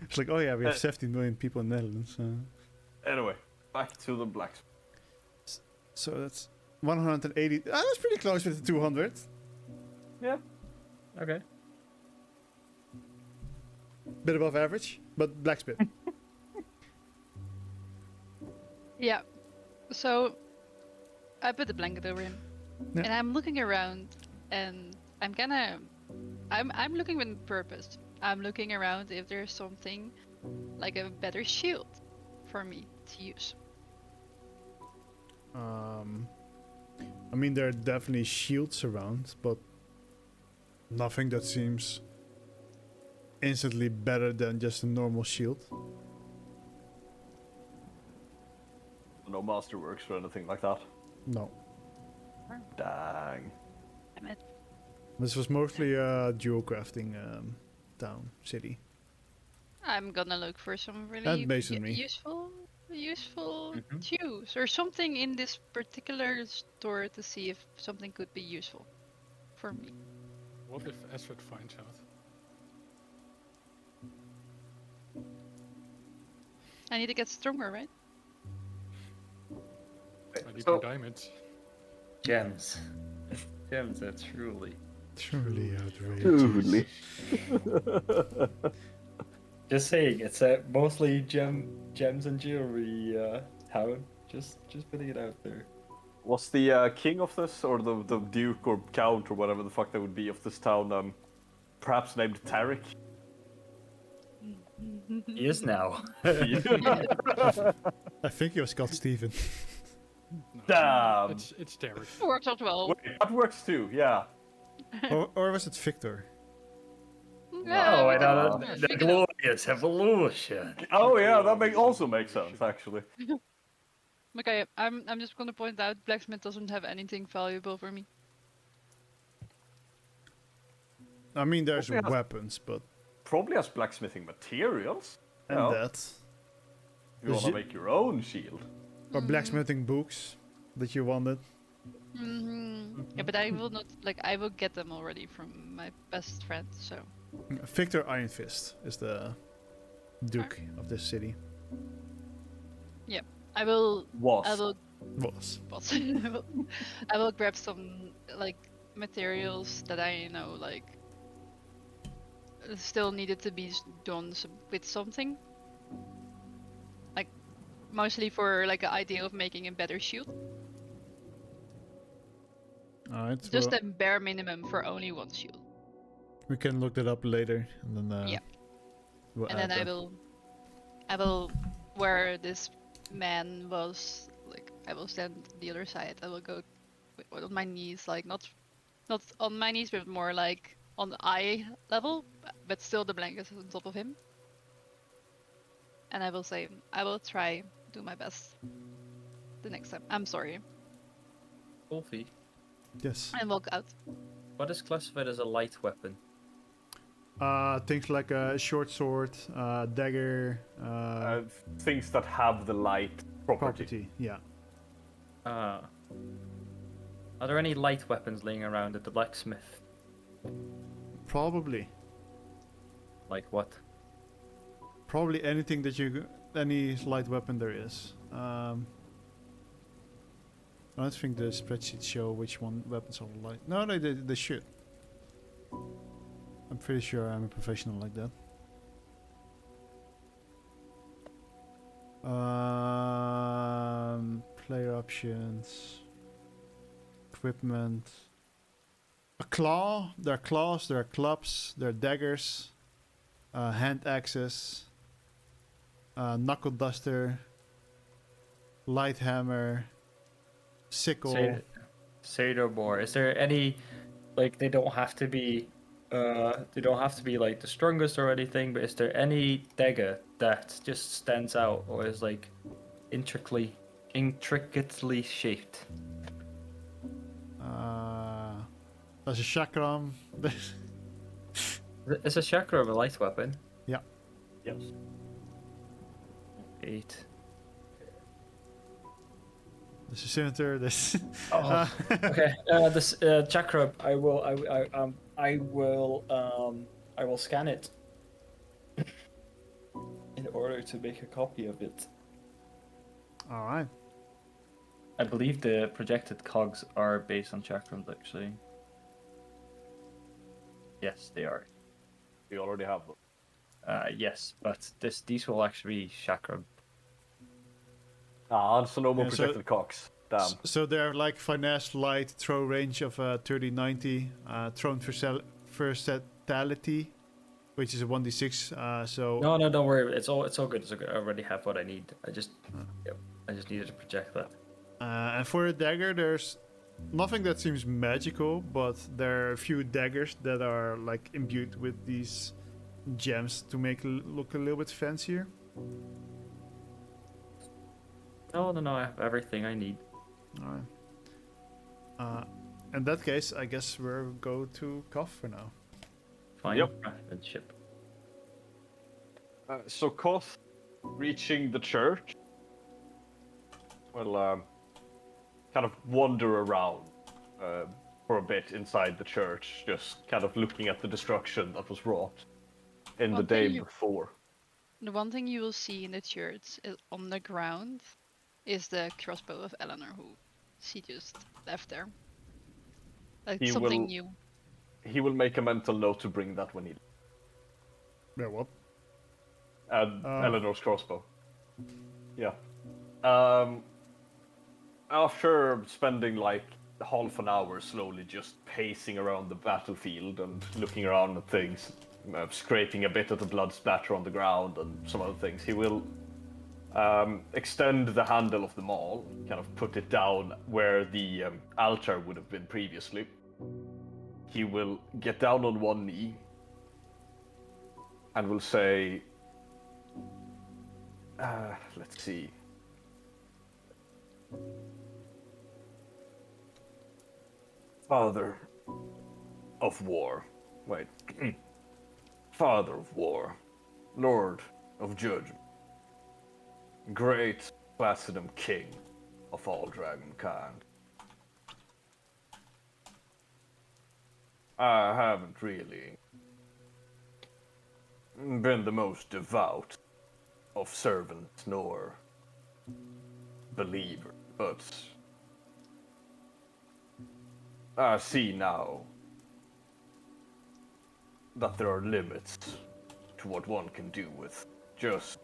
It's like, oh yeah, we have Uh, 17 million people in the Netherlands. Anyway, back to the blacksmith. So that's 180. Ah, that's pretty close with the 200. Yeah. Okay. Bit above average, but blacksmith. Yeah. So I put the blanket over him, Yeah. and I'm looking around, and I'm looking with purpose. I'm looking around if there's something like a better shield for me to use. I mean, there are definitely shields around, but nothing that seems instantly better than just a normal shield. No masterworks or anything like that. No. Dang. Damn it. This was mostly a dual crafting town, city. I'm gonna look for some really That basically me. useful Mhm. tools or something in this particular store to see if something could be useful for me. What if Astrid finds out? I need to get stronger, right? I need So- two diamonds. Gems. Gems are truly. Truly outrageous. Truly. Just saying, it's a mostly gems and jewelry town. Just putting it out there. Was the king of this, or the duke or count or whatever the fuck that would be of this town, perhaps named Tarek? He is now. I think it was called Steven. No, Damn. It's Derek. Works out well. Wait, that works too, yeah. or was it Victor? Yeah, Oh, we I can- know yeah, the pick it up. glorious evolution. Oh yeah, that also makes sense actually. Okay, I'm just gonna point out blacksmith doesn't have anything valuable for me. I mean, there's Okay, weapons, but Probably has blacksmithing materials. and Yeah. that, If you Does want to you- make your own shield. or blacksmithing books that you wanted. Yeah, but I will not I will get them already from my best friend. So Victor Iron Fist is the duke of this city. I will Was. I will Was. what? I will grab some materials that I know still needed to be done with something. Mostly for an idea of making a better shield. Alright, Just well, a bare minimum for only one shield. we can look that up later, and then Yeah. we'll And add then that. I will where this man was I will stand the other side. I will go on my knees, not on my knees, but more on the eye level, but still the blanket is on top of him. And I will say, I will try do my best the next time. I'm sorry. Wolfie, Yes. And walk out. what is classified as a light weapon? Things like a short sword, dagger, Things that have the light property. property. Yeah. Are there any light weapons laying around at the blacksmith? Probably. Like what? Probably anything that any light weapon there is. I don't think the spreadsheets show which weapons are light. No, they should. I'm pretty sure I'm a professional like that. Player options, equipment. A claw. There are claws. There are clubs. There are daggers. Hand axes. Knuckle duster. Light hammer. Sickle. Say no more. Is there any, like, they don't have to be like the strongest or anything, but is there any dagger that just stands out or is like intricately shaped? There's a chakram. Is a chakra a light weapon? Yeah. Yes. 8. There's a scimitar. There's. Okay. This chakra, I will scan it in order to make a copy of it. All right. I believe the projected cogs are based on chakrams, actually. Yes, they are. We already have them. Yes, but these will actually be chakram. So no more Yeah, so- projected cocks. Damn. So they're like finesse, light, throw range of 30-90, thrown versatility, which is a 1d6. So No, don't worry. It's all good. It's all good. I already have what I need. I just needed to project that. and for a dagger, there's nothing that seems magical, but there are a few daggers that are like imbued with these gems to make look a little bit fancier. No, I have everything I need. All right. In that case, I guess we'll go to Koth for now. Fine. Yep. Craftsmanship. So Koth, reaching the church, will kind of wander around for a bit inside the church, just kind of looking at the destruction that was wrought in the One day thing you- before. The one thing you will see in the church is on the ground is the crossbow of Eleanor, who she just left there. Like He something will- new. He will make a mental note to bring that when he Yeah, what? Eleanor's crossbow. Yeah. After spending like half an hour slowly just pacing around the battlefield and looking around at things, scraping a bit of the blood splatter on the ground and some other things, he will extend the handle of the maul, kind of put it down where the altar would have been previously. He will get down on one knee and will say, let's see. Father of War. Wait. Father of War. Lord of Judgment. Great Platinum King of all dragonkind. I haven't really been the most devout of servants nor believer, but I see now that there are limits to what one can do with just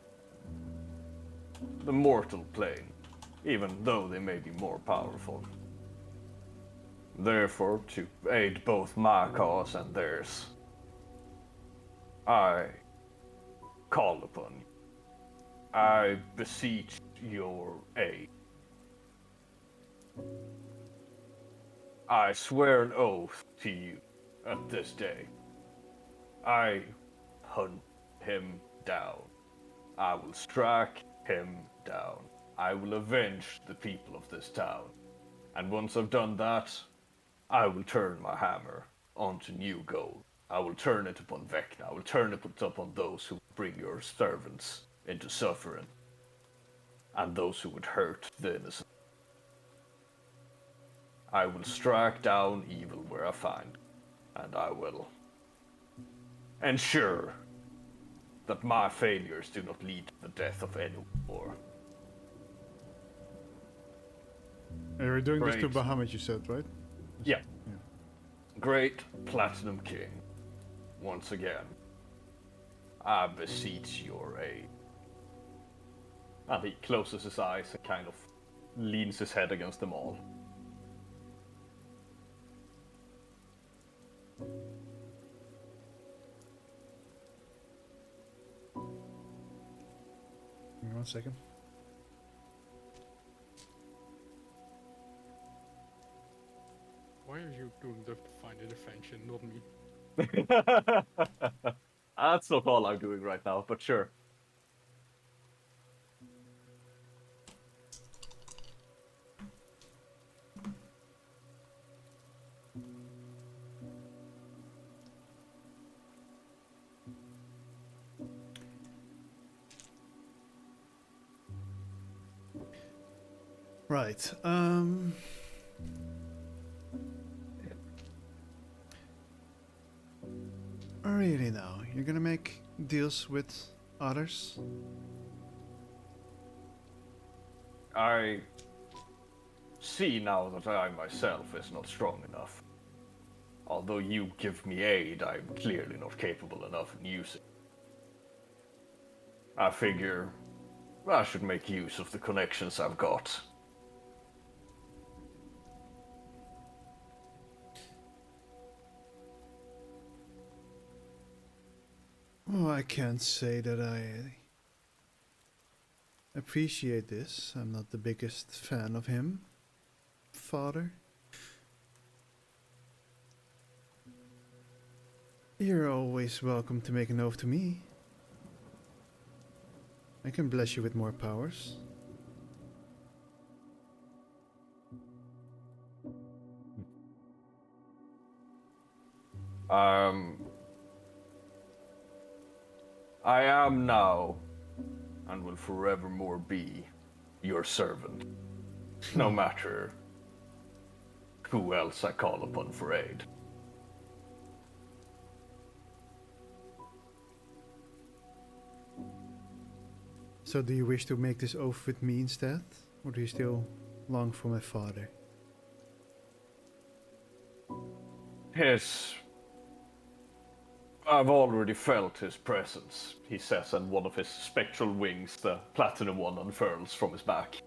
the mortal plane, even though they may be more powerful. Therefore, to aid both my cause and theirs, I call upon you. I beseech your aid. I swear an oath to you at this day. I hunt him down. I will strike him down. I will avenge the people of this town. And once I've done that, I will turn my hammer onto new gold. I will turn it upon Vecna. I will turn it upon those who bring your servants into suffering, and those who would hurt the innocent. I will strike down evil where I find, and I will ensure that my failures do not lead to the death of anyone more. And you're doing this to Great. Bahamut, you said, right? Yeah. Yeah. Great Platinum King, once again, I beseech your aid. And he closes his eyes and kind of leans his head against them all. Give me 1 second. Why are you doing the find intervention, not me? That's not all I'm doing right now, but sure. Right. Really now, you're gonna make deals with others? I see now that I myself is not strong enough. Although you give me aid, I'm clearly not capable enough in using. I figure I should make use of the connections I've got. Oh, I can't say that I appreciate this. I'm not the biggest fan of him, Father. You're always welcome to make an oath to me. I can bless you with more powers. I am now, and will forevermore be, your servant. No matter who else I call upon for aid. So do you wish to make this oath with me instead? Or do you still long for my father? I've already felt his presence, he says, and one of his spectral wings, the platinum one, unfurls from his back.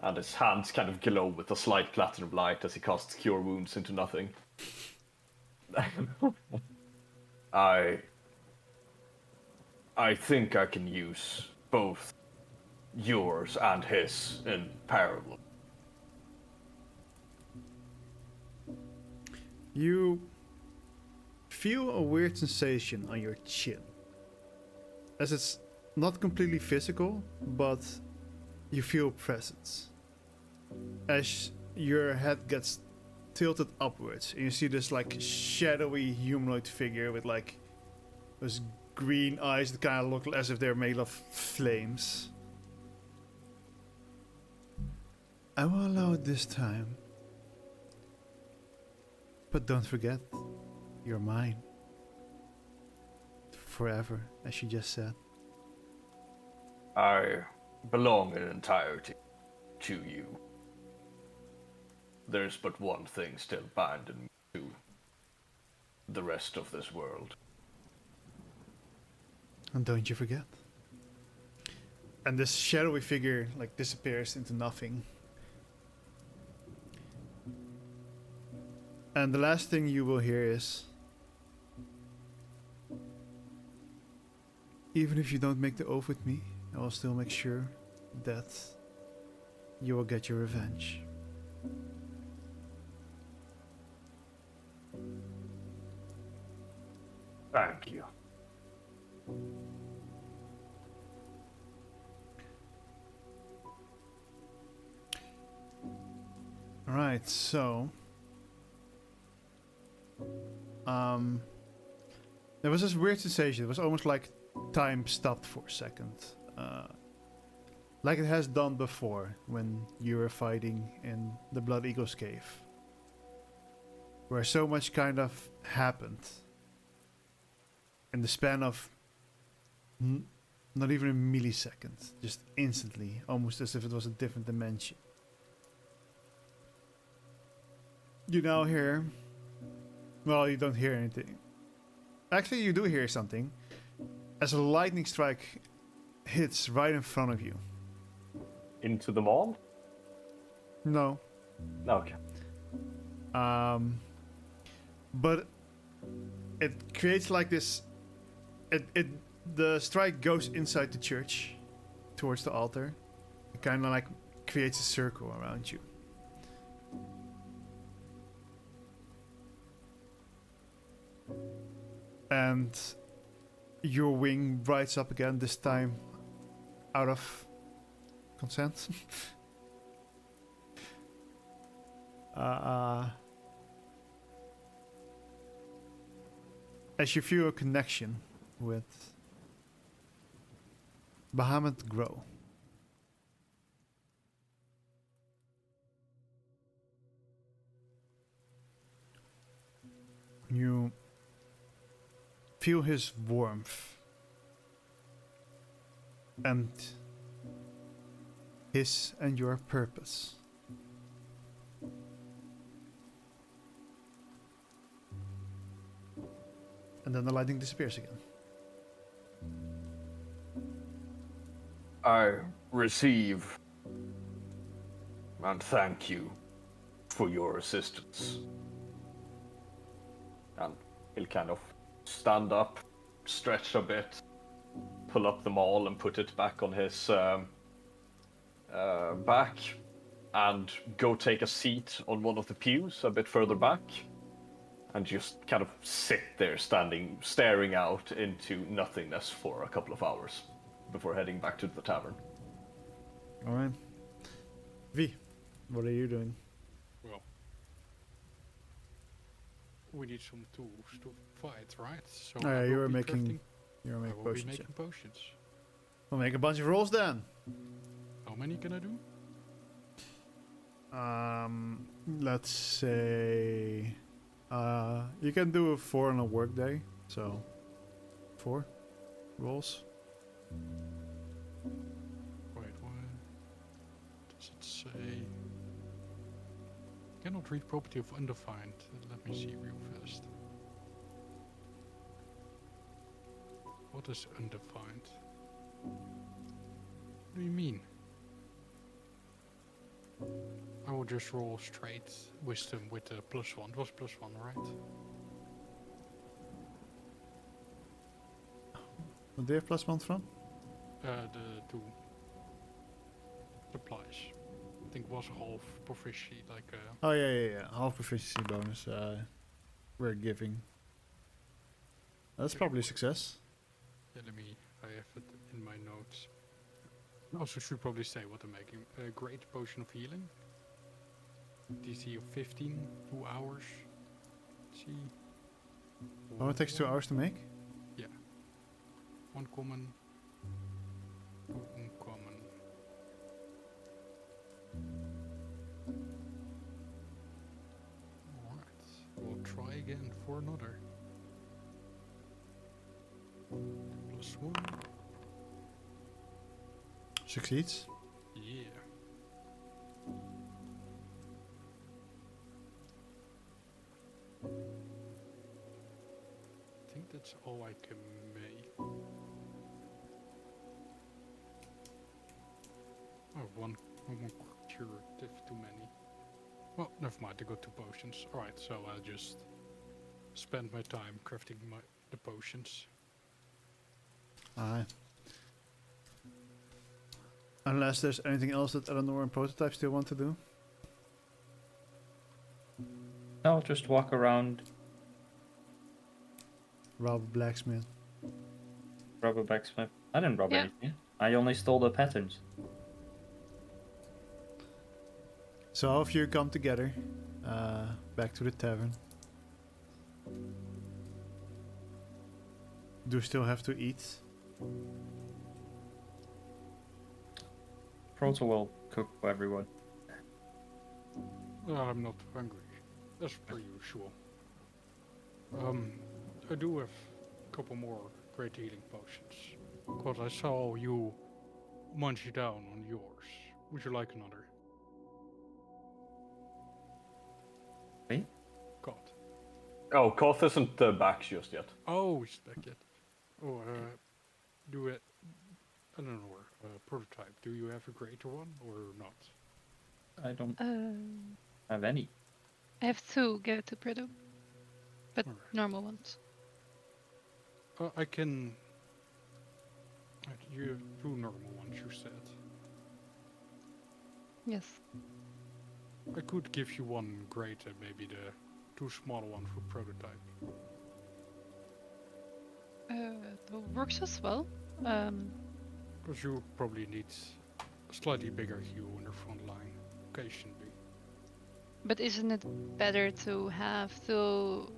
And his hands kind of glow with a slight platinum light as he casts Cure Wounds into nothing. I think I can use both yours and his in parallel. You feel a weird sensation on your chin. As it's not completely physical, but you feel presence. As your head gets tilted upwards and you see this like shadowy humanoid figure with like those green eyes that kind of look as if they're made of flames. I will allow it this time. But don't forget, you're mine. Forever, as you just said. I belong in entirety to you. There's but one thing still binding me to the rest of this world. And don't you forget. And this shadowy figure like disappears into nothing. And the last thing you will hear is, even if you don't make the oath with me, I will still make sure that you will get your revenge. Thank you. Alright, so there was this weird sensation. It was almost like time stopped for a second. Like it has done before when you were fighting in the Blood Eagle's cave. Where so much kind of happened in the span of not even a millisecond, just instantly, almost as if it was a different dimension. You now hear, well, you don't hear anything. Actually, you do hear something as a lightning strike hits right in front of you. Into the mall? No. Okay. But it creates like this. The strike goes inside the church, towards the altar. It kind of like creates a circle around you. And your wing rides up again, this time out of consent. As you feel a connection with Bahamut Grow. You feel his warmth and his and your purpose. And then the lightning disappears again. I receive and thank you for your assistance. And he'll kind of stand up, stretch a bit, pull up the maul and put it back on his back, and go take a seat on one of the pews a bit further back, and just kind of sit there staring out into nothingness for a couple of hours before heading back to the tavern. Alright. V, what are you doing? Well, we need some tools to fight, right? So Oh, yeah, I will you were be making crafting- You're I making will potions. be Yeah. making potions. We'll make a bunch of rolls then. How many can I do? Let's say you can do 4 on a work day, so 4 rolls. Wait, what does it say? Cannot read property of undefined. Let me see real fast. What is undefined? What do you mean? I will just roll straight wisdom with a +1. It was +1, right? What do you have +1 from? The two supplies. I think was half proficiency, like Oh yeah. Half proficiency bonus. We're giving. That's probably a success. yeah, I have it in my notes. I also should probably say what I'm making. A great potion of healing. DC of 15, 2 hours. Let's see. Oh, it takes 2 hours to make? Yeah. 1 common. 2 uncommon. Alright. We'll try again for another. +1. Succeeds. Yeah. I think that's all I can make. Oh, one curative too many. Well, never mind, I got 2 potions. Alright, so I'll just spend my time crafting the potions. Aye. Unless there's anything else that Eleanor and Prototype still want to do. I'll just walk around, Rob a blacksmith. rob a blacksmith. I didn't rob Yeah. anything. I only stole the patterns. So all of you come together, back to the tavern. Do you still have to eat? Proto will cook for everyone. I'm not hungry. As per usual. I do have a couple more great healing potions. Because I saw you munch down on yours. Would you like another? Me? God. Oh, Koth isn't back just yet. Oh, he's back yet. Oh, do it. I don't know. Prototype. Do you have a greater one or not? I don't Um, have any. I have 2 go to Prido, but Alright. normal ones. I can. You have 2 normal ones, you said. Yes. I could give you one great and maybe the 2 smaller ones for prototype. That works as well. Because you probably need a slightly bigger heal in the front line, occasionally. But isn't it better to have to...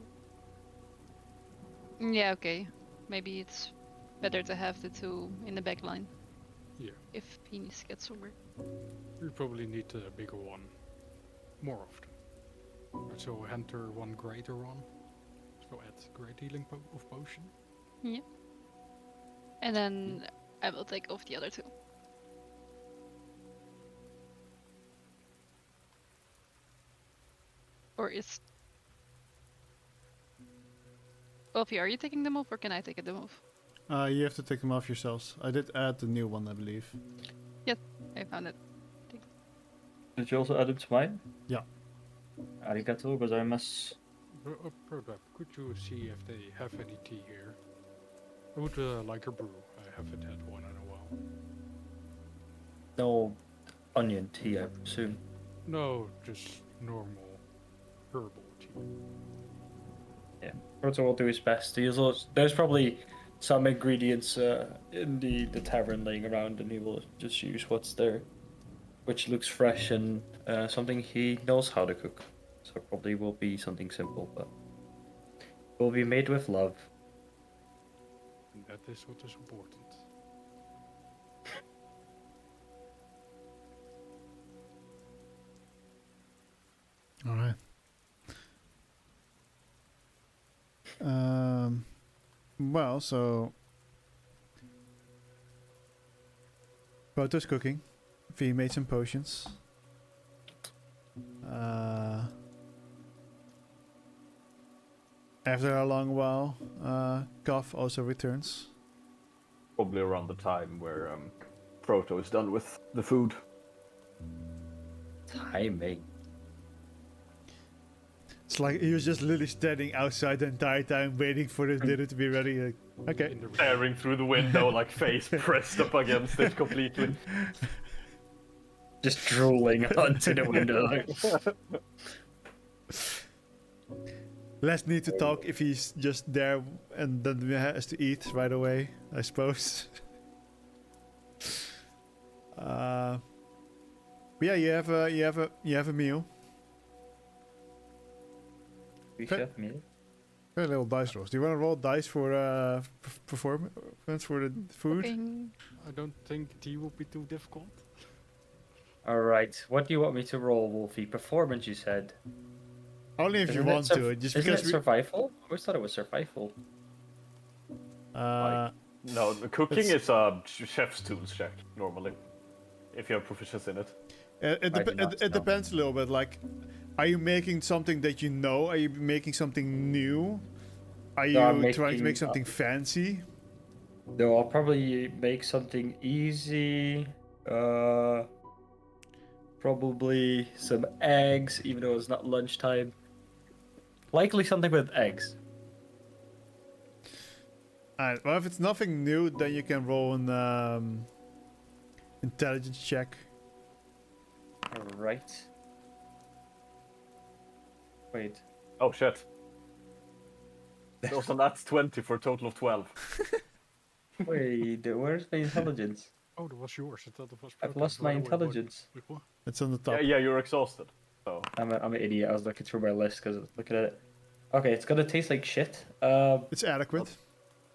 Yeah, okay. Maybe it's better to have the 2 in the back line. Yeah. If Penis gets over. You probably need a bigger one more often. Right, so enter one greater one. So add great healing of potion. Yeah. And then I will take off the other 2. Or is... Wolfie, are you taking them off or can I take them off? You have to take them off yourselves. I did add the new one, I believe. I found it. Did you also add it to mine? Yeah. Arigato gozaimasu. Prototype, could you see if they have any tea here? I would like a brew. I haven't had one in a while. No onion tea, I presume. No, just normal herbal tea. Proto will do his best. There's probably some ingredients in the tavern laying around, and he will just use what's there, which looks fresh and something he knows how to cook. So probably will be something simple, but will be made with love. And that is what is important. All right. Well, so Proto's cooking. V made some potions. After a long while, Goff also returns. Probably around the time where Proto is done with the food. Timing. It's like he was just literally standing outside the entire time waiting for the dinner to be ready. Like, okay. In the Staring through the window, like face pressed up against it completely. Just drooling onto the window. Less need to talk if he's just there and then has to eat right away, I suppose. But yeah, you have a meal. We Okay. chef meal. Very little dice rolls. Do you want to roll dice for performance for the food? Cooking. I don't think tea will be too difficult. All right. What do you want me to roll, Wolfie? Performance, you said. Only if you Isn't it want to. Just Isn't because it survival? I always thought it was survival. No, the cooking It's- is a chef's tools check normally, if you have proficiency in it. It I do not know. depends a little bit. Like, are you making something that you know? Are you making something new? Are you No, I'm trying to making, make something fancy? No, I'll probably make something easy. Probably some eggs, even though it's not lunchtime. Likely something with eggs. Alright, well, if it's nothing new, then you can roll an intelligence check. Alright. Wait. Oh shit. Also, that's 20 for a total of 12. Wait, where's my intelligence? Oh, that was yours. I thought it was I've Prototype lost my right away, but- intelligence. Wait, what? It's on the top. Yeah, you're exhausted. So I'm an idiot. I was looking through my list because I was looking at it. Okay, it's gonna taste like shit. It's adequate.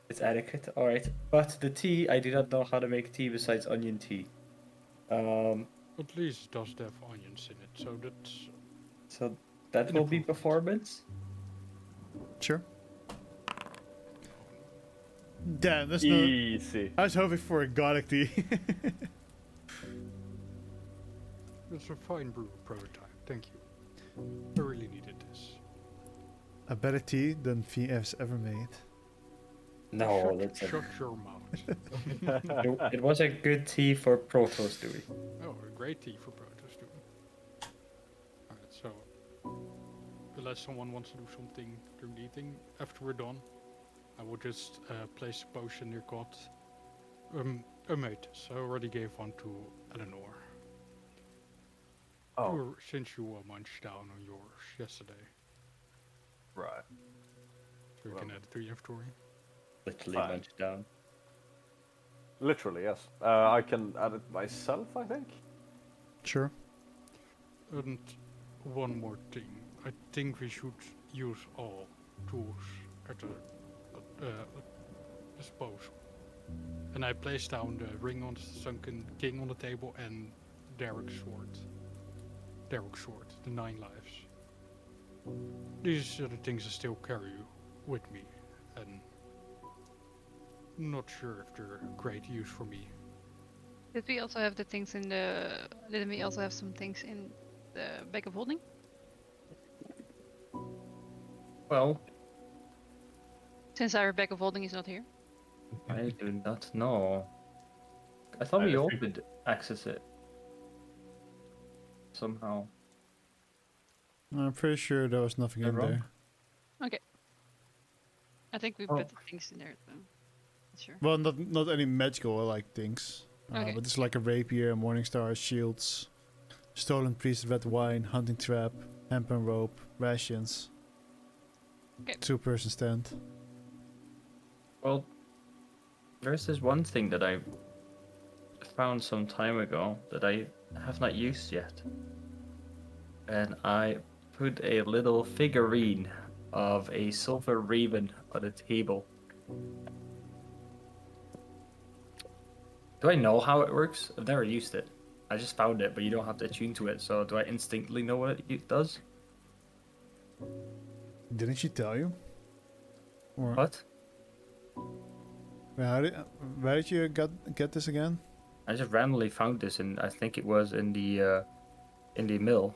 It's adequate. All right, but the tea, I do not know how to make tea besides onion tea. At least it does have onions in it, so that's So that An will be improvement. performance. Sure. Damn, that's no. easy. I was hoping for a gothic tea. it's a fine brew prototype. Thank you. I really needed this. A better tea than VF's ever made. No, that's Shut your mouth. it was a good tea for Protoss, Dewey. Oh, a great tea for Protoss too. Alright, so unless someone wants to do something during the eating after we're done, I will just place a potion near God. A mate. I already gave one to Eleanor. Oh, Since you munched down on yours yesterday, right. so you can add it to your inventory. Literally Fine. munched down. Literally, yes. I can add it myself, I think. Sure. And one more thing. I think we should use all tools at a disposal. And I placed down the ring on the sunken king on the table and Derek's sword. The 9 lives. These are the things I still carry with me, and not sure if they're great use for me. Did we also have the things in the? Didn't we also have some things in the bag of holding? Well, Since our bag of holding is not here. I do not know. I thought we I all think- could access it somehow. I'm pretty sure there was nothing Am I in wrong? there. Okay. I think we Oh. put the things in there. So. Not sure. Well, not any magical like things. Okay. But it's like a rapier, morning star, shields, stolen priest red wine, hunting trap, hemp and rope, rations. Okay. 2-person stand. Well, there's this one thing that I found some time ago that I have not used yet. And I put a little figurine of a silver raven on the table. Do I know how it works? I've never used it. I just found it, but you don't have to attune to it. So do I instinctively know what it does? Didn't she tell you? Or What? where did you get this again? I just randomly found this, and I think it was in the mill.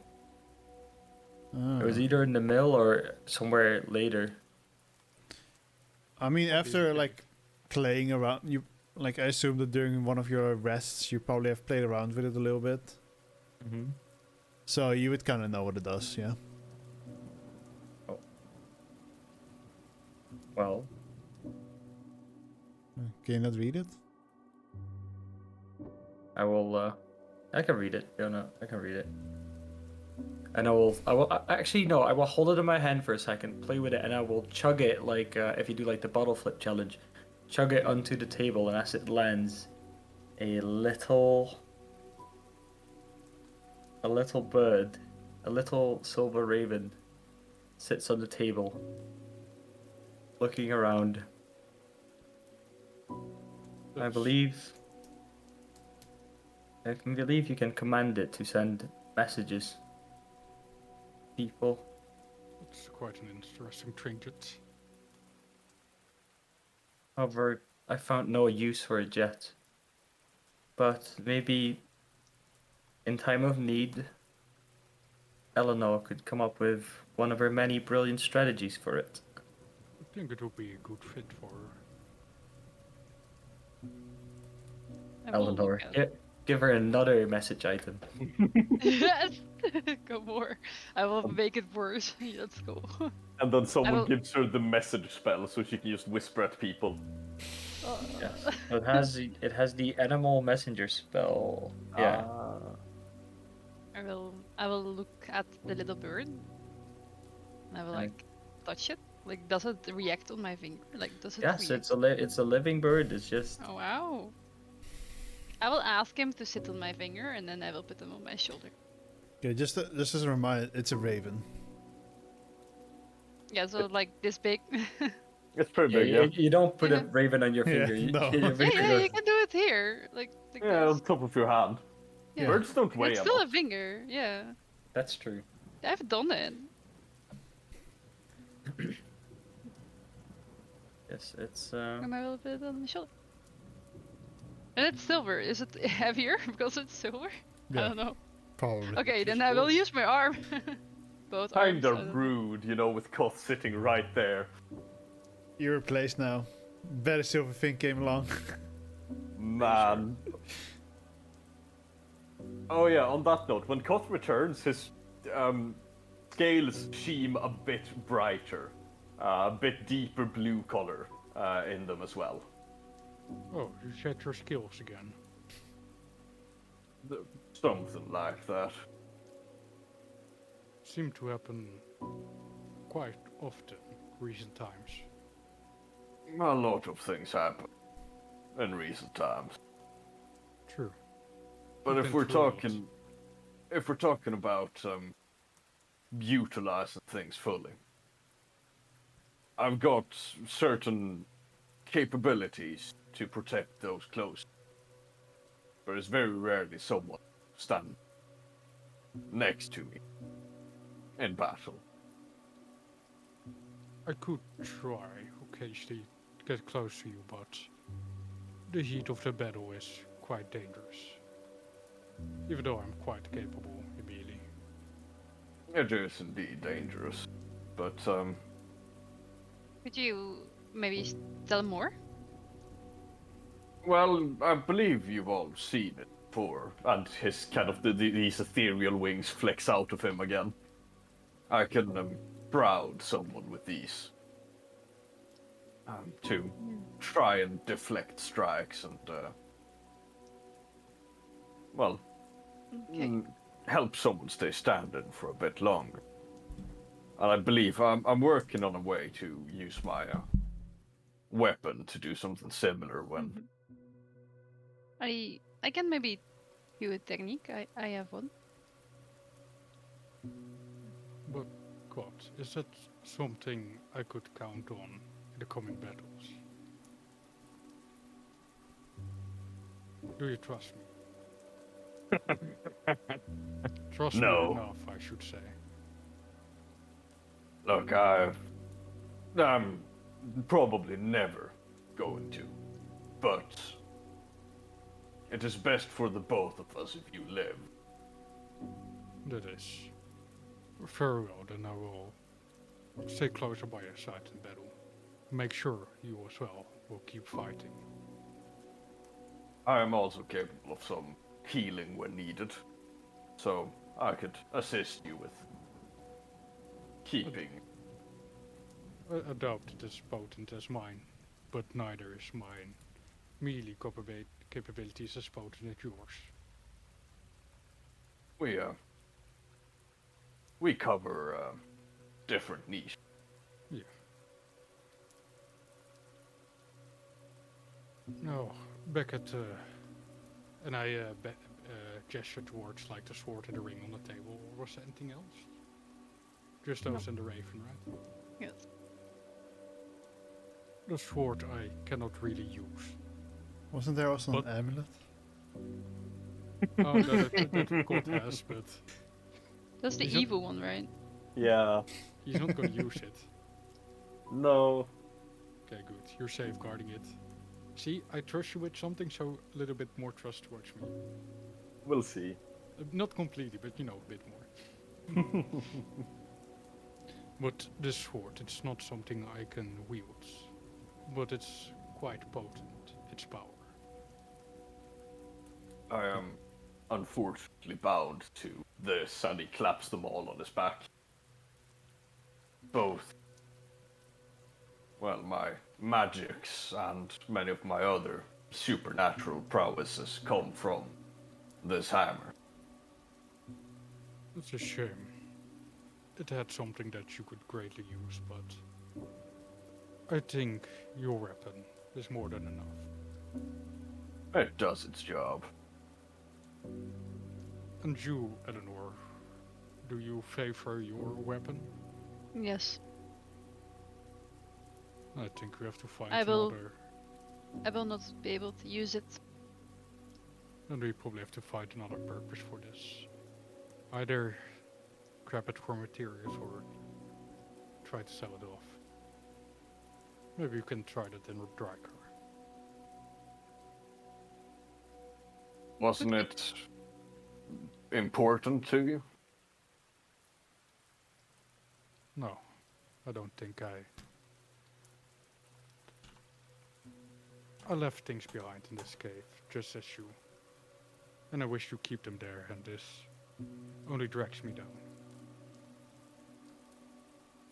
It was Ah. either in the mill or somewhere later. I mean, after like playing around, you like I assume that during one of your rests, you probably have played around with it a little bit, Mm-hmm. so you would kind of know what it does, yeah. Well, Can you not read it? I will. I can read it. Yeah, no, I can read it. And actually no. I will hold it in my hand for a second, play with it, and I will chug it like if you do like the bottle flip challenge, chug it onto the table, and as it lands, a little bird, a little silver raven, sits on the table, looking around. I believe you can command it to send messages. People. It's quite an interesting trinket. However, I found no use for it yet. But maybe in time of need, Eleanor could come up with one of her many brilliant strategies for it. I think it would be a good fit for her. I will Eleanor, look at- give her another message item. Yes. Go more. I will make it worse. Let's go. And then someone will- gives her the message spell so she can just whisper at people. Yes. It has the animal messenger spell. Yeah. Ah. I will look at the little bird. And I will Okay. like touch it. Like, does it react on my finger? Like, does it? Yes, react? it's a living bird. It's just Oh wow. I will ask him to sit on my finger, and then I will put him on my shoulder. Okay, just as a reminder, it's a raven. Yeah, so like this big. It's pretty Yeah, big, yeah. you don't put Yeah. a raven on your Yeah, finger. no. Your Yeah, finger yeah, goes. you can do it here, like Yeah, on this. top of your hand. Yeah. Birds don't Like, weigh it's a still lot. a finger. Yeah, That's true. I've done it. Yes, it's. Am I a little bit on the shoulder? And it's silver. Is it heavier because it's silver? I Yeah, don't know. probably. Okay, Just then I will works. use my arm. Both arms. Kind I of don't know. rude, you know, with Koth sitting right there. You're replaced now. Better silver thing came along. Man. Oh yeah, on that note, when Koth returns, his scales seem a bit brighter. A bit deeper blue color in them as well. Oh, you set your skills again. Something like that. Seem to happen quite often recent times. A lot of things happen in recent times. True. But You've if been we're through a lot. talking, if we're talking about utilizing things fully, I've got certain capabilities to protect those close. But it's very rarely someone standing next to me in battle. I could try occasionally to get close to you, but the heat of the battle is quite dangerous. Even though I'm quite capable immediately. It is indeed dangerous, but Could you maybe tell more? well, I believe you've all seen it before, and his kind of these ethereal wings flex out of him again. I can shroud someone with these to try and deflect strikes and well, Okay. help someone stay standing for a bit longer. And I believe I'm working on a way to use my weapon to do something similar when. Mhm. I can maybe do a technique. I have one. But God, is that something I could count on in the coming battles? Do you trust me? Trust No. me enough, I should say. Look, I'm probably never going to, but it is best for the both of us if you live. That is very well, then I will stay closer by your side in battle. Make sure you as well will keep fighting. I am also capable of some healing when needed, so I could assist you with keeping. I doubt it is potent as mine, but neither is mine melee capabilities as potent as yours. We cover different niches. Yeah. No, back at and I gesture towards like the sword and the ring on the table. Or was there anything else? Just those and the raven, right? Yes. The sword I cannot really use. Wasn't there also But- an amulet? Oh, that God has, but That's the Is it- evil one, right? Yeah. he's not going to use it. No. Okay, good. You're safeguarding it. See, I trust you with something, so a little bit more trust towards me. We'll see. Not completely, but you know, a bit more. But this sword, it's not something I can wield. But it's quite potent, its power. I am unfortunately bound to this, and he claps them all on his back. Both. Well, my magics and many of my other supernatural prowesses come from this hammer. It's a shame. It had something that you could greatly use, but I think your weapon is more than enough. It does its job. And you, Eleanor, Do you favor your weapon? Yes, I think we have to find I will- another. I will not be able to use it. And we probably have to find another purpose for this. Either grab it for materials or try to sell it off. Maybe you can try that in Dryker. Wasn't it important to you? No, I don't think I left things behind in this cave, just as you. And I wish you keep them there, and this only drags me down.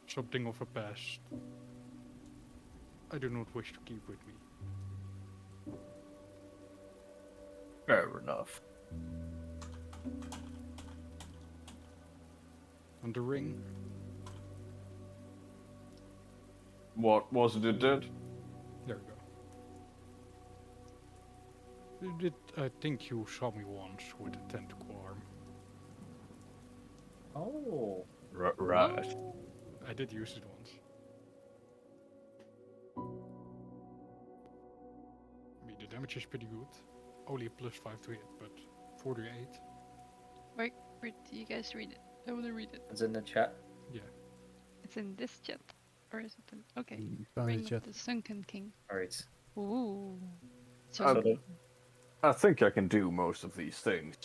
Something of a past I do not wish to keep with me. Fair enough. And the ring? What was it did? There we go. I think you saw me once with a tentacle arm. Oh. Right. Oh, I did use it once. I mean, the damage is pretty good. Only a +5 to hit, but 48. where do you guys read it? I want to read it. It's in the chat. Yeah. It's in this chat, or is it in? Okay. Found Ring it of yet. the Sunken King. Alright. Ooh. So Um, So the, I think I can do most of these things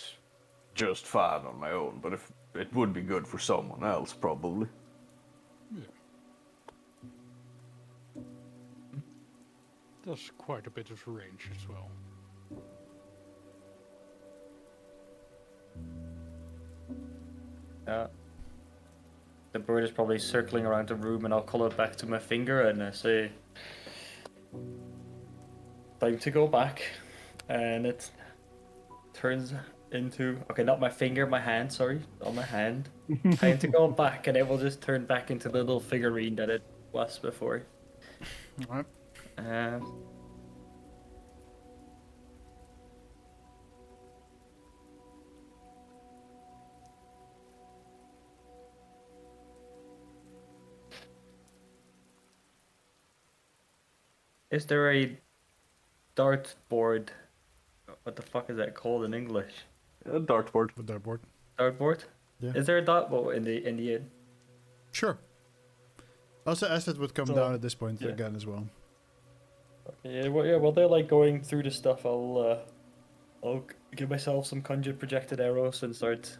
just fine on my own, but if it would be good for someone else, probably. Does quite a bit of range as well. the bird is probably circling around the room, and I'll call it back to my finger and I say, time to go back. And it turns into, okay, not my finger, my hand, sorry, on my hand. Time to go back, and it will just turn back into the little figurine that it was before. Alright. Is there a dartboard? What the fuck is that called in English? Dartboard. With that board. Dartboard? Yeah. Is there a dartboard in the inn? Sure. Also, Asset would come So, down at this point yeah. again as well. Okay, yeah, while they're like going through the stuff, I'll give myself some conjured projected arrows and start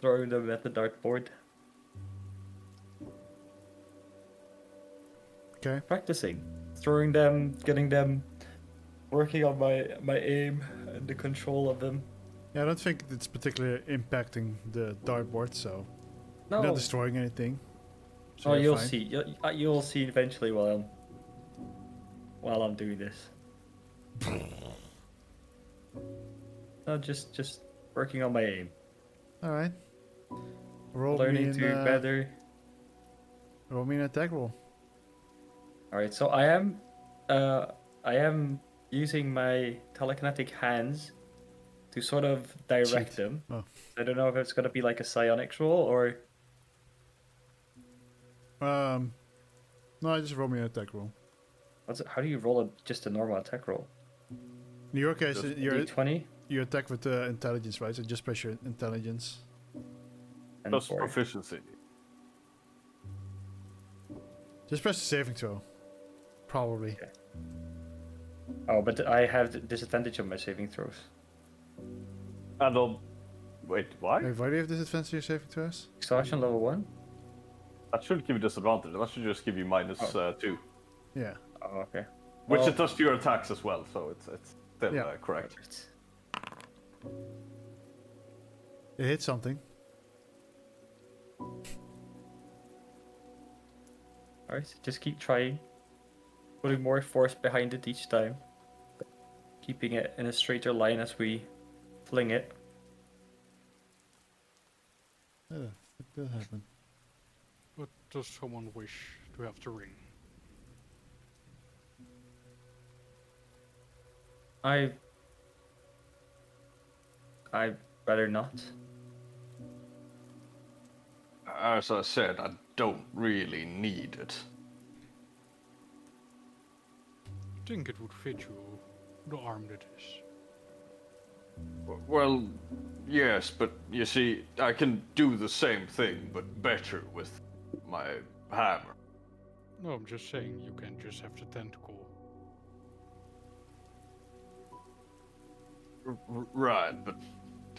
throwing them at the dartboard. Okay. Practicing, throwing them, getting them, working on my aim and the control of them. Yeah, I don't think it's particularly impacting the dartboard, so No, you're not destroying anything. So oh, you're you'll fine. see. You'll see eventually while I'm doing this. No, just working on my aim, All right. Roll learning me to an, better. roll me an attack roll. All right, so I am using my telekinetic hands to sort of direct Cheat. them. Oh. I don't know if it's gonna be like a psionics roll or. No, I just roll me an attack roll. How do you roll just a normal attack roll? In your case, Just D20 you attack with intelligence, right? So just press your intelligence. and Plus 4. proficiency. Just press the saving throw. Probably. Okay. Oh, but I have disadvantage on my saving throws. And I'll... Wait, why? Wait, why do you have disadvantage on your saving throws? Exhaustion level 1? That should give you disadvantage. That should just give you minus Oh. 2. Yeah. Oh, okay. Which Well, it does to your attacks as well, so it's still Yeah. correct. perfect. It hit something. Alright, just keep trying. Putting more force behind it each time. Keeping it in a straighter line as we fling it. Yeah, it did happen. But does someone wish to have the ring? I'd rather not. as I said, I don't really need it. I think it would fit you, the arm that is. Well, yes, but you see, I can do the same thing, but better with my hammer. No, I'm just saying you can just have the tentacle. Right, but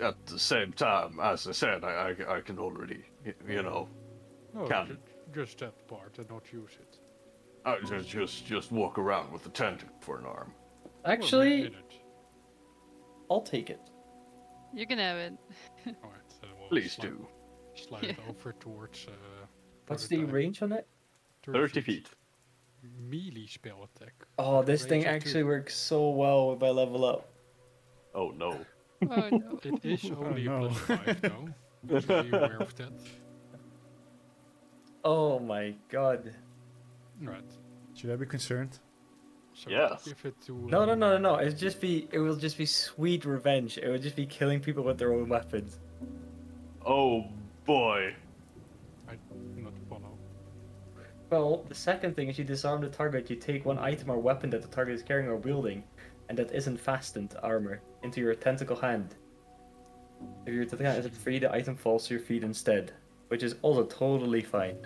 at the same time, as I said, I can already, you know, No, can just that part and not use it. I just walk around with the tentacle for an arm. Or Actually, in it. I'll take it. You can have it. Alright, we'll Please do. slide it over towards. What's the prototype. range on it? 30 feet. Melee spell attack. Oh, with a this thing range of actually 2. works so well if I level up. Oh no. Oh no. It is only no. a +5 though. Just be aware of that. Oh my god. Right. Should I be concerned? So Yes. give it to. No. It will just be sweet revenge. It will just be killing people with their own weapons. Oh boy. I do not follow. Well, the second thing is you disarm the target, you take one item or weapon that the target is carrying or wielding, and that isn't fastened armor, into your tentacle hand. If your tentacle hand isn't free, the item falls to your feet instead, which is also totally fine.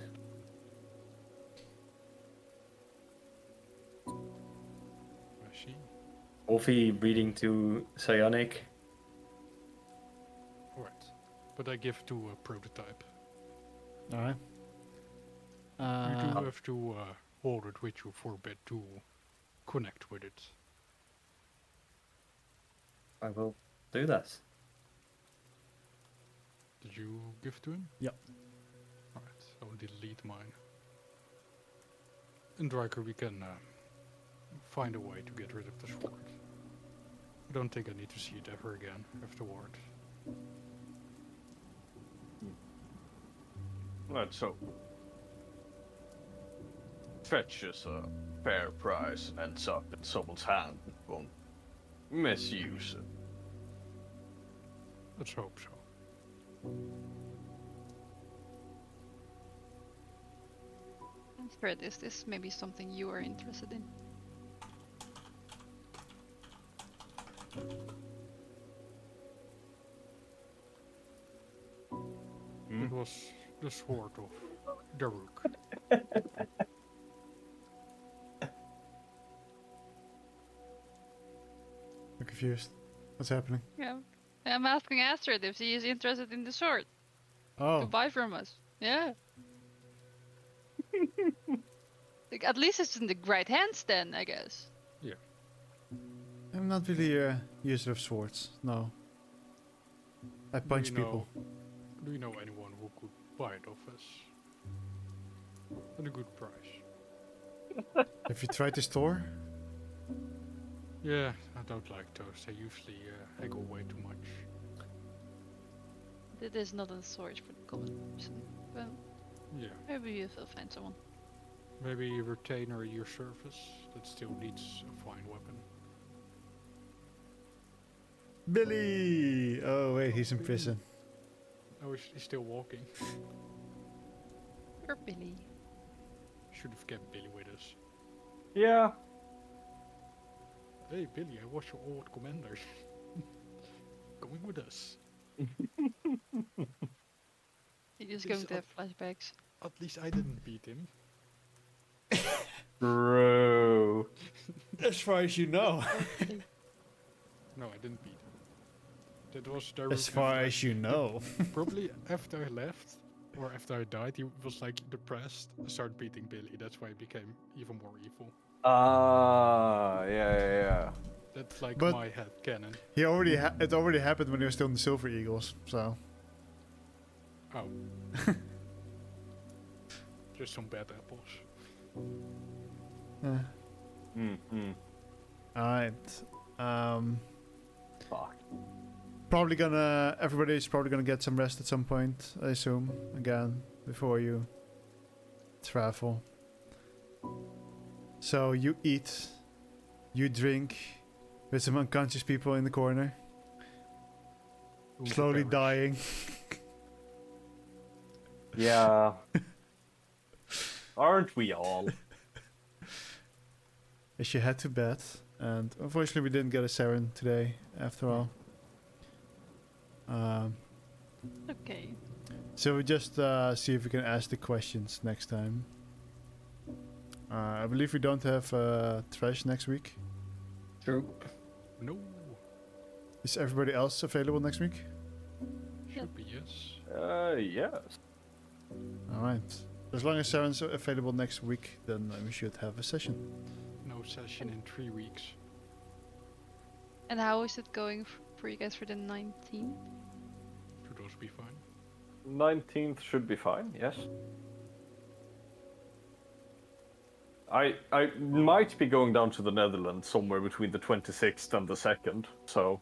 I see. Wolfie reading to Psionic. Alright. But I give to a prototype. Alright. You do have to hold it with you for a bit to connect with it. I will do that. Did you give to him? Yep. Alright, I'll delete mine. In Dryker we can find a way to get rid of the sword. I don't think I need to see it ever again afterward. Let's hope. Fetches a fair price and ends up in someone's hand. Won't misuse it. Let's hope so. Fred, is this maybe something you are interested in? It was the sword of Daruk. I'm confused. What's happening? Yeah. I'm asking Astrid if she is interested in the sword to Oh, buy from us. Yeah. Like, at least it's in the right hands then, I guess. I'm not really a user of swords. No. I punch people. Do you know anyone who could buy it off us? At a good price. Have you tried the store? Yeah, I don't like those. They usually haggle way too much. It is not a sword for the common person. Well, Yeah, maybe you will find someone. maybe a retainer at your service that still needs a fine weapon. Billy! Oh wait, he's in Billy. prison. Oh, he's still walking. Or Billy. Should have kept Billy with us. Yeah. Hey Billy, I was your old commander. Coming with us. You're just Please going to have flashbacks. At least I didn't beat him. Bro. As far as you know. No, I didn't beat him. That was As far as you know. Probably after I left, or after I died, he was like depressed. I started beating Billy. That's why he became even more evil. Ah, yeah. That's like But- my head canon. He already it already happened when he was still in the Silver Eagles, so. Oh. Just some bad apples. Mm-hmm. Alright. Fuck. Everybody's probably gonna get some rest at some point, I assume, again, before you travel. So you eat, you drink with some unconscious people in the corner, Who slowly perish. dying. Yeah. Aren't we all? She had to bed, and unfortunately we didn't get a Saren today after all. Okay. So we just see if we can ask the questions next time. I believe we don't have Trash next week. True. No. Is everybody else available next week? Should be, yes. Yes. Alright. As long as Saren's available next week, then we should have a session. No session in 3 weeks. And how is it going for you guys for the 19th? Should also be fine. 19th should be fine, yes. I might be going down to the Netherlands somewhere between the 26th and the 2nd, so...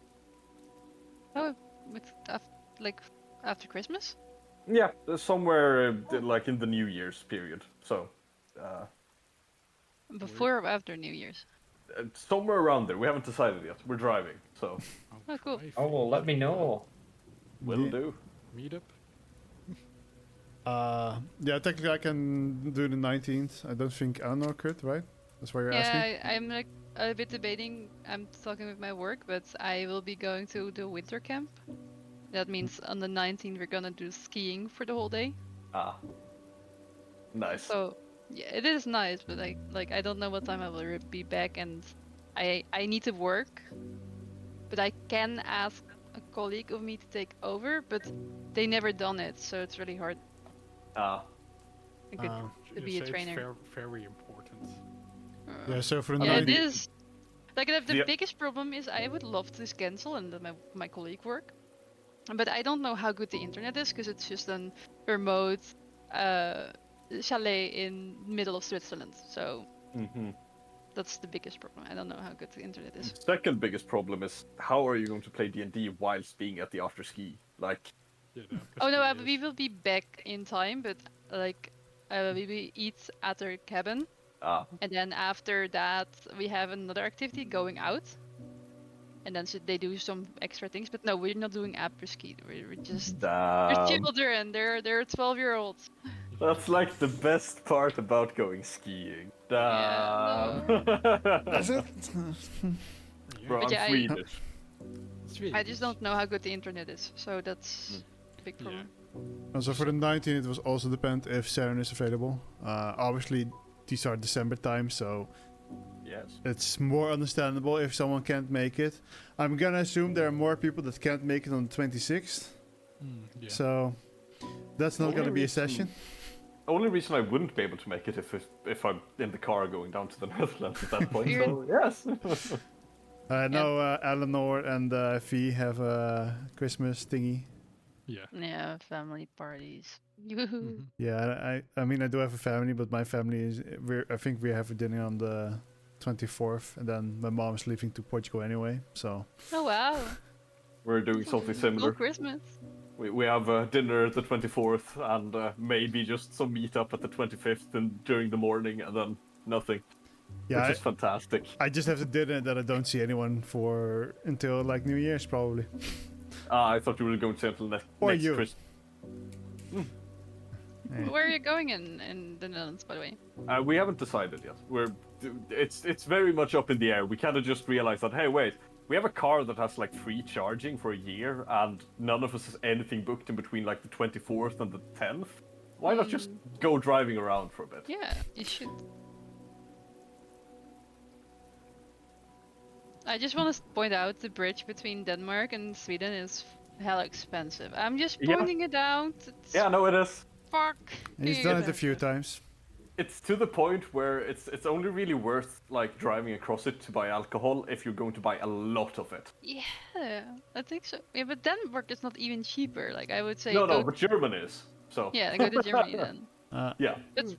Oh, like after Christmas? Yeah, somewhere like in the New Year's period, so... Before or after New Year's? Somewhere around there, we haven't decided yet. We're driving, so... Oh, cool. Oh, well, let me know. Will Yeah. do. Meetup? Yeah, technically I can do the 19th. I don't think Eleanor could, right? That's why you're asking? Yeah, I'm like a bit debating. I'm talking with my work, but I will be going to the winter camp. That means on the 19th we're gonna do skiing for the whole day. Ah. Nice. So yeah, it is nice, but like I don't know what time I will be back, and I need to work. But I can ask a colleague of me to take over, but they never done it, so it's really hard. Ah. I could to be a Say trainer. It's very important. Yeah, so for the Yeah, 19th... it is. Like the The- biggest problem is I would love to cancel and let my colleague work, but I don't know how good the internet is because it's just a remote chalet in middle of Switzerland. So Mm-hmm. that's the biggest problem. I don't know how good the internet is. Second biggest problem is how are you going to play D&D whilst being at the after ski? Like, Yeah, Oh no, we will be back in time, but like we will eat at their cabin, and then after that we have another activity going out, and then they do some extra things. But no, we're not doing after ski. We're just they're damn. children. They're 12-year-olds. That's like the best part about going skiing. Damn. That's it? Bro, But I'm yeah, Swedish. I just don't know how good the internet is, so that's a big Yeah. problem. Also for the 19th, it was also depend if Saren is available. Obviously, these are December time, so Yes. it's more understandable if someone can't make it. I'm gonna assume there are more people that can't make it on the 26th, Yeah. so that's not Only gonna be a reason- session. Only reason I wouldn't be able to make it if I'm in the car going down to the Netherlands at that point. So yes. I know Eleanor and V have a Christmas thingy. Yeah. Yeah, family parties. Yoo-hoo. Mhm. Yeah, I mean I do have a family, but my family is I think we have a dinner on the 24th, and then my mom's leaving to Portugal anyway. So Oh wow! We're doing something similar. Cool Christmas. We have dinner at the 24th and maybe just some meetup at the 25th and during the morning and then nothing. yeah, Which is fantastic. I just have the dinner that I don't see anyone for until like New Year's probably. I thought you were going to say until next Or you. Christmas. Yeah. Where are you going in the Netherlands, by the way? We haven't decided yet. It's very much up in the air. We kind of just realized that, hey, wait, we have a car that has like free charging for a year, and none of us has anything booked in between like the 24th and the 10th. Why not just go driving around for a bit? Yeah, you should. I just want to point out the bridge between Denmark and Sweden is hella expensive. I'm just Yeah. pointing it out. It's Yeah, no, it is. fuck. He's done it a few times. It's to the point where it's only really worth like driving across it to buy alcohol if you're going to buy a lot of it. Yeah, I think so. Yeah, but Denmark is not even cheaper. Like I would say. No, go but German is. So Yeah, go to Germany then. yeah.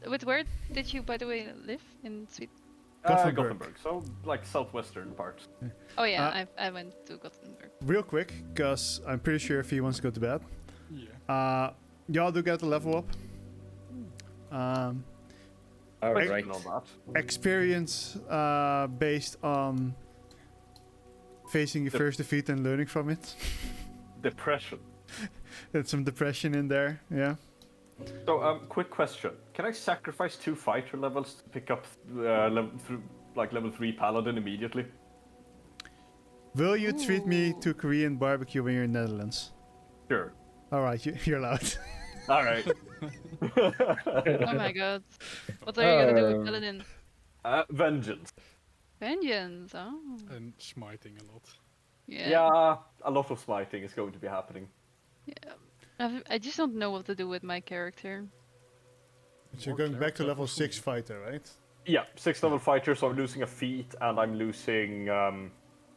But where did you, by the way, live in Sweden? Gothenburg. Gothenburg. So like southwestern part. Oh yeah, I went to Gothenburg. Real quick, because I'm pretty sure if he wants to go to bed. Yeah. Y'all do get the level up. All Wait, right. on that. Experience based on facing your first defeat and learning from it. Depression. There's some depression in there, yeah. So, quick question: can I sacrifice 2 fighter levels to pick up level 3 paladin immediately? Will you treat me Ooh. to Korean barbecue when you're in Netherlands? Sure. All right, you're allowed. All right. Oh my god. What are you gonna do with Paladin? Vengeance. Vengeance, oh. And smiting a lot. Yeah. Yeah, a lot of smiting is going to be happening. Yeah. I just don't know what to do with my character. So you're More going back to cleric level levels 6 fighter, right? Yeah, 6th level fighter, so I'm losing a feat, and I'm losing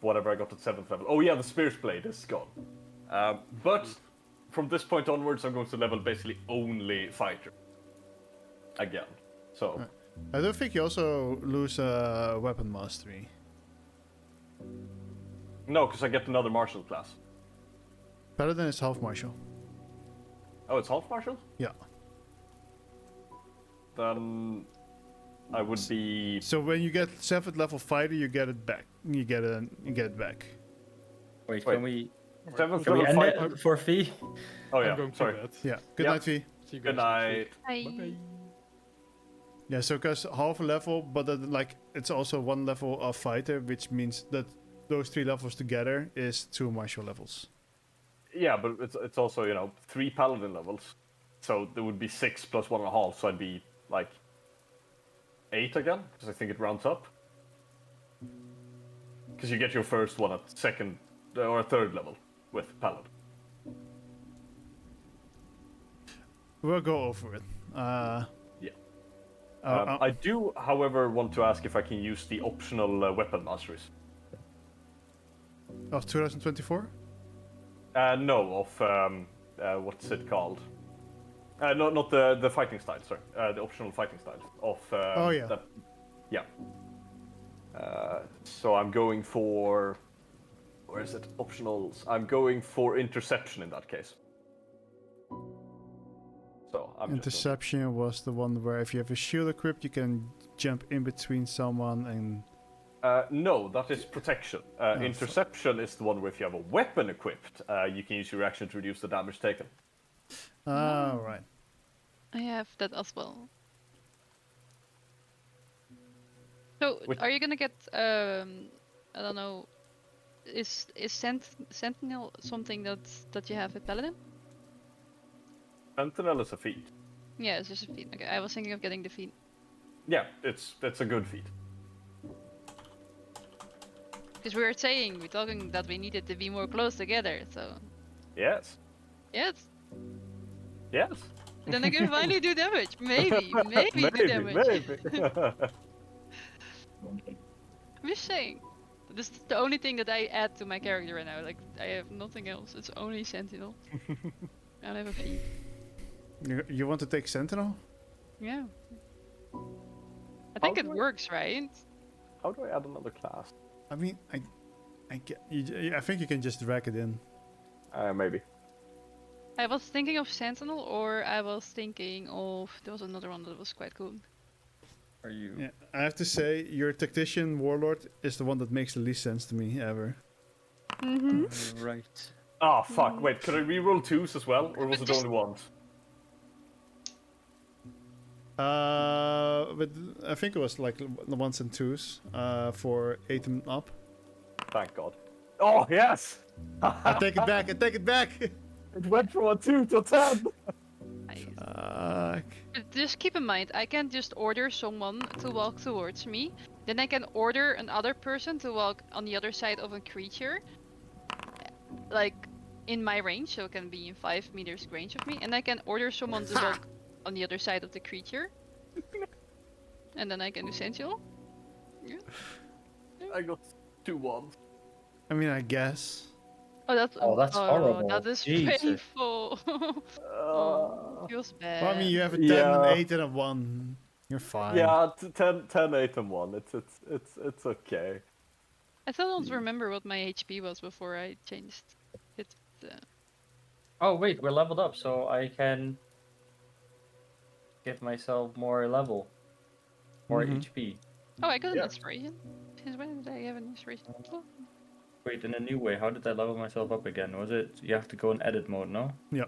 whatever I got at 7th level. Oh yeah, the Spear's Blade is gone. But from this point onwards, I'm going to level basically only fighter. Again. So, Right. I don't think you also lose weapon mastery. no, because I get another martial class. Paladin is half martial. Oh, it's half martial? Yeah. Then I would be. So when you get 7th level fighter, you get it back. You get it back. Wait, Wait. can we 7th can we level end fighter. it for Fee? Oh yeah, I'm going sorry. to bed. Yeah. Good Yeah. night, V. See you guys Good next night. week. Hi. Bye-bye. Yeah, so because half a level, but like it's also 1 level of fighter, which means that those 3 levels together is 2 martial levels. Yeah, but it's also 3 paladin levels, so there would be 6 plus 1.5, so I'd be like 8 again, because I think it rounds up. Because you get your first one at 2nd or 3rd level with paladin. We'll go over it. Yeah. Uh, I do, however, want to ask if I can use the optional weapon masteries. of 2024? No, of what's it called? No, not the fighting style. Sorry, the optional fighting style of. Oh, yeah. Yeah. So I'm going for. Where is it? Optionals. I'm going for interception in that case. So I'm Interception was the one where if you have a shield equipped, you can jump in between someone and. No, that is protection. Interception is the one where if you have a weapon equipped, you can use your action to reduce the damage taken. Ah, right. I have that as well. So, Which- are you gonna get I don't know, is Sentinel something that you have with Paladin? Sentinel is a feat. Yeah, it's just a feat. Okay, I was thinking of getting the feat. Yeah, it's a good feat. Because we're talking that we needed to be more close together, so Yes. yes. Yes. Then I can finally do damage. Maybe do damage. Maybe. I'm just saying. This is the only thing that I add to my character right now. Like, I have nothing else. It's only Sentinel. And I have a feat. You want to take Sentinel? Yeah. I think How it do I- works, right? How do I add another class? I mean, I think you can just drag it in. Maybe. I was thinking of Sentinel, or I was thinking of... There was another one that was quite cool. Are you? Yeah, I have to say, your Tactician Warlord is the one that makes the least sense to me ever. Mm-hmm. Right. Ah, fuck. Wait, could I reroll 2s as well, or was it Just- only 1s? But I think it was like the 1s and 2s for 8 and up. Thank God. Oh yes. I take it back. I take it back. It went from a 2 to 10. Nice. Fuck. But just keep in mind, I can just order someone to walk towards me. Then I can order another person to walk on the other side of a creature. Like, in my range, so it can be in 5 meters range of me. And I can order someone to walk on the other side of the creature. And then I can do Sentinel. Yeah. I got 2 1s. I mean, I guess. Oh, that's horrible. That is Jesus. painful. Oh, feels bad. Well, I mean, you have a 10, Yeah. an 8, and a 1. You're fine. Yeah, 10, 8, and 1. It's okay. I still don't remember what my HP was before I changed it. Oh wait, we're leveled up, so I can give myself more level, more Mhm. HP. Oh, I got an Yeah. inspiration. Since when did I have an inspiration? Oh. Wait, in a new way, how did I level myself up again? Was it you have to go in edit mode, no? Yeah.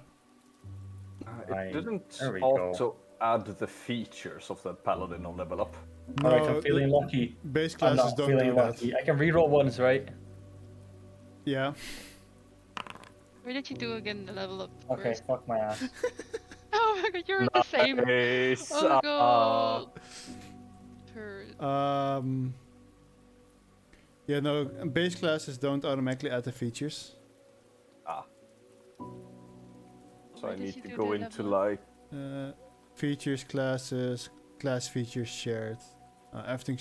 Fine. Didn't There we go. also add the features of the paladin on level up. Alright, No, I'm feeling lucky. base I'm classes not don't feeling do that. lucky. I can reroll once, right? Yeah. Where did you do again the level up Okay, first? fuck my ass. Oh my god, you're the same. Nice. Oh my god. Hurt. Yeah, no, base classes don't automatically add the features. So Where I did need you to do go the into level up? like Features, classes, class features shared. Everything.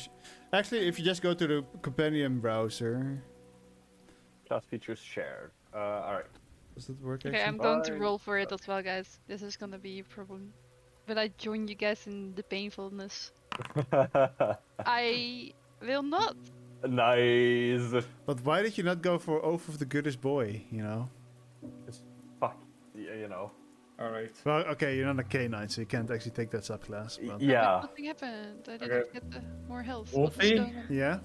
Actually, if you just go to the companion browser, class features shared. Alright. does that work Okay, actually? I'm going to Fine. roll for it as well, guys. This is gonna be a problem. But I join you guys in the painfulness. I will not. Nice. But why did you not go for Oath of the Goodest Boy? You know. Just fuck. Yeah, you know. Alright. Well, okay, you're not a K9, so you can't actually take that subclass. But Yeah. But nothing happened. I Okay. didn't get more health. What is Wolfie? going on? yeah.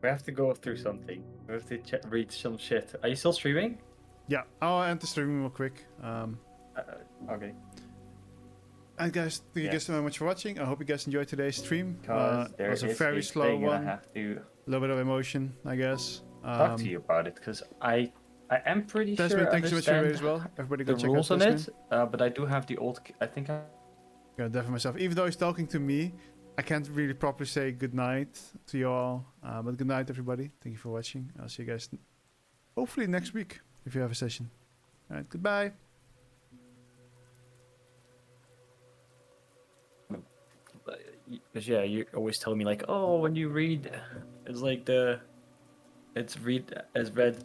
We have to go through something. We have to read some shit. Are you still streaming? Yeah, I'll end the stream real quick. Okay. And guys, thank you Yeah. guys so much for watching. I hope you guys enjoyed today's stream. Because It there was a is very a slow thing and I one. have to A little bit of emotion, I guess. talk to you about it because I am pretty Desmond, sure I thank you so much for your raid understand as well. Everybody the go check rules out on Desmond. it, but I do have the old. I think I. Yeah, definitely myself. Even though he's talking to me, I can't really properly say good night to you all. But good night, everybody. Thank you for watching. I'll see you guys hopefully next week if you have a session. All right, goodbye. Because yeah, you always tell me like, oh, when you read, it's like it's read as read